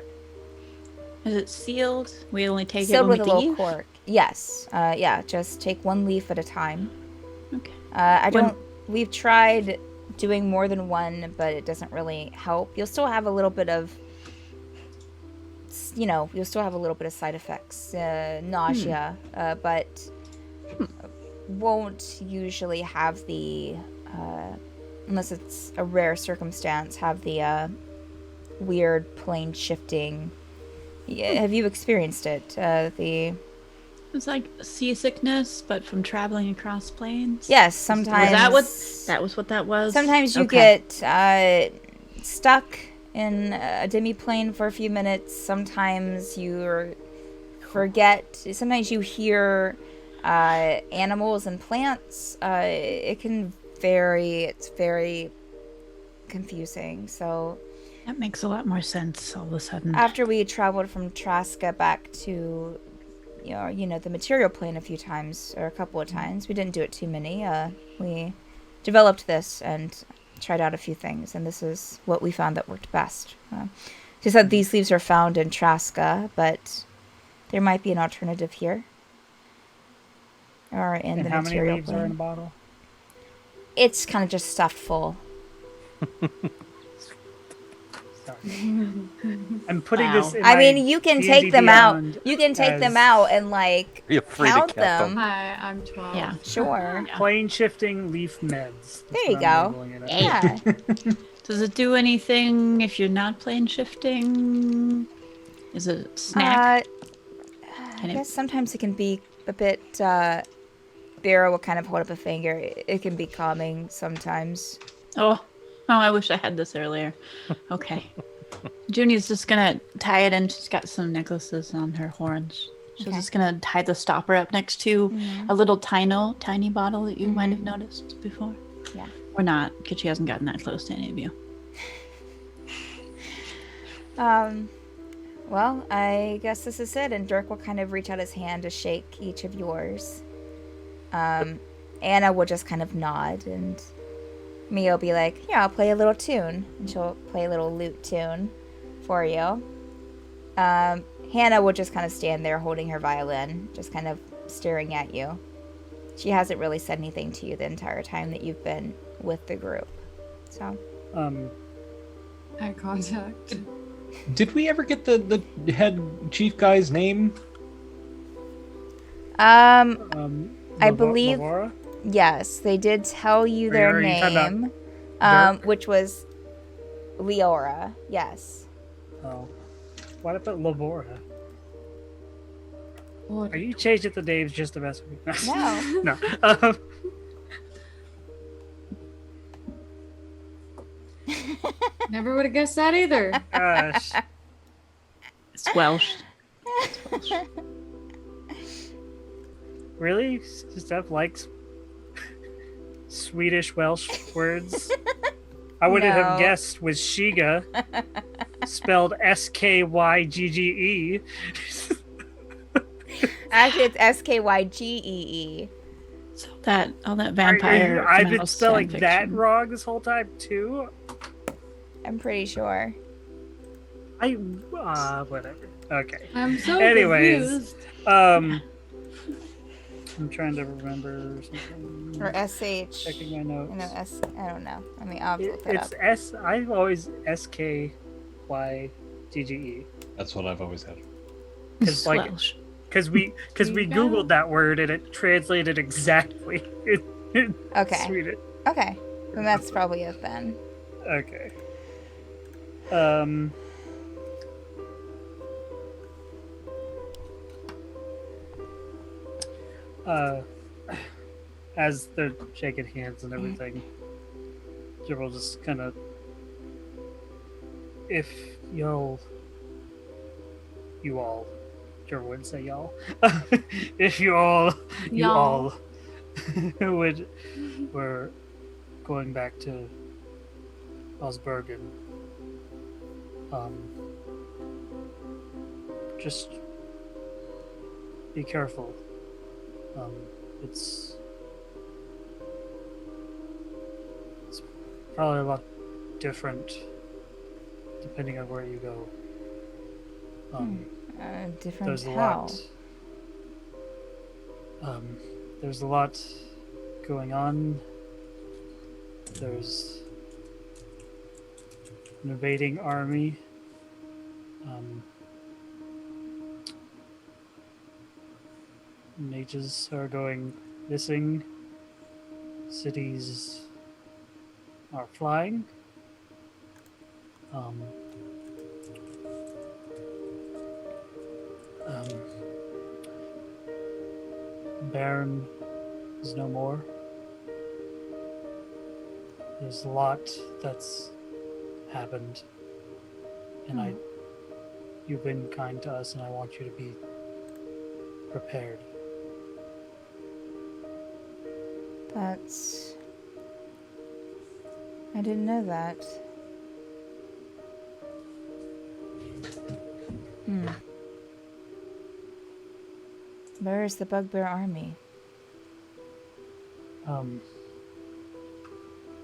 Is it sealed? We only take Sealed it with when a we little leave? cork. Yes. Yeah, just take 1 leaf at a time. Okay. We've tried doing more than 1, but it doesn't really help. You'll still have a little bit of side effects, nausea, but won't usually have the, unless it's a rare circumstance, have the weird plane shifting. Yeah, have you experienced it? It's like seasickness, but from traveling across plains. Yes, sometimes. That was what that was? Sometimes you Okay. get stuck in a demi-plane for a few minutes. Sometimes you forget. Sometimes you hear animals and plants. It can vary. It's very confusing. So That makes a lot more sense all of a sudden. after we traveled from Traska back to the material plane a few times, or a couple of times, we didn't do it too many. We developed this and tried out a few things, and this is what we found that worked best. She said these leaves are found in Traska, but there might be an alternative here, or in And the how many material leaves are in a plane. bottle? It's kind of just stuffed full. Sorry. I'm putting this in I my mean, you can D&D take them out. Beyond You can take them as out and like Are you free to count count them. them? Hi, I'm 12. Yeah. Sure. Yeah. plane shifting leaf meds. That's There you what I'm go. labeling it as. Yeah. Does it do anything if you're not plane shifting? Is it a snack? I Can it- guess sometimes it can be a bit. Beiro will kind of hold up a finger. It can be calming sometimes. Oh, I wish I had this earlier. Okay. Junie's just gonna tie it in. She's got some necklaces on her horns. She's Okay. just gonna tie the stopper up next to a little tiny bottle that you might have noticed before. Yeah. Or not, because she hasn't gotten that close to any of you. Well, I guess this is it. And Dirk will kind of reach out his hand to shake each of yours. Anna will just kind of nod, and Mia will be like, "Yeah, I'll play a little tune," and she'll play a little lute tune for you. Hannah will just kind of stand there holding her violin, just kind of staring at you. She hasn't really said anything to you the entire time that you've been with the group. So, Eye contact. Did we ever get the head chief guy's name? I believe- Lavora? yes, they did tell you Are their you talking about name, Dirk? which was Leora. Yes. Oh. Why did I put Lavora? What? Are you changing the names just to mess with me? No. No. Never would have guessed that either. Gosh. It's Welsh. Really? Steph likes Swedish Welsh words? I wouldn't No. have guessed with Shiga, spelled Skyggee. Actually, it's Skyggee. So all that vampire. I've been mouse spelling fan that fiction. wrong this whole time too. I'm pretty sure. Whatever. Okay. I'm so Anyways, confused. I'm trying to remember something. Or SH. Checking my No, notes. I don't know. I mean, I'll have to look that It's up. S. I've always Skyggee. That's what I've always had. It's It's like- Welsh. Because we You got googled that word and it translated exactly in Okay. Swedish. Okay. Then that's probably it then. Okay. Uh, as they're shaking hands and everything, Jibble just kind of, if you all, Jibble wouldn't say y'all, if you all Y'all. were going back to Osbergen, just be careful. It's probably a lot different depending on where you go. Different There's a how? lot. There's a lot going on. There's an invading army. Mages are going missing. Cities are flying. Baron is no more. There's a lot that's happened, and you've been kind to us, and I want you to be prepared. That's... I didn't know that. Where is the Bugbear army?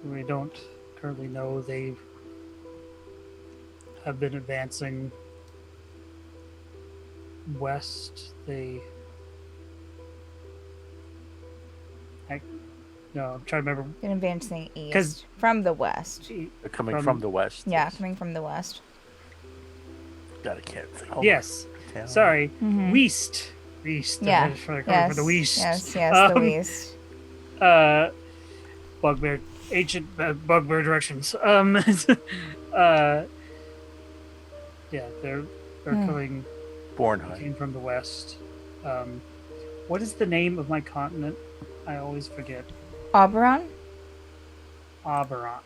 We don't currently know. They have been advancing west. No, I'm trying to remember. Been advancing 'Cause- east from the west. They're coming from the west. Yeah, coming from the west. God, I can't think. Hold Yes. on. Town. Sorry. Mhm. West. Yeah. For Yes. the west. Yes. Yes. The west. Bugbear, ancient bugbear directions. Yeah, they're coming. Bornheim. Came from the west. What is the name of my continent? I always forget. Oberon. Oberon.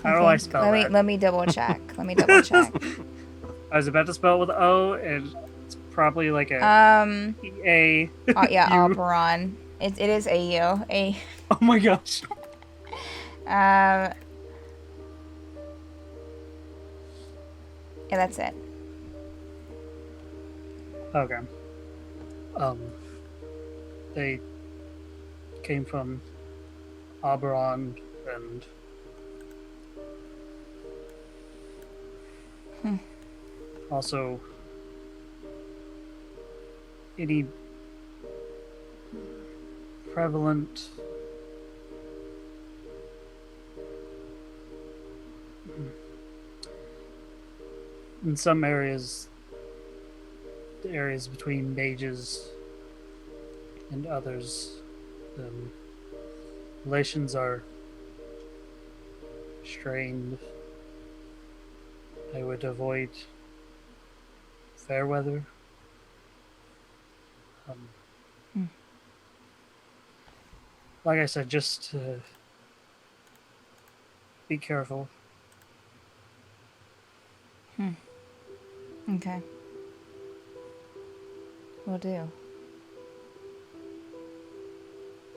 How do I spell that? Let me double check. Let me double check. I was about to spell it with O, and it's probably like a A. Yeah, U. Oberon. It is AU. A. Oh my gosh. Yeah, that's it. Okay. They came from Oberon and also any prevalent in some areas, the areas between mages and others, relations are strained. I would avoid fair weather. Like I said, just be careful. Okay. Will do.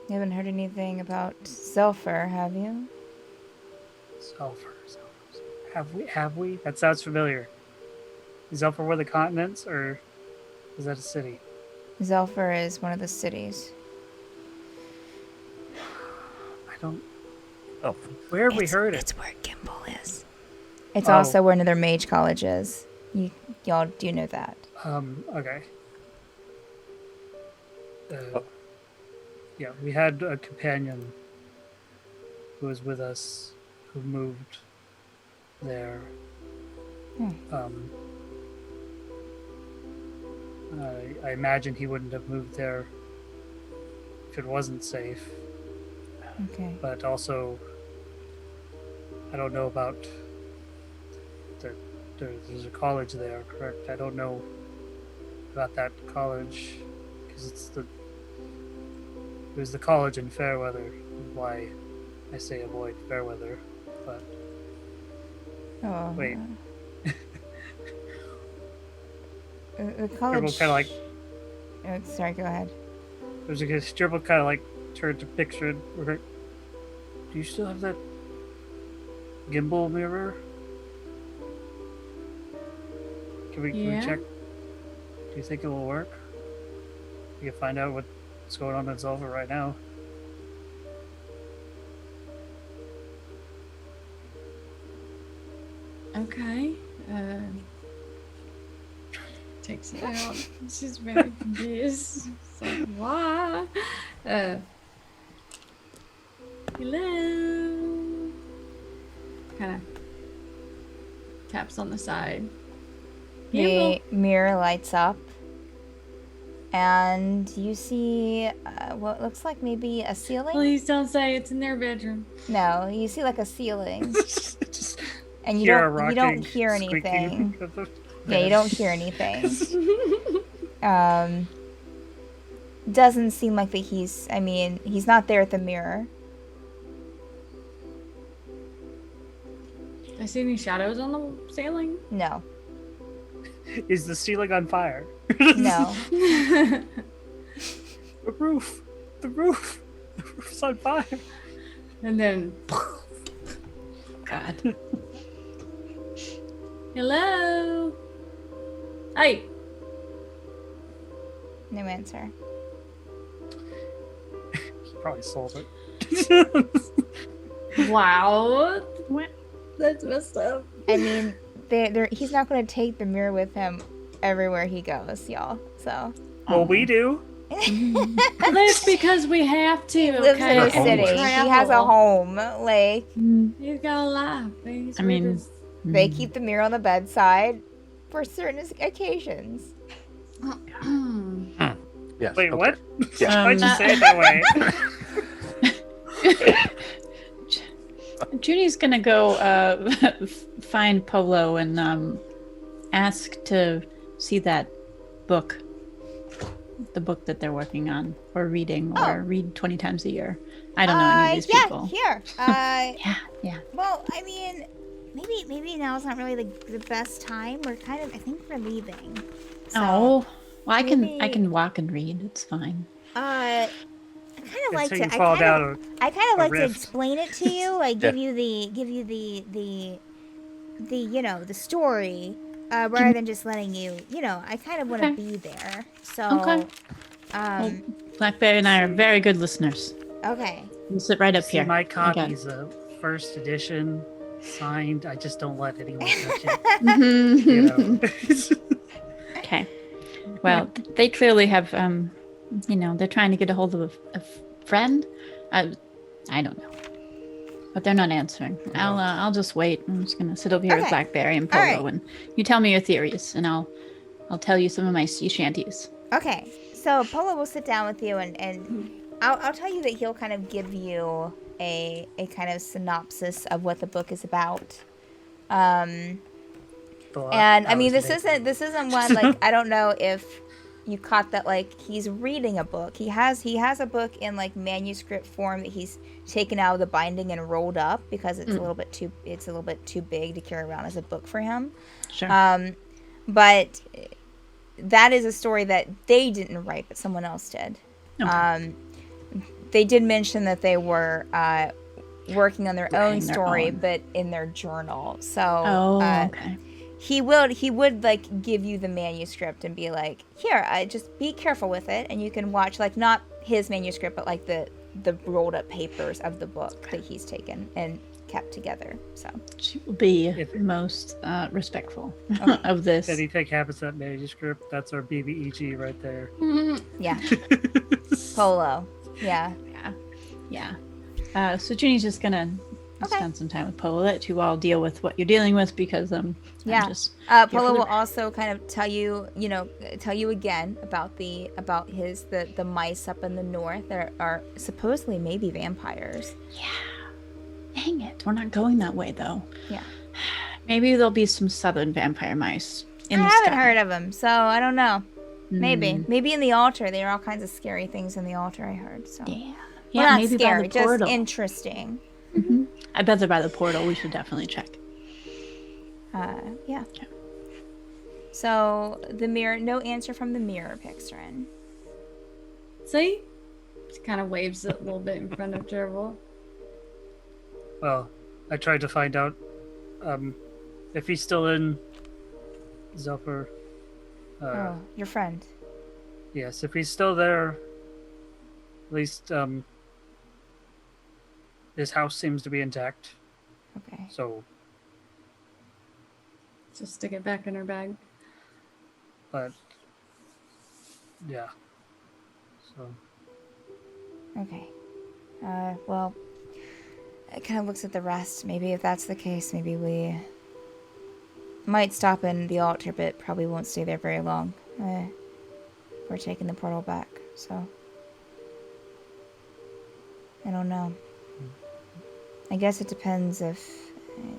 You haven't heard anything about Sulfur, have you? Sulfur. Have we? That sounds familiar. Is Sulfur one of the continents, or is that a city? Sulfur is one of the cities. I don't. Oh, Where have we heard it? It's where Gimbal is. It's Oh. also where another mage college is. Y'all do know that. Okay. Yeah, we had a companion who was with us who moved there. I imagine he wouldn't have moved there if it wasn't safe. Okay. But also, I don't know about there's a college there, correct? I don't know about that college because it's the It was the college in Fairweather. Why I say avoid Fairweather. But Oh. wait, The Dribble college. kind of like Sorry, go ahead. there's a Dribble kind of like turned to picture it. Do you still have that gimbal mirror? Can we Yeah. check? Do you think it will work? We can find out what's going on in Zelva right now. Okay. Takes it out. She's very confused. It's like, why? Hello. Kind of taps on the side. The mirror lights up, and you see what looks like maybe a ceiling. Please don't say it's in their bedroom. No, you see like a ceiling, Just and you hear a don't rocking, hear squeaking anything. of the Yeah, you bed. don't hear anything. Doesn't seem like that he's. I mean, he's not there at the mirror. I see any shadows on the ceiling? No, Is the ceiling on fire? no. The roof. The roof's on fire. And then, God. Hello. Hey. No answer. He probably sold it. Wow. What? That's messed up. I mean, he's not going to take the mirror with him everywhere he goes, y'all. So Well, we do. That's because we have to. he lives okay? in a They're city. homeless. He has a home. Like He's got a life. He's I mean, they keep the mirror on the bedside for certain occasions. Yes. Wait, okay. what? Yeah. Why'd you say it that way? Judy's gonna go find Polo and ask to see that book, the book that they're working on or reading, or read 20 times a year. I don't know any of these people. Here. Yeah. Well, I mean, maybe now is not really the best time. I think we're leaving. So, Oh, well, I maybe- can walk and read. It's fine. I kind of like So to. you fall down. I kind of like to rift. explain it to you. Like give you the the story, rather than just letting you. I kind of want to Okay. be there. So, Okay. Blackberry and I are very good listeners. okay. We'll sit right up See, here. my I got copy's a first edition, signed. I just don't let anyone touch it. it. You know. Okay. Well, they clearly have, they're trying to get a hold of a friend. I don't know, but they're not answering. I'll just wait. I'm just gonna sit over here with Okay. Blackberry and All Polo, right. and you tell me your theories, and I'll tell you some of my sea shanties. Okay. So Polo will sit down with you, and I'll tell you that he'll kind of give you a kind of synopsis of what the book is about. And I mean, this isn't one like I don't know if you caught that like he's reading a book. He has a book in like manuscript form that he's taken out of the binding and rolled up because it's a little bit too big to carry around as a book for him. Sure. But that is a story that they didn't write, but someone else did. Okay. They did mention that they were working on their own Writing their story, own. but in their journal. So Okay. he would like give you the manuscript and be like, here, just be careful with it, and you can watch like not his manuscript, but like the rolled up papers of the book that he's taken and kept together. So She will be If- most respectful Okay. of this. If anything happens to that manuscript, that's our BBEG right there. yeah, Polo. Yeah. Yeah. So Junie's just gonna Okay. spend some time with Polo, let you all deal with what you're dealing with because I'm Yeah. just Polo for will the- also kind of tell you again about the mice up in the north. There are supposedly maybe vampires. dang it. We're not going that way though. Yeah. Maybe there'll be some southern vampire mice in I the haven't sky. heard of them, so I don't know. Maybe. Maybe in the altar. There are all kinds of scary things in the altar, I heard. So. Yeah. Well, Yeah, not maybe scary, by the just portal. interesting. I bet they're by the portal. We should definitely check. Yeah. So, the mirror, no answer from the mirror, Pixarin. See? She kind of waves it a little bit in front of Gerbil. Well, I tried to find out if he's still in Zelfer. Oh, your friend. Yes, if he's still there, at least his house seems to be intact. Okay. So, Just stick it back in her bag. but yeah. So, Okay. Well, it kind of looks at the rest. Maybe if that's the case, maybe we might stop in the altar, but probably won't stay there very long. We're taking the portal back, so I don't know. I guess it depends if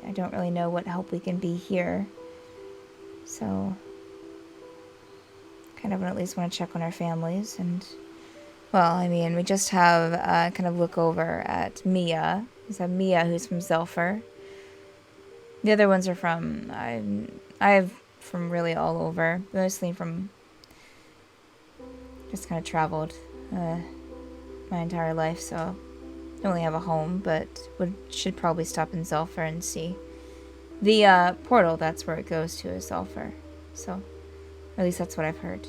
I don't really know what help we can be here. So kind of at least want to check on our families and well, I mean, we just have kind of look over at Mia. We have Mia who's from Zelfer. The other ones are from I have from really all over, mostly from just kind of traveled my entire life, so I don't really have a home, but should probably stop in Zelfer and see. The portal, that's where it goes to, is Zelfer. So, at least that's what I've heard.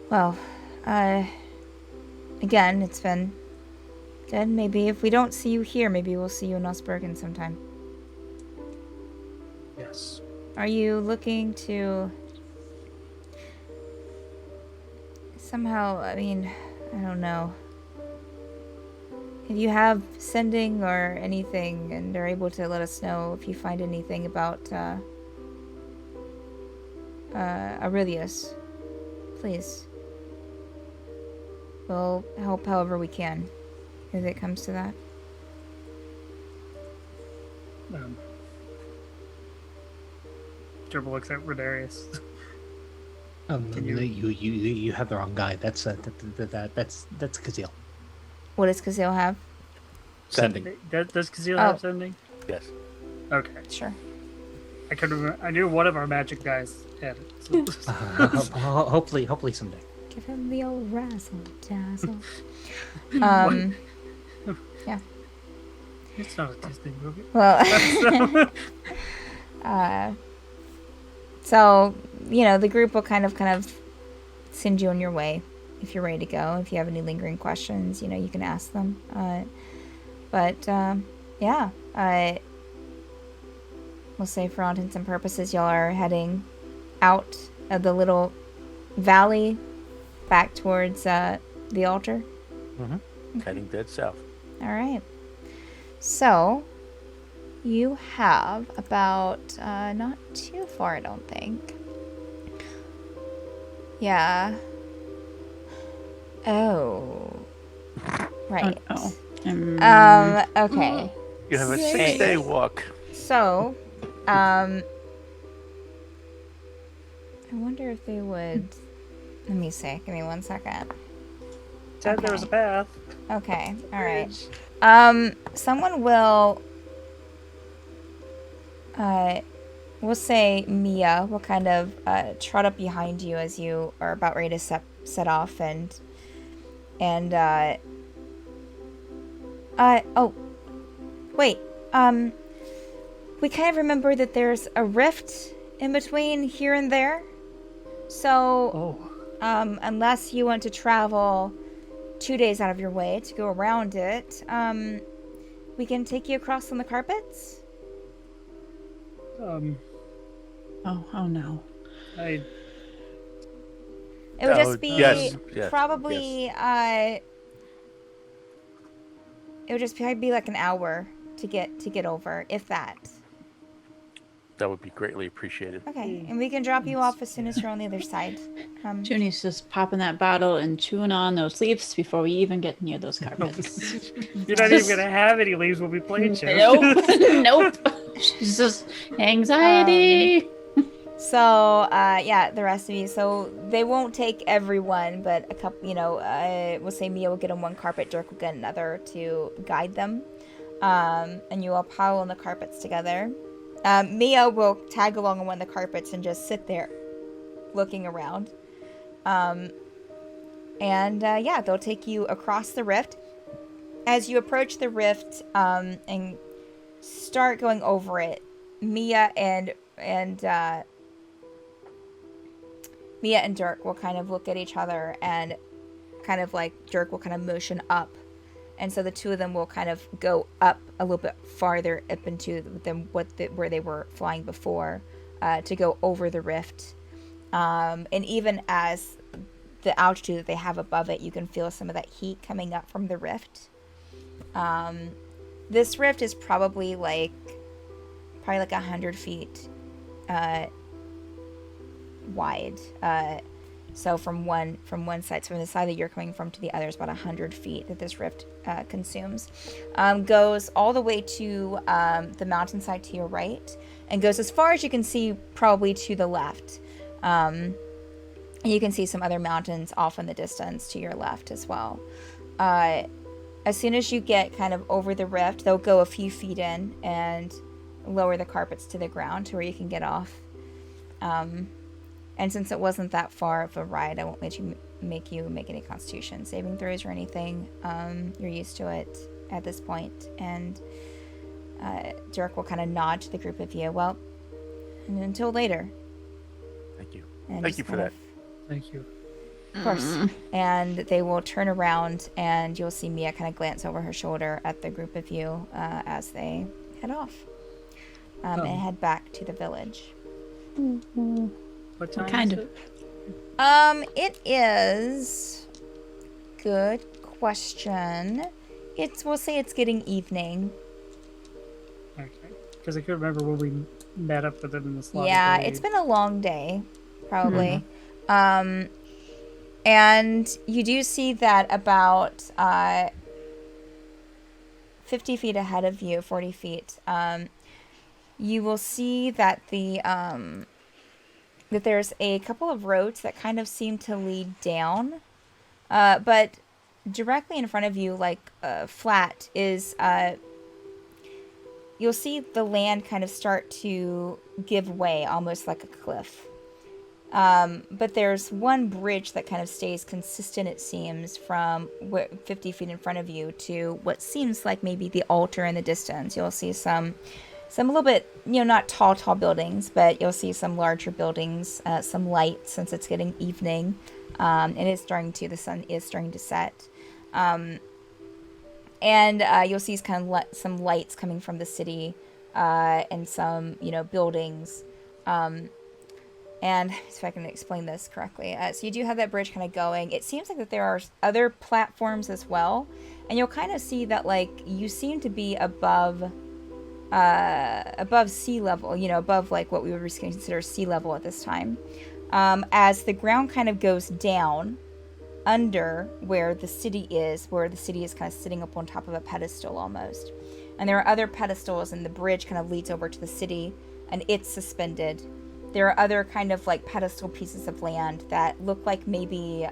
Well, again, it's been good. Maybe if we don't see you here, maybe we'll see you in Osbergen sometime. yes. Are you looking to somehow, I mean, I don't know. If you have sending or anything and are able to let us know if you find anything about Aurelius, please. We'll help however we can if it comes to that. Gerbil looks at Rodarius. Can You have the wrong guy. That's Kazil. What does Kazil have? Sending. Does Kazil Oh. have sending? Yes. Okay. Sure. I could remember. I knew one of our magic guys had it. So. Hopefully someday. Give him the old razzle dazzle. Yeah. It's not a Disney movie. Well, so, you know, the group will kind of send you on your way if you're ready to go. If you have any lingering questions, you know, you can ask them. Yeah, we'll say for all intents and purposes, y'all are heading out of the little valley back towards the altar. Mm-hmm. Heading dead south. All right. So, you have about, not too far, I don't think. Yeah. Oh. Right. Oh, Okay. You have a 6-day walk. So, I wonder if they would... Let me see. Give me 1 second. Said there was a path. Okay. All right. Someone will... we'll say Mia will kind of trot up behind you as you are about ready to set off and oh wait, we kind of remember that there's a rift in between here and there, so unless you want to travel 2 days out of your way to go around it, we can take you across on the carpets. Oh no. It would just be yes, probably it would just probably be like an hour to get over, if that. That would be greatly appreciated. Okay, and we can drop you off as soon as you're on the other side. Junie's just popping that bottle and chewing on those leaves before we even get near those carpets. You're not even gonna have any leaves when we play shows. Nope. Nope. She's just anxiety. So, yeah, the rest of you. So they won't take everyone, but a couple, we'll say Mia will get on one carpet, Dirk will get another to guide them. And you all pile on the carpets together. Mia will tag along on one of the carpets and just sit there looking around. Yeah, they'll take you across the rift. As you approach the rift and start going over it, Mia and Dirk will kind of look at each other and kind of like Dirk will kind of motion up. And so the two of them will kind of go up a little bit farther up into them where they were flying before to go over the rift. And even as the altitude that they have above it, you can feel some of that heat coming up from the rift. This rift is probably like 100 feet wide. So from one side, so from the side that you're coming from to the other is about 100 feet that this rift consumes. Goes all the way to the mountainside to your right, and goes as far as you can see, probably to the left. You can see some other mountains off in the distance to your left as well. As soon as you get kind of over the rift, they'll go a few feet in and lower the carpets to the ground to where you can get off. And since it wasn't that far of a ride, I won't make you make any Constitution saving throws or anything. You're used to it at this point. And Dirk will kind of nod to the group of you. Well, and until later. Thank you. And Thank you for that. Thank you. Of course. And they will turn around and you'll see Mia kind of glance over her shoulder at the group of you as they head off and head back to the village. What time Kind is of. it? It is... Good question. We'll say it's getting evening. Okay. Because I could remember when we met up with them in the Slaughterglade. Yeah, it's been a long day, probably. And you do see that about 50 feet ahead of you, 40 feet, you will see that that there's a couple of roads that kind of seem to lead down. But directly in front of you, like flat, is... you'll see the land kind of start to give way, almost like a cliff. But there's one bridge that kind of stays consistent, it seems, from 50 feet in front of you to what seems like maybe the altar in the distance. You'll see some a little bit, not tall buildings, but you'll see some larger buildings, some lights since it's getting evening. The sun is starting to set. And you'll see kind of some lights coming from the city and some, buildings. And if I can explain this correctly. So you do have that bridge kind of going. It seems like that there are other platforms as well. And you'll kind of see that, like, you seem to be above sea level, above, like, what we would consider sea level at this time. As the ground kind of goes down under where the city is kind of sitting up on top of a pedestal almost. And there are other pedestals, and the bridge kind of leads over to the city, and it's suspended. There are other kind of like pedestal pieces of land that look like maybe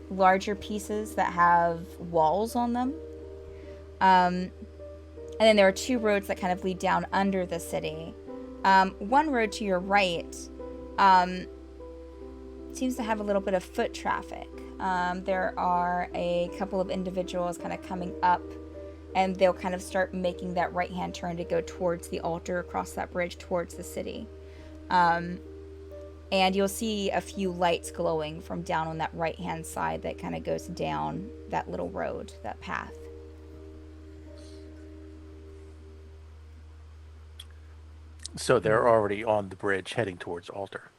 larger pieces that have walls on them. And then there are two roads that kind of lead down under the city. One road to your right seems to have a little bit of foot traffic. There are a couple of individuals kind of coming up, and they'll kind of start making that right-hand turn to go towards the altar across that bridge towards the city. And you'll see a few lights glowing from down on that right-hand side that kind of goes down that little road, that path. So they're already on the bridge heading towards altar.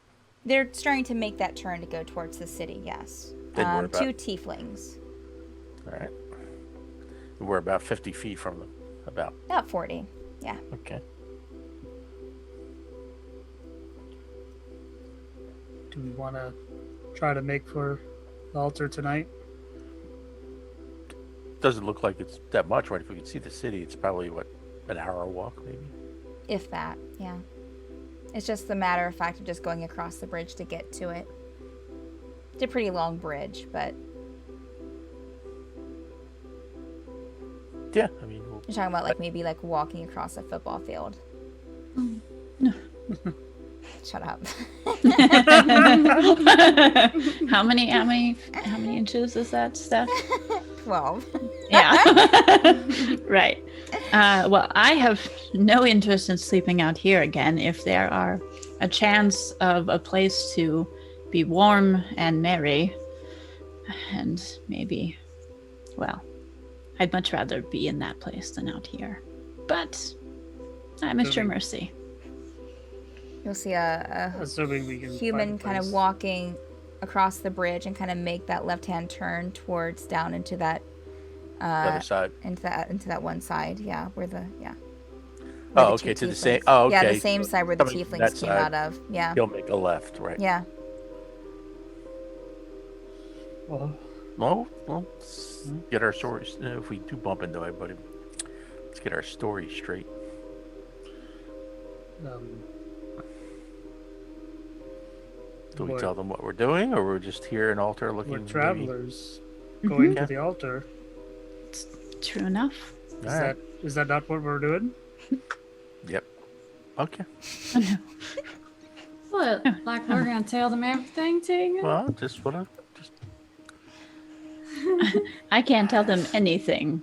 They're starting to make that turn to go towards the city, yes. Then we're about- Two tieflings. All right. We're about 50 feet from them. About 40, yeah. Okay. Do we want to try to make for the altar tonight? Doesn't look like it's that much, right? If we can see the city, it's probably, an hour walk, maybe? If that, yeah. It's just the matter of fact of just going across the bridge to get to it. It's a pretty long bridge, but Yeah, I mean, we'll, you're talking about like maybe like walking across a football field. No. Shut up. How many inches is that, Steph? 12. Yeah. Right. Well, I have no interest in sleeping out here again if there are a chance of a place to be warm and merry. And maybe, well, I'd much rather be in that place than out here. But I'm at your mercy. You'll see a Assuming we can human find a kind of place. walking across the bridge and kind of make that left-hand turn towards down into that the other side. into that one side, yeah, where the where Oh, the two okay, to the tieflings- same. Oh, okay. Yeah, the same side where the Coming from tieflings that came side. out of. Yeah. He'll make a left, right? Yeah. Well, Well, let's get our stories. If we do bump into anybody, let's get our story straight. Do we What? tell them what we're doing, or we're just here in altar looking? we're maybe- travelers going Yeah. to the altar. True enough. All Is that not what we're doing? Yep. Okay. What? Like we're gonna tell them everything, Tegan? Well, just wanna just I can't tell them anything.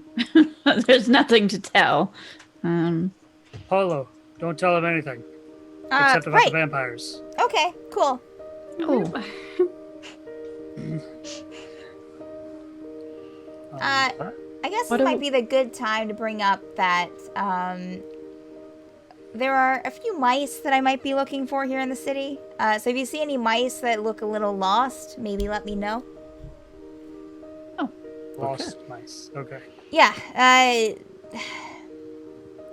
There's nothing to tell. Paulo, don't tell them anything except about right. the vampires. Okay, cool. Oh, I guess What this do- might be the good time to bring up that there are a few mice that I might be looking for here in the city. So if you see any mice that look a little lost, maybe let me know. Lost mice. Okay. Yeah,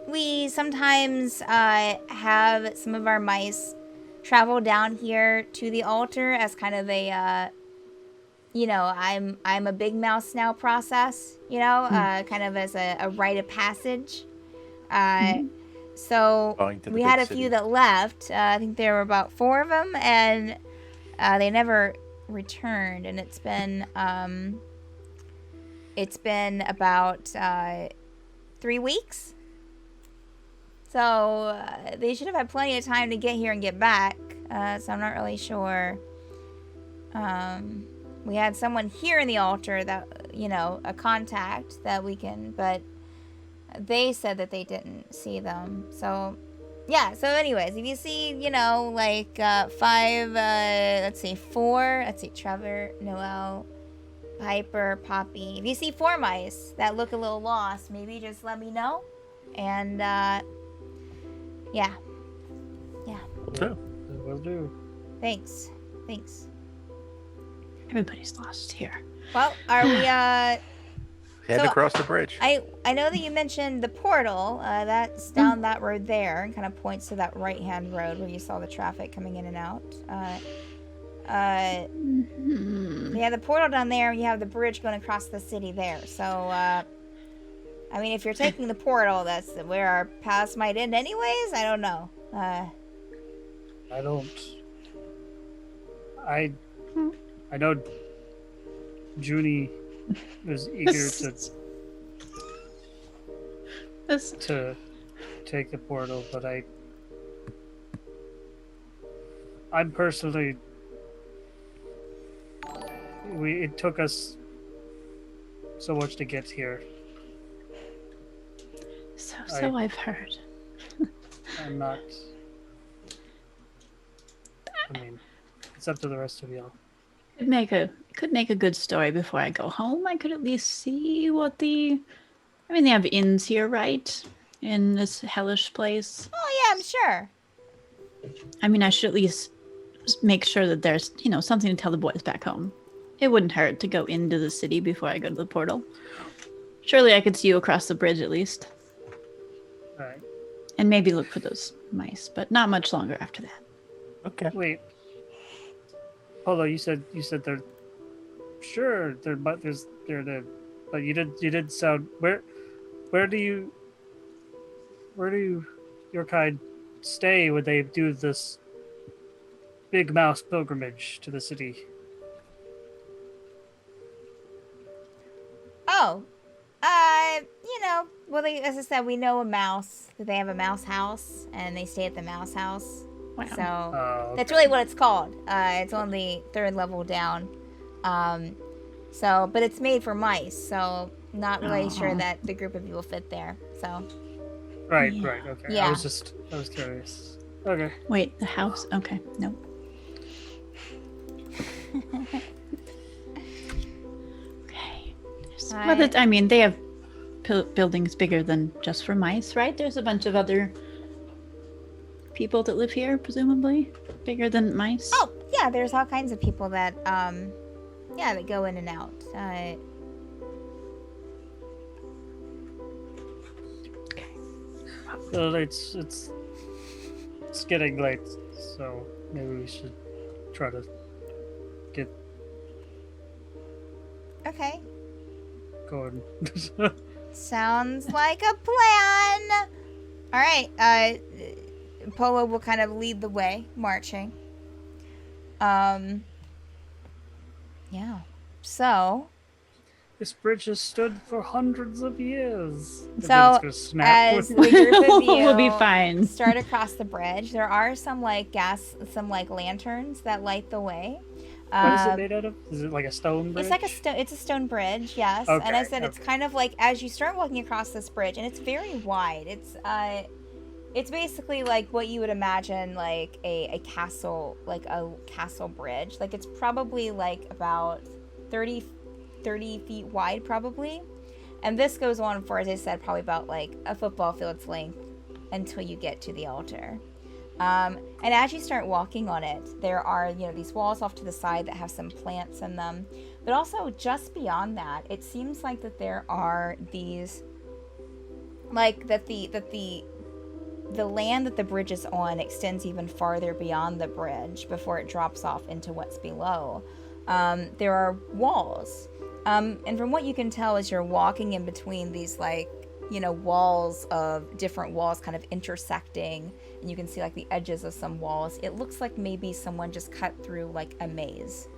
we sometimes have some of our mice travel down here to the altar as kind of a, I'm a big mouse now process, kind of as a rite of passage. So Going to the we big had a city. few that left. I think there were about 4 of them, and they never returned. And it's been about 3 weeks. So they should have had plenty of time to get here and get back. So I'm not really sure. We had someone here in the altar that, a contact that we can, but they said that they didn't see them. So, yeah. So anyways, if you see, 4, Trevor, Noel, Piper, Poppy. If you see 4 mice that look a little lost, maybe just let me know. And, yeah. do. Will do. Thanks. everybody's lost here. Well, are we, Head So, across the bridge. I know that you mentioned the portal. That's down that road there, and kind of points to that right-hand road where you saw the traffic coming in and out. Yeah, the portal down there, and you have the bridge going across the city there. So, I mean, if you're taking the portal, that's where our paths might end anyways. I don't know. I know Junie was eager to take the portal, but I'm personally, it took us so much to get here. So I've heard. I'm not. I mean, it's up to the rest of y'all. Could make a good story before I go home. I could at least see what they have inns here, right? In this hellish place. Oh yeah, I'm sure. I mean, I should at least make sure that there's, something to tell the boys back home. It wouldn't hurt to go into the city before I go to the portal. Surely I could see you across the bridge at least. All right. And maybe look for those mice, but not much longer after that. Okay. Wait. Although you said they're sure they're but you did sound where do you your kind stay when they do this big mouse pilgrimage to the city? Oh, well, as I said, we know a mouse, that they have a mouse house, and they stay at the mouse house. Wow. So Oh, that's okay. really what it's called. It's on the 3rd level down. But it's made for mice, so not really sure Aw. that the group of you will fit there. So, Right, Yeah. right, okay. Yeah. I was curious. Okay. Wait, the house? Okay, no. Okay. I mean, they have buildings bigger than just for mice, right? There's a bunch of other people that live here, presumably bigger than mice. oh yeah, there's all kinds of people that that go in and out. Okay. Well, it's getting late, so maybe we should try to get Okay, going. sounds like a plan. All right, Polo will kind of lead the way, marching. Yeah. So, This bridge has stood for hundreds of years. And then So, it's gonna snap as with- the group of you We'll be fine. start across the bridge, there are some lanterns that light the way. What is it made out of? Is it like a stone bridge? It's like it's a stone bridge, yes. And I Okay, said it's okay. kind of like as you start walking across this bridge, and it's very wide. It's basically like what you would imagine like a castle, like a castle bridge. Like it's probably like about 30 feet wide probably. And this goes on for, as I said, probably about like a football field's length until you get to the altar. And as you start walking on it, there are, these walls off to the side that have some plants in them. But also just beyond that, it seems like that there are these, like that the land that the bridge is on extends even farther beyond the bridge before it drops off into what's below. There are walls. And from what you can tell as you're walking in between these walls of different walls kind of intersecting, and you can see like the edges of some walls, it looks like maybe someone just cut through like a maze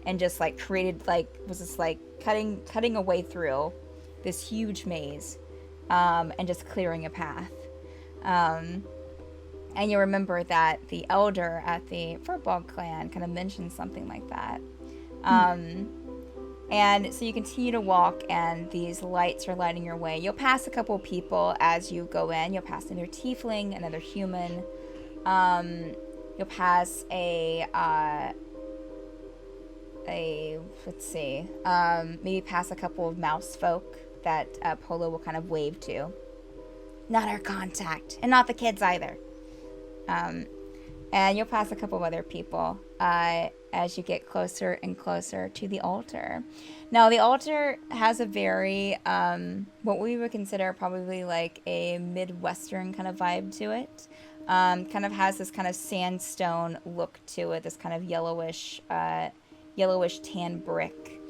and just like created was just like cutting a way through this huge maze, and just clearing a path. And you remember that the elder at the Firbolg clan kind of mentioned something like that. And so you continue to walk, and these lights are lighting your way. You'll pass a couple people as you go in. You'll pass another tiefling, another human. You'll pass maybe pass a couple of mouse folk that Polo will kind of wave to. Not our contact, and not the kids either. And you'll pass a couple of other people as you get closer and closer to the altar. Now, the altar has a very, what we would consider probably like a Midwestern kind of vibe to it. Kind of has this kind of sandstone look to it, this kind of yellowish tan brick.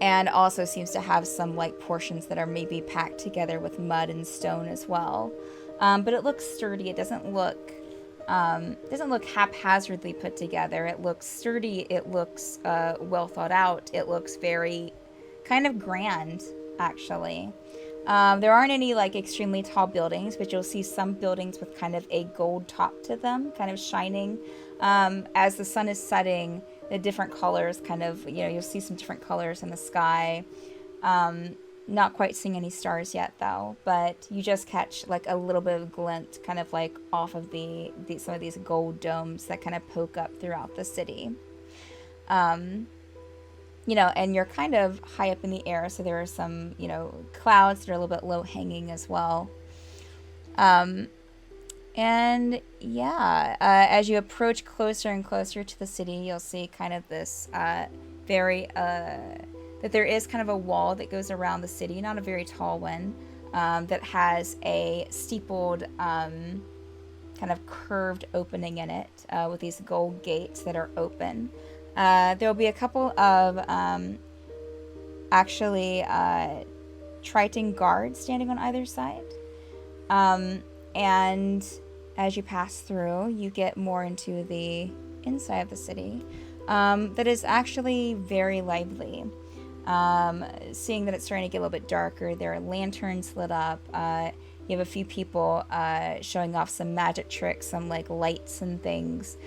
And also seems to have some like portions that are maybe packed together with mud and stone as well. But it looks sturdy. It doesn't look haphazardly put together. It looks sturdy. It looks well thought out. It looks very kind of grand, actually. There aren't any like extremely tall buildings, but you'll see some buildings with kind of a gold top to them, kind of shining. As the sun is setting, the different colors kind of, you'll see some different colors in the sky. Not quite seeing any stars yet, though, but you just catch like a little bit of glint kind of like off of some of these gold domes that kind of poke up throughout the city. And you're kind of high up in the air, so there are some, clouds that are a little bit low hanging as well. And yeah, as you approach closer and closer to the city, you'll see kind of this that there is kind of a wall that goes around the city, not a very tall one, that has a steepled, kind of curved opening in it, with these gold gates that are open. There'll be a couple of Triton guards standing on either side. And as you pass through, you get more into the inside of the city that is actually very lively. Seeing that it's starting to get a little bit darker, there are lanterns lit up. You have a few people showing off some magic tricks, some like lights and things.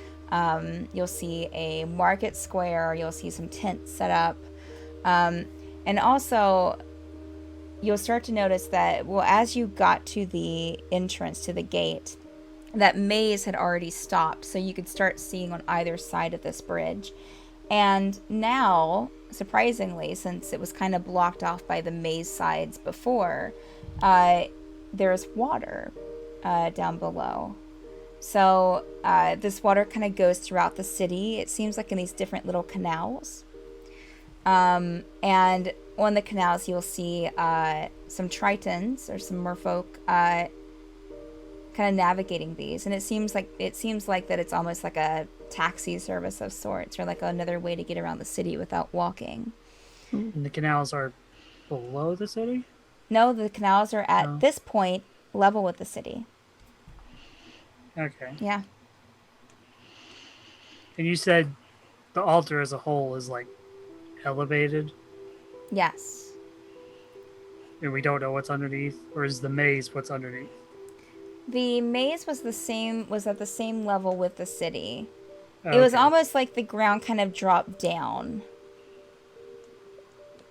You'll see a market square. You'll see some tents set up. And also, you'll start to notice that, well, as you got to the entrance to the gate, that maze had already stopped. So you could start seeing on either side of this bridge. And now, surprisingly, since it was kind of blocked off by the maze sides before, there's water down below. So this water kind of goes throughout the city. It seems like in these different little canals. And on the canals, you'll see some tritons or some merfolk kind of navigating these. And it seems like that it's almost like a taxi service of sorts, or like another way to get around the city without walking. And the canals are below the city? No, the canals are at this point level with the city. Okay. Yeah. And you said the altar as a whole is like elevated, Yes. and we don't know what's underneath, or is the maze what's underneath? The maze was at the same level with the city. It was Okay. almost like the ground kind of dropped down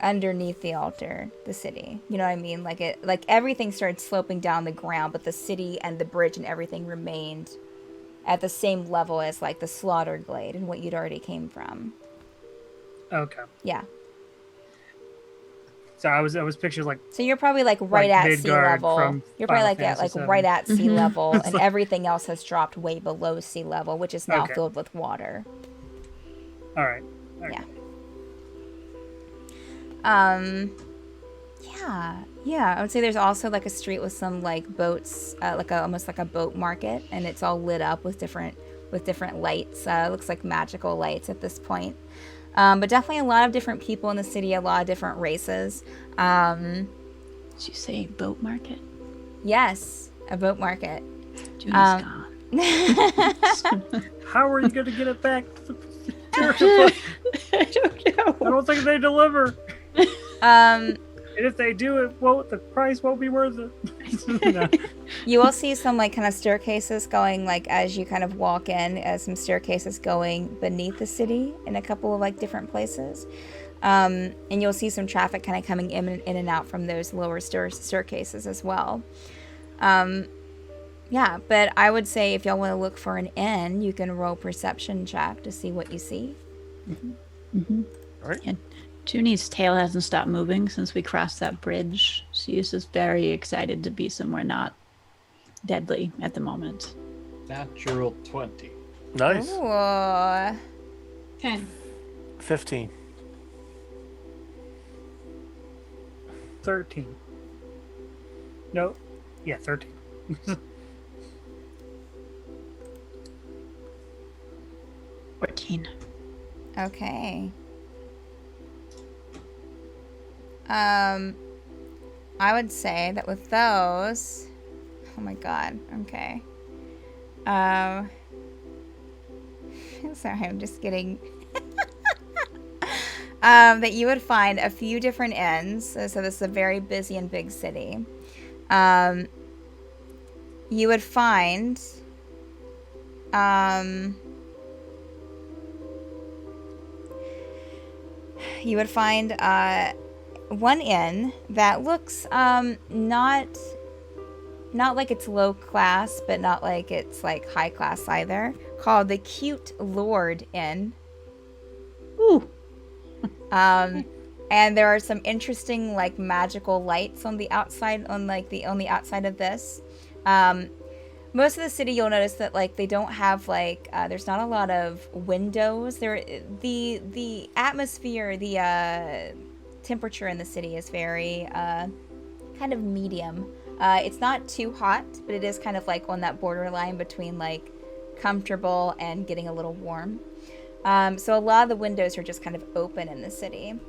underneath the altar, the city. You know what I mean? Like everything started sloping down the ground, but the city and the bridge and everything remained at the same level as like the Slaughterglade and what you'd already came from. Okay. Yeah. So I was pictured like So you're probably like right Like at sea Midgard level. from You're probably Final like at Fantasy like VII. right at sea level, and like- everything else has dropped way below sea level, which is now Okay. filled with water. all right. Okay. Yeah. Yeah, I would say there's also like a street with some like boats, almost like a boat market, and it's all lit up with different lights. Looks like magical lights at this point. But definitely a lot of different people in the city, a lot of different races. Did you say boat market? Yes, a boat market. June's Um, gone. How are you going to get it back? I I don't know. don't think they deliver. Um, And if they do, the price won't be worth it. No. You will see some like kind of staircases going like as you kind of walk in, as some staircases going beneath the city in a couple of like different places. And you'll see some traffic kind of coming in and out from those lower staircases as well. Yeah, but I would say if y'all want to look for an inn, you can roll perception check to see what you see. Mm-hmm. All right. And Junie's tail hasn't stopped moving since we crossed that bridge. She is just very excited to be somewhere not deadly at the moment. Natural 20. Nice. Ooh. 10. 15. 13. No. Yeah, 13. 14. Okay. I would say that with those, oh my god, okay. Sorry, I'm just getting that you would find a few different inns. So this is a very busy and big city. You would find one inn that looks not like it's low class, but not like it's like high class either, called the Cute Lord Inn. Ooh. And there are some interesting like magical lights on the outside, on the outside of this. Most of the city, you'll notice that like they don't have like there's not a lot of windows. The atmosphere, the temperature in the city is very kind of medium. It's not too hot, but it is kind of like on that borderline between like comfortable and getting a little warm. So a lot of the windows are just kind of open in the city,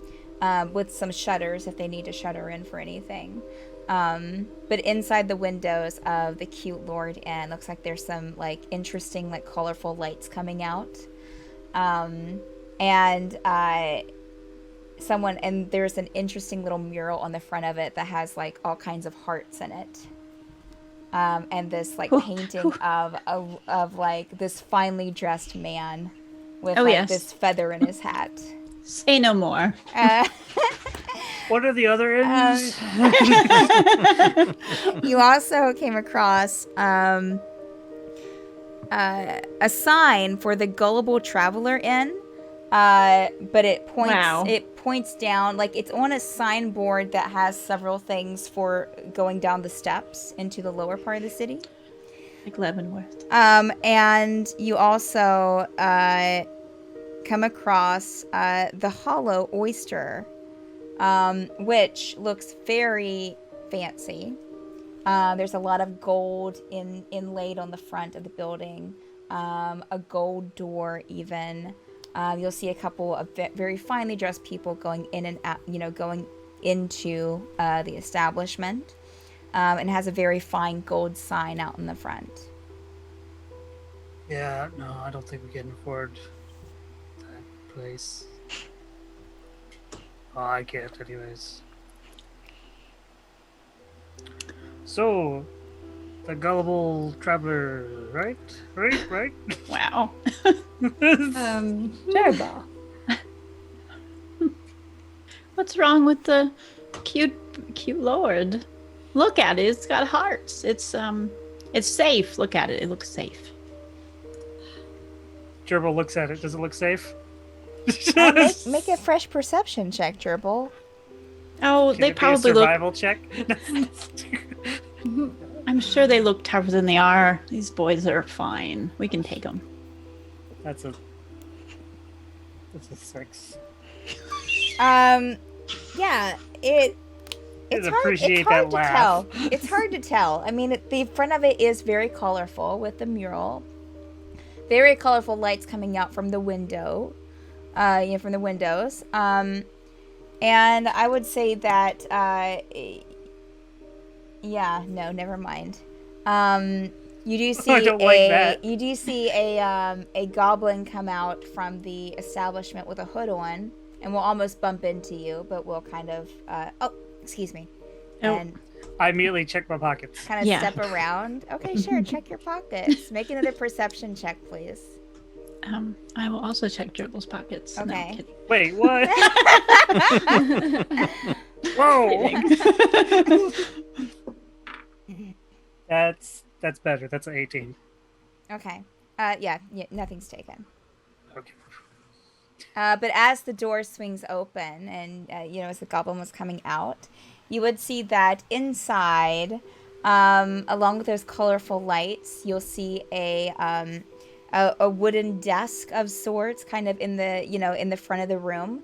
with some shutters if they need to shutter in for anything. But inside the windows of the Cute Lord Inn, looks like there's some like interesting, like colorful lights coming out. And there's an interesting little mural on the front of it that has like all kinds of hearts in it. And this like painting of like this finely dressed man with this feather in his hat. Say no more. What are the other ends? You also came across a sign for the Gullible Traveler Inn, but it points down, like it's on a signboard that has several things for going down the steps into the lower part of the city. Like Leavenworth. And you also come across the Hollow Oyster, which looks very fancy. There's a lot of gold inlaid on the front of the building, a gold door even. You'll see a couple of very finely dressed people going in and out, going into the establishment. And has a very fine gold sign out in the front. Yeah, no, I don't think we can afford that place. Oh, I can't anyways. So, the Gullible Traveler, right? Right? Wow. Terrible. What's wrong with the cute lord? Look at it. It's got hearts. It's safe. Look at it. It looks safe. Gerbil looks at it. Does it look safe? Make a fresh perception check, Gerbil. Oh, Can they it be a probably look. survival check. I'm sure they look tougher than they are. These boys are fine. We can take them. That's a 6. Yeah, it's hard to tell. It's hard to tell. I mean, the front of it is very colorful with the mural. Very colorful lights coming out from the window, from the windows. And I would say that, never mind. You do see a goblin come out from the establishment with a hood on, and will almost bump into you, but will kind of, excuse me. Oh. And I immediately check my pockets. kind of step around. Okay, sure. Check your pockets. Make another perception check, please. I will also check Gerbil's pockets. No, Okay. kidding. Wait, what? Whoa! That's better. That's an 18. Okay. Yeah, nothing's taken. Okay. But as the door swings open and, as the goblin was coming out, you would see that inside, along with those colorful lights, you'll see a wooden desk of sorts kind of in the front of the room,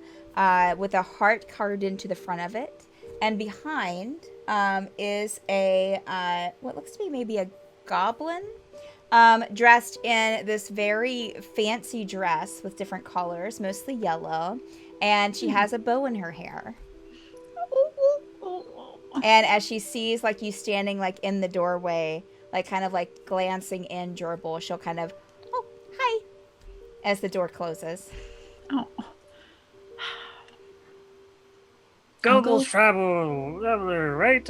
with a heart carved into the front of it. And behind is what looks to be maybe a goblin, dressed in this very fancy dress with different colors, mostly yellow, and she has a bow in her hair. And as she sees like you standing like in the doorway, like kind of like glancing in Gerbil, she'll kind of, oh, hi, as the door closes. Oh. Google's Traveler, right.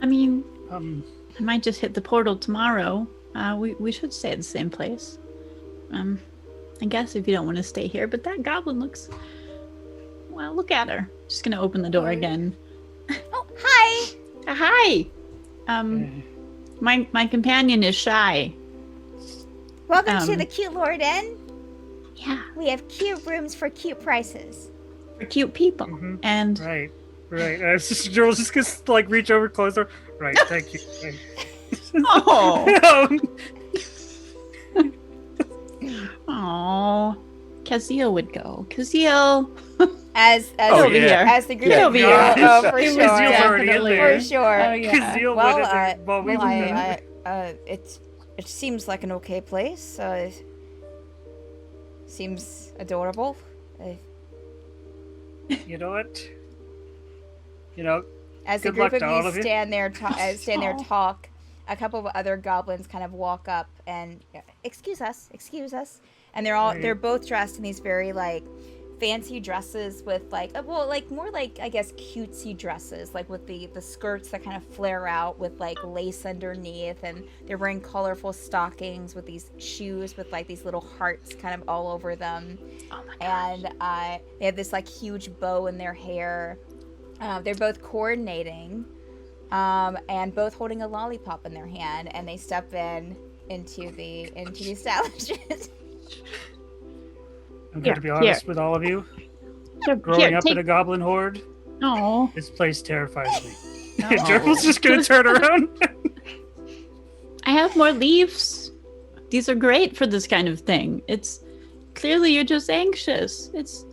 I mean, I I might just hit the portal tomorrow. We should stay at the same place. I guess if you don't want to stay here, but that goblin looks... Well, look at her. Just gonna open the door again. Oh, hi! Hi! My companion is shy. Welcome to the Cute Lord Inn. Yeah. We have cute rooms for cute prices. For cute people. Mhm. And Right. I was just gonna like reach over closer. Right, thank you. oh, oh, Kazeel would go. Kazeel, As over here. as the group Get of over you, here. oh, for Kazeel's sure, already in there. for sure. Oh yeah. Kazeel Well, went in there while we were there. it seems like an okay place. Seems adorable. You know what? You know, As the Good group luck of to all you of you. stand there, talk, a couple of other goblins kind of walk up and excuse us, and they're both dressed in these very like fancy dresses with like more like I guess cutesy dresses, like with the skirts that kind of flare out with like lace underneath, and they're wearing colorful stockings with these shoes with like these little hearts kind of all over them. Oh my gosh. And they have this like huge bow in their hair. They're both coordinating, and both holding a lollipop in their hand, and they step into the establishment. I'm going to be honest with all of you. Growing up in a goblin horde, Oh. this place terrifies me. No. Gerbil's just going to turn around. I have more leaves. These are great for this kind of thing. It's clearly you're just anxious. It's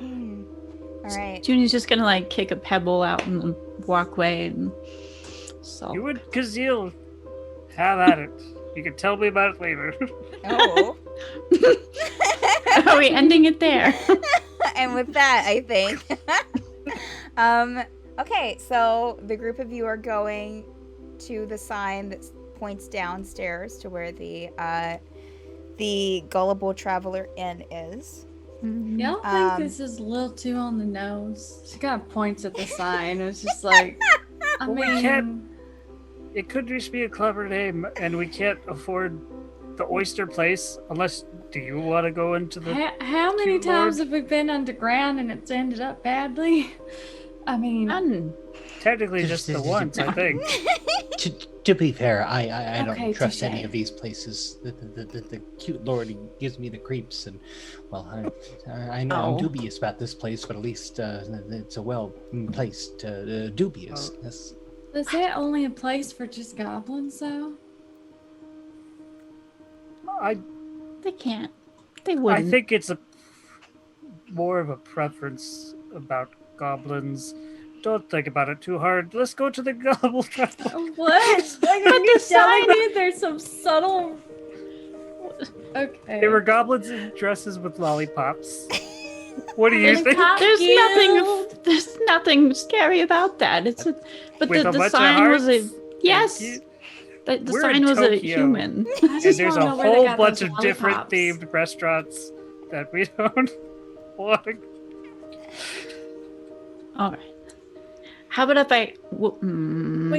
All right. Junie's just gonna like kick a pebble out in the walkway and so. You and Kazil, have at it. You can tell me about it later. Oh. Are we ending it there? And with that, I think. Okay, so the group of you are going to the sign that points downstairs to where the Gullible Traveler Inn is. Y'all think this is a little too on the nose? She kind of points at the sign. It's just like, I Well, we mean, can't- It could just be a clever name, and we can't afford the oyster place unless. Do you want to go into the? how many Cute times Lord. have we been underground and it's ended up badly? I mean, None. Technically, just the once, I think. To be fair, I Okay, don't trust touche. any of these places. The cute lord gives me the creeps, and well, I know Oh. I'm dubious about this place, but at least it's a well placed dubious. Yes. is that only a place for just goblins, though? They can't. They I wouldn't. think it's more of a preference about goblins. Don't think about it too hard. Let's go to the Gullible Traveler. What? But the sign- there's some subtle. Okay. They were goblins in dresses with lollipops. What do you think? There's nothing scary about that. It's a, but With a the bunch of sign was a hearts? yes. Thank you. The We're sign in was a Tokyo. human. I And just there's wanna a know where they whole got bunch those of different lollipops. themed restaurants that we don't want to. All right. How about if I? We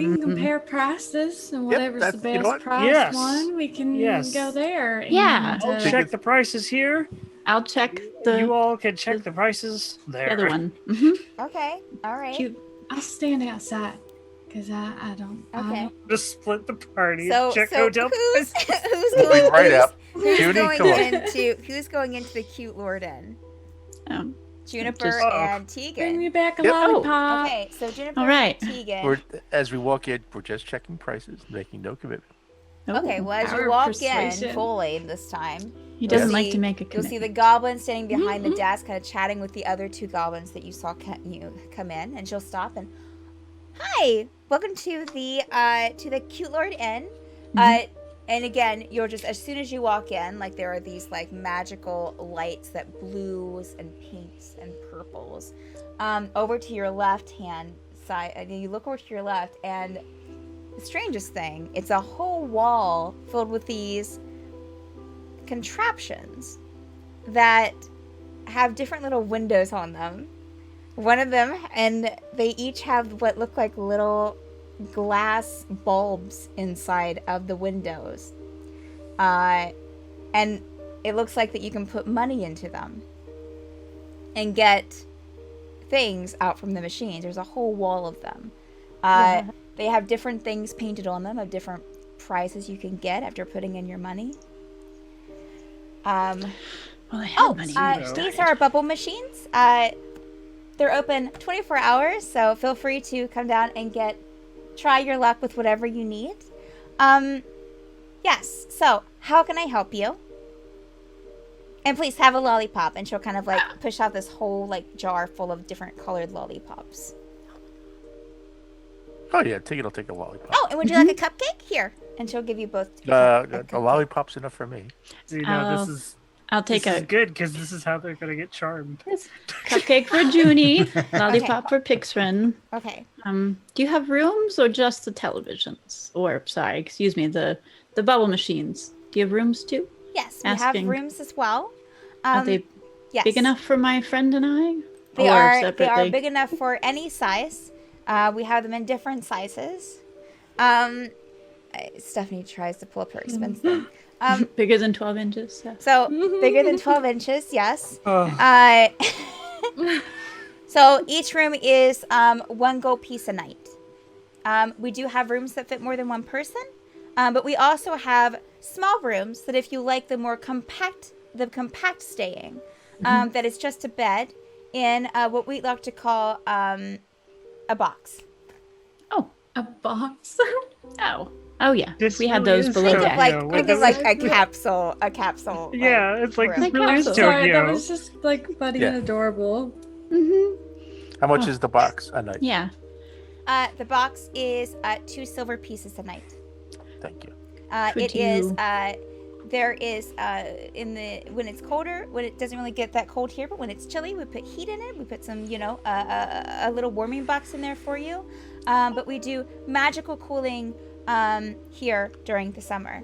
can compare prices, and whatever's the that's- you know best what? price Yes. one, we can Yes. go there. Yeah. and, I'll check the prices here. I'll check the You all can check the prices there. other one. Mm-hmm. Okay, all right. Cute. I'll stand outside because I don't. Okay. Just split the party. So, check so hotel who's prices. We'll be right up. Who's Junie, going come on. who's going into the Cute Lord Inn? Um, Juniper Just- and Bring Tegan. me back a Yep. lollipop. Okay, so Juniper All right. and Tegan. As we walk in, we're just checking prices, making no commitment. Okay, oh, well, as Power you of walk persuasion. in fully this time, he doesn't you'll like see- to make a you'll see commitment. the goblin standing behind Mm-hmm. the desk, kind of chatting with the other two goblins that you saw come in, and she'll stop and, "Hi, welcome to the Cute Lord Inn." Mm-hmm. And again, you'll just as soon as you walk in, like there are these like magical lights that blues and pinks and purples. Over to your left hand side, and you look over to your left, and the strangest thing, it's a whole wall filled with these contraptions that have different little windows on them. One of them, and they each have what look like little glass bulbs inside of the windows. And it looks like that you can put money into them and get things out from the machines. There's a whole wall of them. They have different things painted on them of different prices you can get after putting in your money. Well, I have money when I These started. are bubble machines. They're open 24 hours, so feel free to come down and try your luck with whatever you need. Yes, so how can I help you? And please have a lollipop. And she'll kind of like push out this whole like jar full of different colored lollipops. Oh yeah, Tegan will take a lollipop. Oh, and would you like a cupcake? Here. And she'll give you both. A lollipop's enough for me. So, you know, Oh. this is I'll take This is a good because this is how they're gonna get charmed. cupcake for Junie, lollipop for Pixrin. Okay. Do you have rooms or just the televisions? Or sorry, excuse me, the bubble machines. Do you have rooms too? Yes, we Asking. have rooms as well. Are they yes. big enough for my friend and I? They Or are separately? big enough for any size. We have them in different sizes. Stephanie tries to pull up her expense thing. Bigger than 12 inches. Yeah. So bigger than 12 inches, yes. Oh. So each room is 1 gold piece a night. We do have rooms that fit more than one person, but we also have small rooms that if you like the more compact staying, that is just a bed in what we like to call a box. Oh, A box. oh yeah. This We had really those is below Think so of deck. cute. think of like a capsule. Yeah, it's like room. this really is Sorry, that Tokyo. was just like funny Yeah. and adorable. How much is the box a night? Yeah. The box is 2 silver pieces a night. Thank you. Could It is. you- There is when it's colder, when it doesn't really get that cold here, but when it's chilly, we put heat in it. We put some, a little warming box in there for you. But we do magical cooling here during the summer.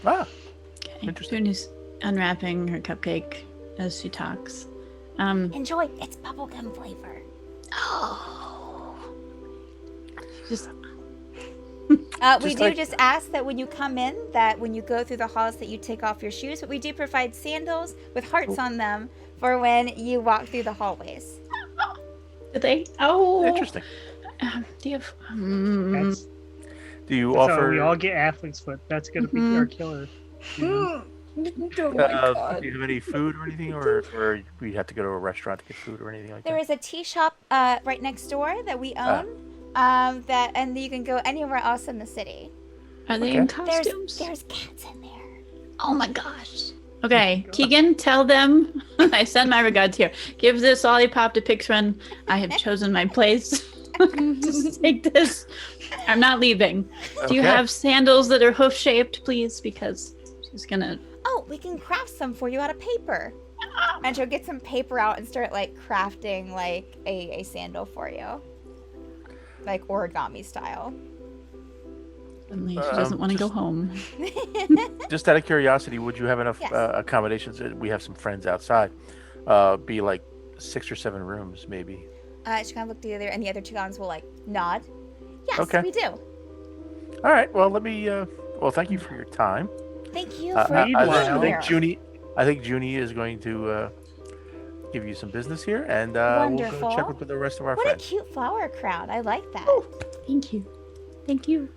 Ah, Okay. Interesting. Junie's unwrapping her cupcake as she talks. Enjoy. It's bubblegum flavor. Just We Just do like- just ask that when you come in, that when you go through the halls, that you take off your shoes. But we do provide sandals with hearts on them for when you walk through the hallways. do they? Oh, interesting. Do you have? That's, Do you that's how offer? we all get athlete's foot. That's gonna be our killer. You know? Oh my god. do you have any food or anything, or we have to go to a restaurant to get food or anything like There that? is a tea shop right next door that we own. And you can go anywhere else in the city. Are they in Okay. costumes? There's cats in there. Oh my gosh. Okay, Keegan, tell them I send my regards here. Give this lollipop to Pixrun. I have chosen my place. Just take this. I'm not leaving. Do you Okay. have sandals that are hoof shaped, please? Because she's gonna. Oh, we can craft some for you out of paper. And she'll get some paper out and start like crafting like a sandal for you. Like origami style. Suddenly she doesn't want to go just- hone. Just out of curiosity, would you have enough Yes. accommodations? We have some friends outside. Be like 6 or 7 rooms, maybe. She kind of looked at the other, and the other two guns will like nod. Yes, Okay. we do. All right. Well, let me. Well, thank you for your time. Thank you I, for I, being I here. think Junie. I think Junie is going to give you some business here, and we'll Wonderful. go check with the rest of our What a friends. cute flower crown. I like that. Thank you. Thank you.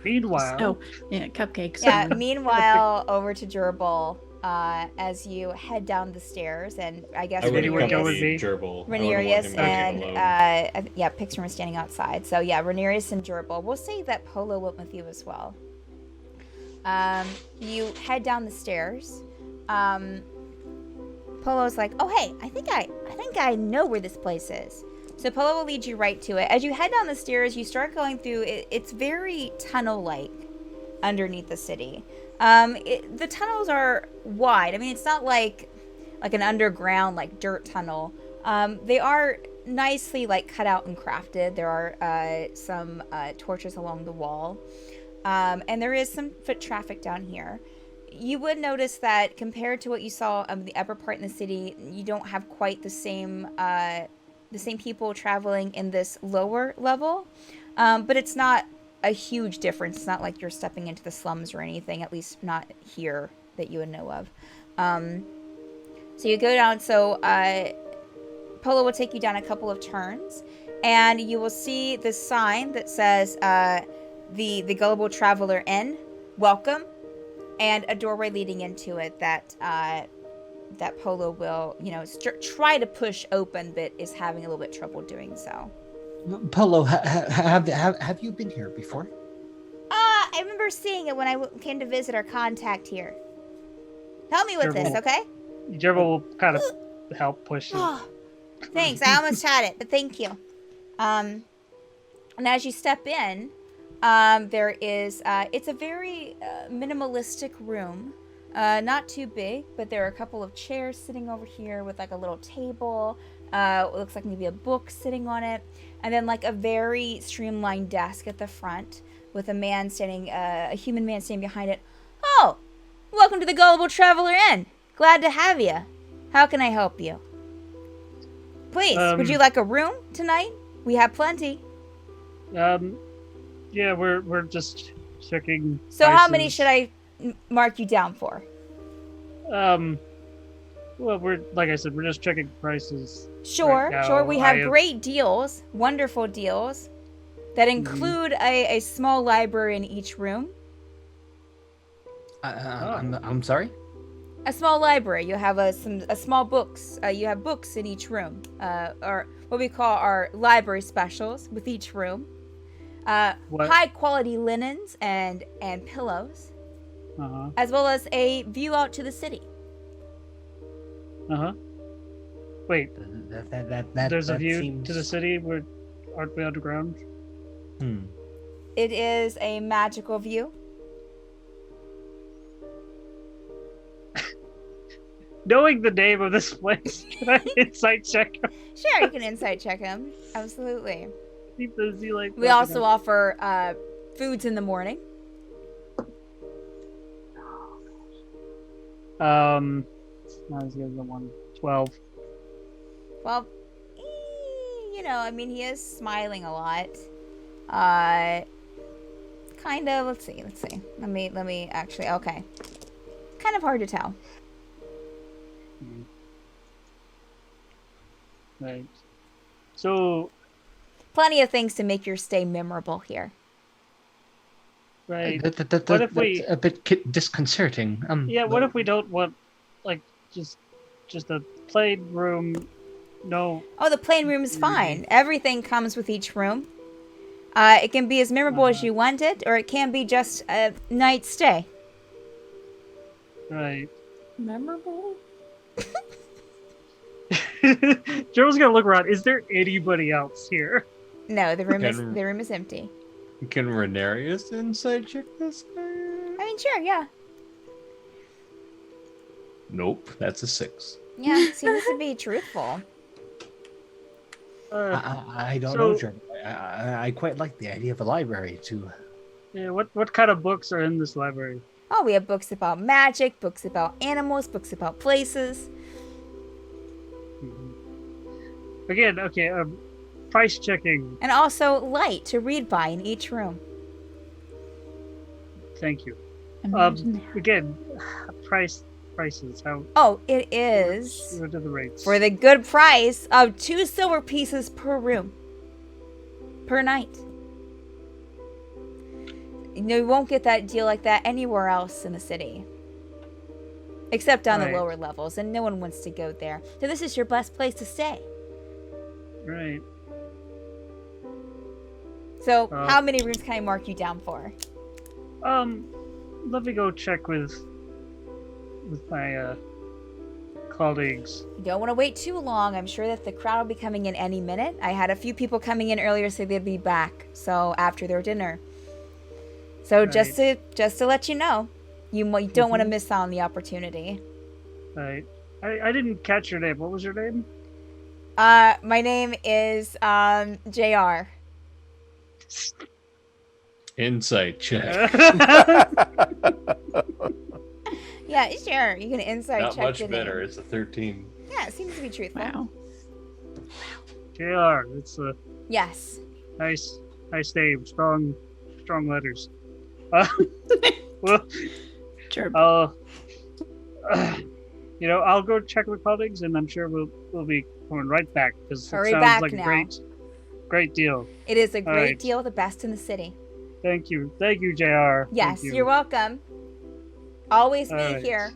Meanwhile, Oh, yeah, cupcakes. Yeah, meanwhile, over to Gerbil as you head down the stairs, and I guess I wouldn't Rhaenyra go with is- me. Gerbil. Rhaenyra and alone. yeah, Pixar was standing outside. So yeah, Rhaenyra and Gerbil. We'll say that Polo went with you as well. You head down the stairs. Polo's like, oh hey, I think I know where this place is. So Polo will lead you right to it. As you head down the stairs, you start going through. It's very tunnel-like underneath the city. The tunnels are wide. I mean, it's not like an underground like dirt tunnel. They are nicely like cut out and crafted. There are some torches along the wall, and there is some foot traffic down here. You would notice that compared to what you saw of the upper part in the city, you don't have quite the same people traveling in this lower level, but it's not a huge difference. It's not like you're stepping into the slums or anything, at least not here that you would know of. So you go down, so Polo will take you down a couple of turns, and you will see this sign that says the Gullible Traveler Inn, welcome, and a doorway leading into it that Polo will, try to push open, but is having a little bit trouble doing so. Polo, have you been here before? I remember seeing it when I came to visit our contact here. Help me with this, Gerbil. okay? Gerbil will kind of help push it. Oh, thanks. I almost had it, but thank you. And as you step in, there is, it's a very minimalistic room. Not too big, but there are a couple of chairs sitting over here with like a little table. It looks like maybe a book sitting on it, and then like a very streamlined desk at the front with a human man standing behind it. Oh, welcome to the Gullible Traveler Inn. Glad to have you. How can I help you? Please, would you like a room tonight? We have plenty. Yeah, we're just checking. So prices. how many should I mark you down for? Well, we're like I said, we're just checking prices. Sure, right sure. now. We have great deals, wonderful deals that include a small library in each room. I'm sorry. A small library. You have a small books. You have books in each room, or what we call our library specials with each room. High quality linens and pillows, as well as a view out to the city. Wait, That there's a view seems... to the city. Aren't we underground? It is a magical view. Knowing the name of this place, can I insight check him? Sure, you can insight check him. Absolutely. Does he like? We also offer foods in the morning. Not as good as the one. 12. Well, you know, I mean, he is smiling a lot. Kind of. Let's see. Let me actually. Okay. Kind of hard to tell. Right. So. Plenty of things to make your stay memorable here. Right. What if we? A bit disconcerting. Yeah. What if we don't want, like, just a plain room? No. Oh, the plain room is fine. Everything comes with each room. It can be as memorable as you want it, or it can be just a night stay. Right. Memorable? Gerald's gonna look around. Is there anybody else here? No, the room is empty. Can Renarius insight check this guy? I mean, sure, yeah. Nope, that's a 6. Yeah, seems to be truthful. I don't know, Jeremy. I quite like the idea of a library too. Yeah. What kind of books are in this library? Oh, we have books about magic, books about animals, books about places. Again, okay. Price checking. And also light to read by in each room. Thank you. Imagine Again, prices. How? Oh, it is What are the rates? for the good price of 2 silver pieces per room. Per night. You know, you won't get that deal like that anywhere else in the city. Except on the lower levels, and no one wants to go there. So this is your best place to stay. Right. So, how many rooms can I mark you down for? Let me go check with my colleagues. You don't want to wait too long. I'm sure that the crowd will be coming in any minute. I had a few people coming in earlier, so they'd be back. So after their dinner. So just to let you know, you don't want to miss out on the opportunity. Right. I didn't catch your name. What was your name? My name is JR. Insight check. Yeah, sure. You can inside Not check much the better. name. It's a 13. Yeah, it seems to be truthful. Wow. JR. It's a Yes. nice name. Strong letters. Well, Sure. I'll go check with colleagues, and I'm sure we'll be coming right back because it Hurry sounds back like now. a great deal. It is a great right. deal, the best in the city. Thank you, JR. Yes, Thank you. you're welcome. Always be Alright. here.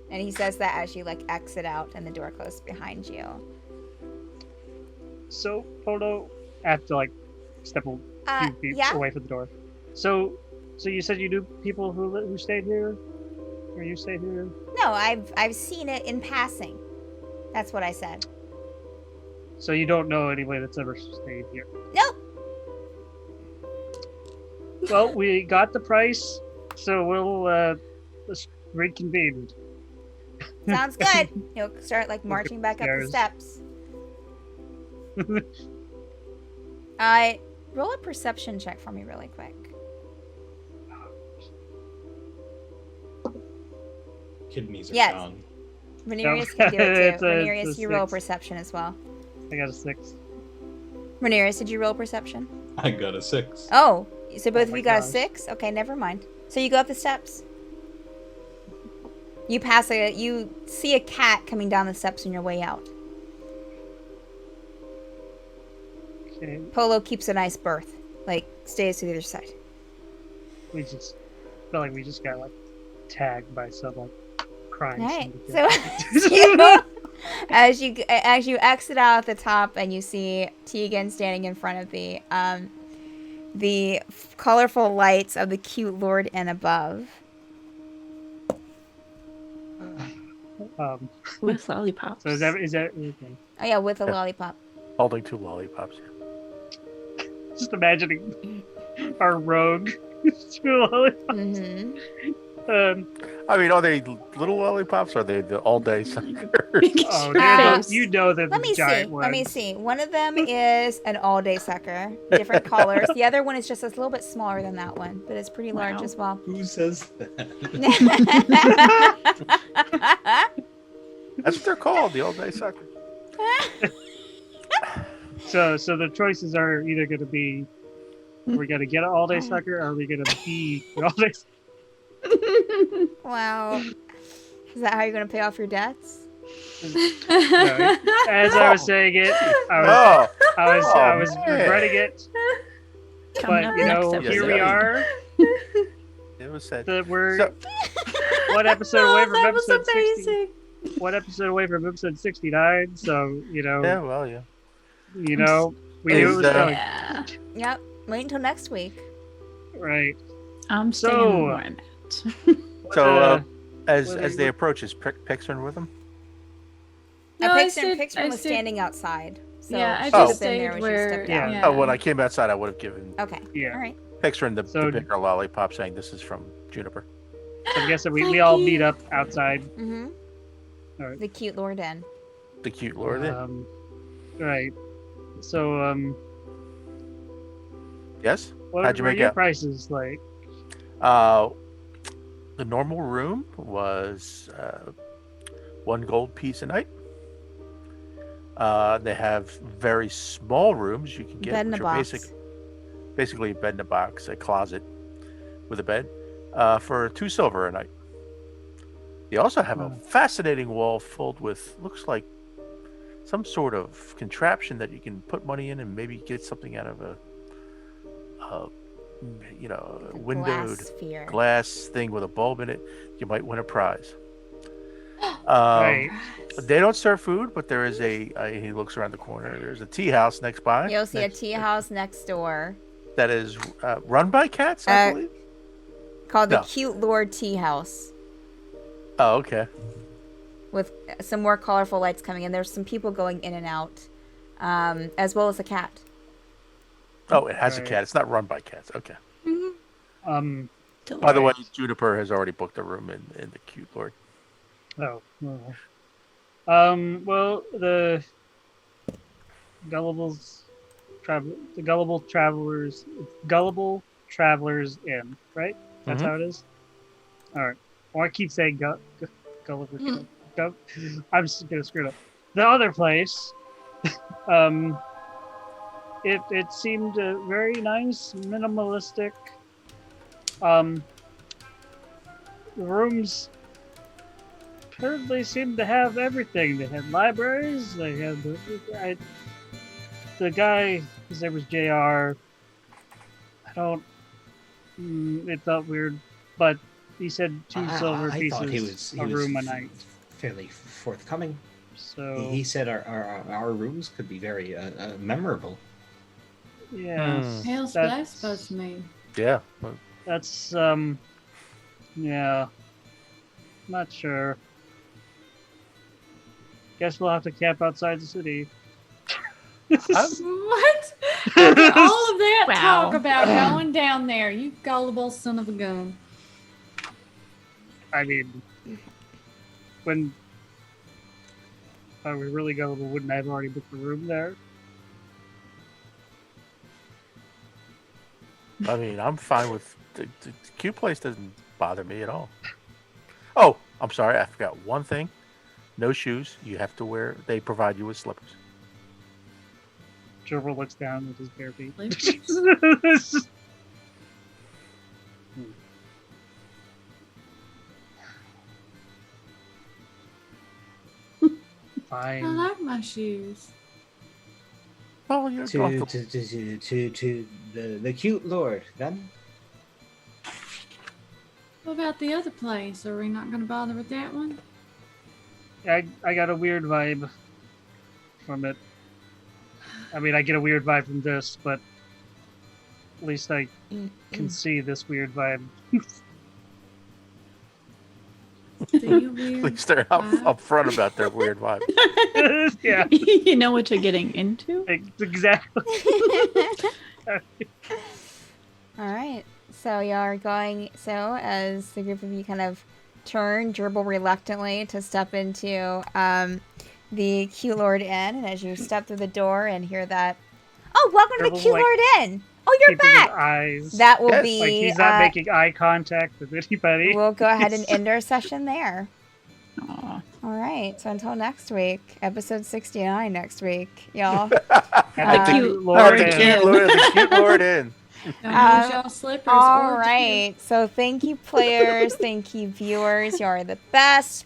And he says that as you exit out and the door closes behind you. So, Polo, I have to step a few feet yeah. away from the door. So you said you knew people who stayed here, or you stayed here? No, I've seen it in passing. That's what I said. So you don't know anybody that's ever stayed here? Nope. Well, we got the price. So we'll let's reconvene. Sounds good. He'll start like marching back up the Stairs. steps. Roll a perception check for me really quick. Kidneys are Yes. gone. Renarius can do it It's too. a Renarius, you roll 6. perception as well. I got a 6. Renarius, did you roll perception? I got a 6. Oh, so both of my you got a gosh. 6? Okay, never mind. So you go up the steps. You see a cat coming down the steps on your way out. Okay, Polo keeps a nice berth, like stays to the other side. we just feel like we just got like tagged by some like crime Right. syndicate. So as you exit out at the top and you see Tegan standing in front of the colorful lights of the cute Lord and above. With lollipops. So is that okay? Oh yeah, with a Yeah. lollipop. Holding 2 lollipops. Just imagining our rogue. Mm-hmm. I mean, are they little lollipops or are they the all-day suckers? Oh, Face. you know that Let me see. giant Let me ones. see. One of them is an all-day sucker, different colors. The other one is just a little bit smaller than that one, but it's pretty large Wow. as well. Who says that? That's what they're called, the all-day suckers. So the choices are either going to be, are we going to get an all-day sucker, or are we going to be an all-day sucker? Wow. Is that how you're gonna pay off your debts? No, as I was saying it, I was man. regretting it, Coming but up you next know, episode. here we are. It was said. We're So- one episode away from that was episode 60. amazing. One episode away from episode 69. So you know, Yeah, well, yeah. we knew it Is, was coming. Yeah. Yep. Wait until next week. Right. I'm staying So- where I'm at. So, as what as are they you- approach, is Pixern with them? No, I Pixar stayed- was standing outside. So Yeah, I she just would've been stayed there when where- she stepped Yeah. out. Oh, when I came outside, I would have given Okay. Yeah. All right. Pixern the So- bigger lollipop, saying this is from Juniper. So I guess that we Thank all you. meet up outside. Mm-hmm. All right. The cute Lord Den. The cute lord. Right. So Yes. what How'd you were make your out? prices like? The normal room was 1 gold piece a night. They have very small rooms you can get, Bed in a which are box. basically a bed in a box, a closet with a bed, for 2 silver a night. They also have a fascinating wall filled with looks like some sort of contraption that you can put money in and maybe get something out of a windowed Glass sphere. glass thing with a bulb in it. You might win a prize. Right. They don't serve food, but there is he looks around the corner. There's a tea house next by. You'll see a tea house next door That is run by cats, I believe. called the No. Cute Lord Tea House Oh, okay. with some more colorful lights coming in. There's some people going in and out, as well as a cat. Oh, it has a Right. cat. It's not run by cats. Okay. By the way, Juniper has already booked a room in the Cute Lord. Oh. Well, the gullible travelers inn, right? That's Mhm. how it is. All right. Well, I keep saying Gulliver. I'm just gonna screw it up. The other place, it seemed very nice, minimalistic. The rooms apparently seemed to have everything. They had libraries. They had the guy. His name was Jr. It felt weird, but he said 2 silver I pieces thought he was a room a night. fairly forthcoming. So He said our rooms could be very memorable. yes, Hell's that's- supposed to mean. Yeah. Well, That's yeah. Not sure. Guess we'll have to camp outside the city. What? After all of that Wow. talk about going down there, you gullible son of a gun. I mean, when I was really gullible, wouldn't I have already booked the room there? I mean, I'm fine with the cute place. Doesn't bother me at all. Oh, I'm sorry, I forgot one thing. No shoes. You have to wear. They provide you with slippers. Gerbil looks down with his bare feet. I Fine. like my shoes. Oh, you're To comfortable. the cute lord, then? What about the other place? Are we not going to bother with that one? I got a weird vibe from it. I mean, I get a weird vibe from this, but at least I can see this weird vibe. Do you At weird? least they're up front about their weird vibe. Yeah, You know what you're getting into? exactly. All right. So y'all are going. So as the group of you kind of turn, Gerbil reluctantly to step into the Cute Lord Inn, and as you step through the door and hear that, oh, welcome to the Gerbil's, Cute like, Lord Inn. Oh, you're Keeping his back. eyes. That will Yes. be. Like he's not making eye contact with anybody. We'll go ahead and end our session there. Aw. All right. So until next week, episode 69 next week, y'all. And the cute cute Oh, Lord the in. cute Lord, the cute Lord in. Don't use y'all slippers All or right. So thank you, players. Thank you, viewers. You are the best.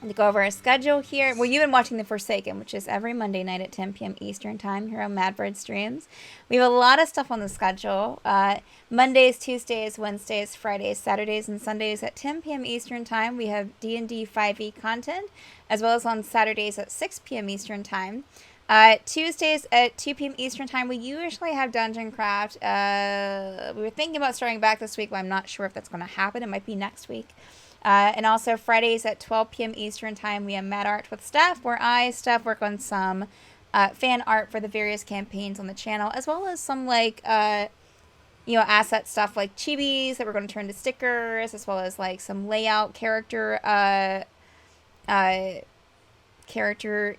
To go over our schedule here. Well, you've been watching The Forsaken, which is every Monday night at 10 p.m. Eastern Time here on Madbird Streams. We have a lot of stuff on the schedule. Mondays, Tuesdays, Wednesdays, Fridays, Saturdays, and Sundays at 10 p.m. Eastern Time. We have D&D 5e content, as well as on Saturdays at 6 p.m. Eastern Time. Tuesdays at 2 p.m. Eastern Time, we usually have Dungeon Craft. We were thinking about starting back this week, but I'm not sure if that's going to happen. It might be next week. And also Fridays at 12 p.m. Eastern Time, we have Mad Art with Steph, where I, Steph, work on some fan art for the various campaigns on the channel, as well as some, like, asset stuff like chibis that we're going to turn to stickers, as well as, like, some layout character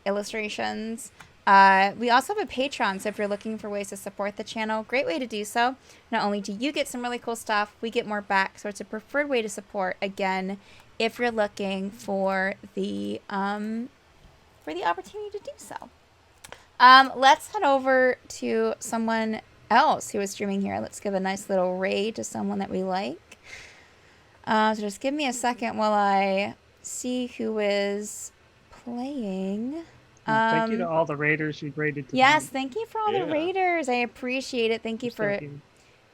illustrations. We also have a Patreon, so if you're looking for ways to support the channel, great way to do so. Not only do you get some really cool stuff, we get more back, so it's a preferred way to support, again, if you're looking for the opportunity to do so. Let's head over to someone else who is streaming here. Let's give a nice little raid to someone that we like. So just give me a second while I see who is playing. Thank you to all the raiders who raided tonight. Yes, thank you for all the Yeah. raiders. I appreciate it. Thank you for Thank you.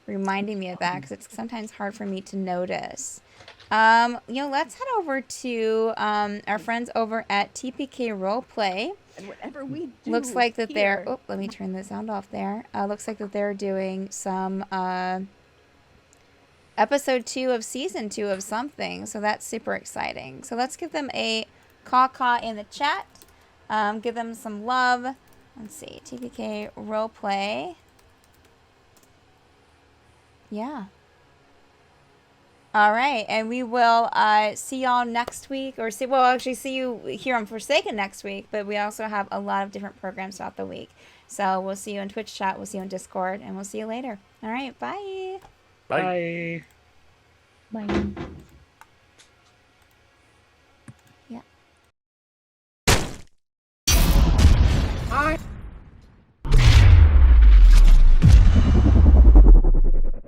reminding me of that, because it's sometimes hard for me to notice. Let's head over to our friends over at TPK Roleplay. And whatever we do Looks like that they're... here- Oh, let me turn the sound off there. Looks like that they're doing some episode 2 of season 2 of something. So that's super exciting. So let's give them a caw-caw in the chat. Give them some love. Let's see. TPK Roleplay. Yeah. All right, and we will see y'all next week, or see you here on Forsaken next week, but we also have a lot of different programs throughout the week. So we'll see you in Twitch chat, we'll see you on Discord, and we'll see you later. All right, bye. Bye. Bye. Bye.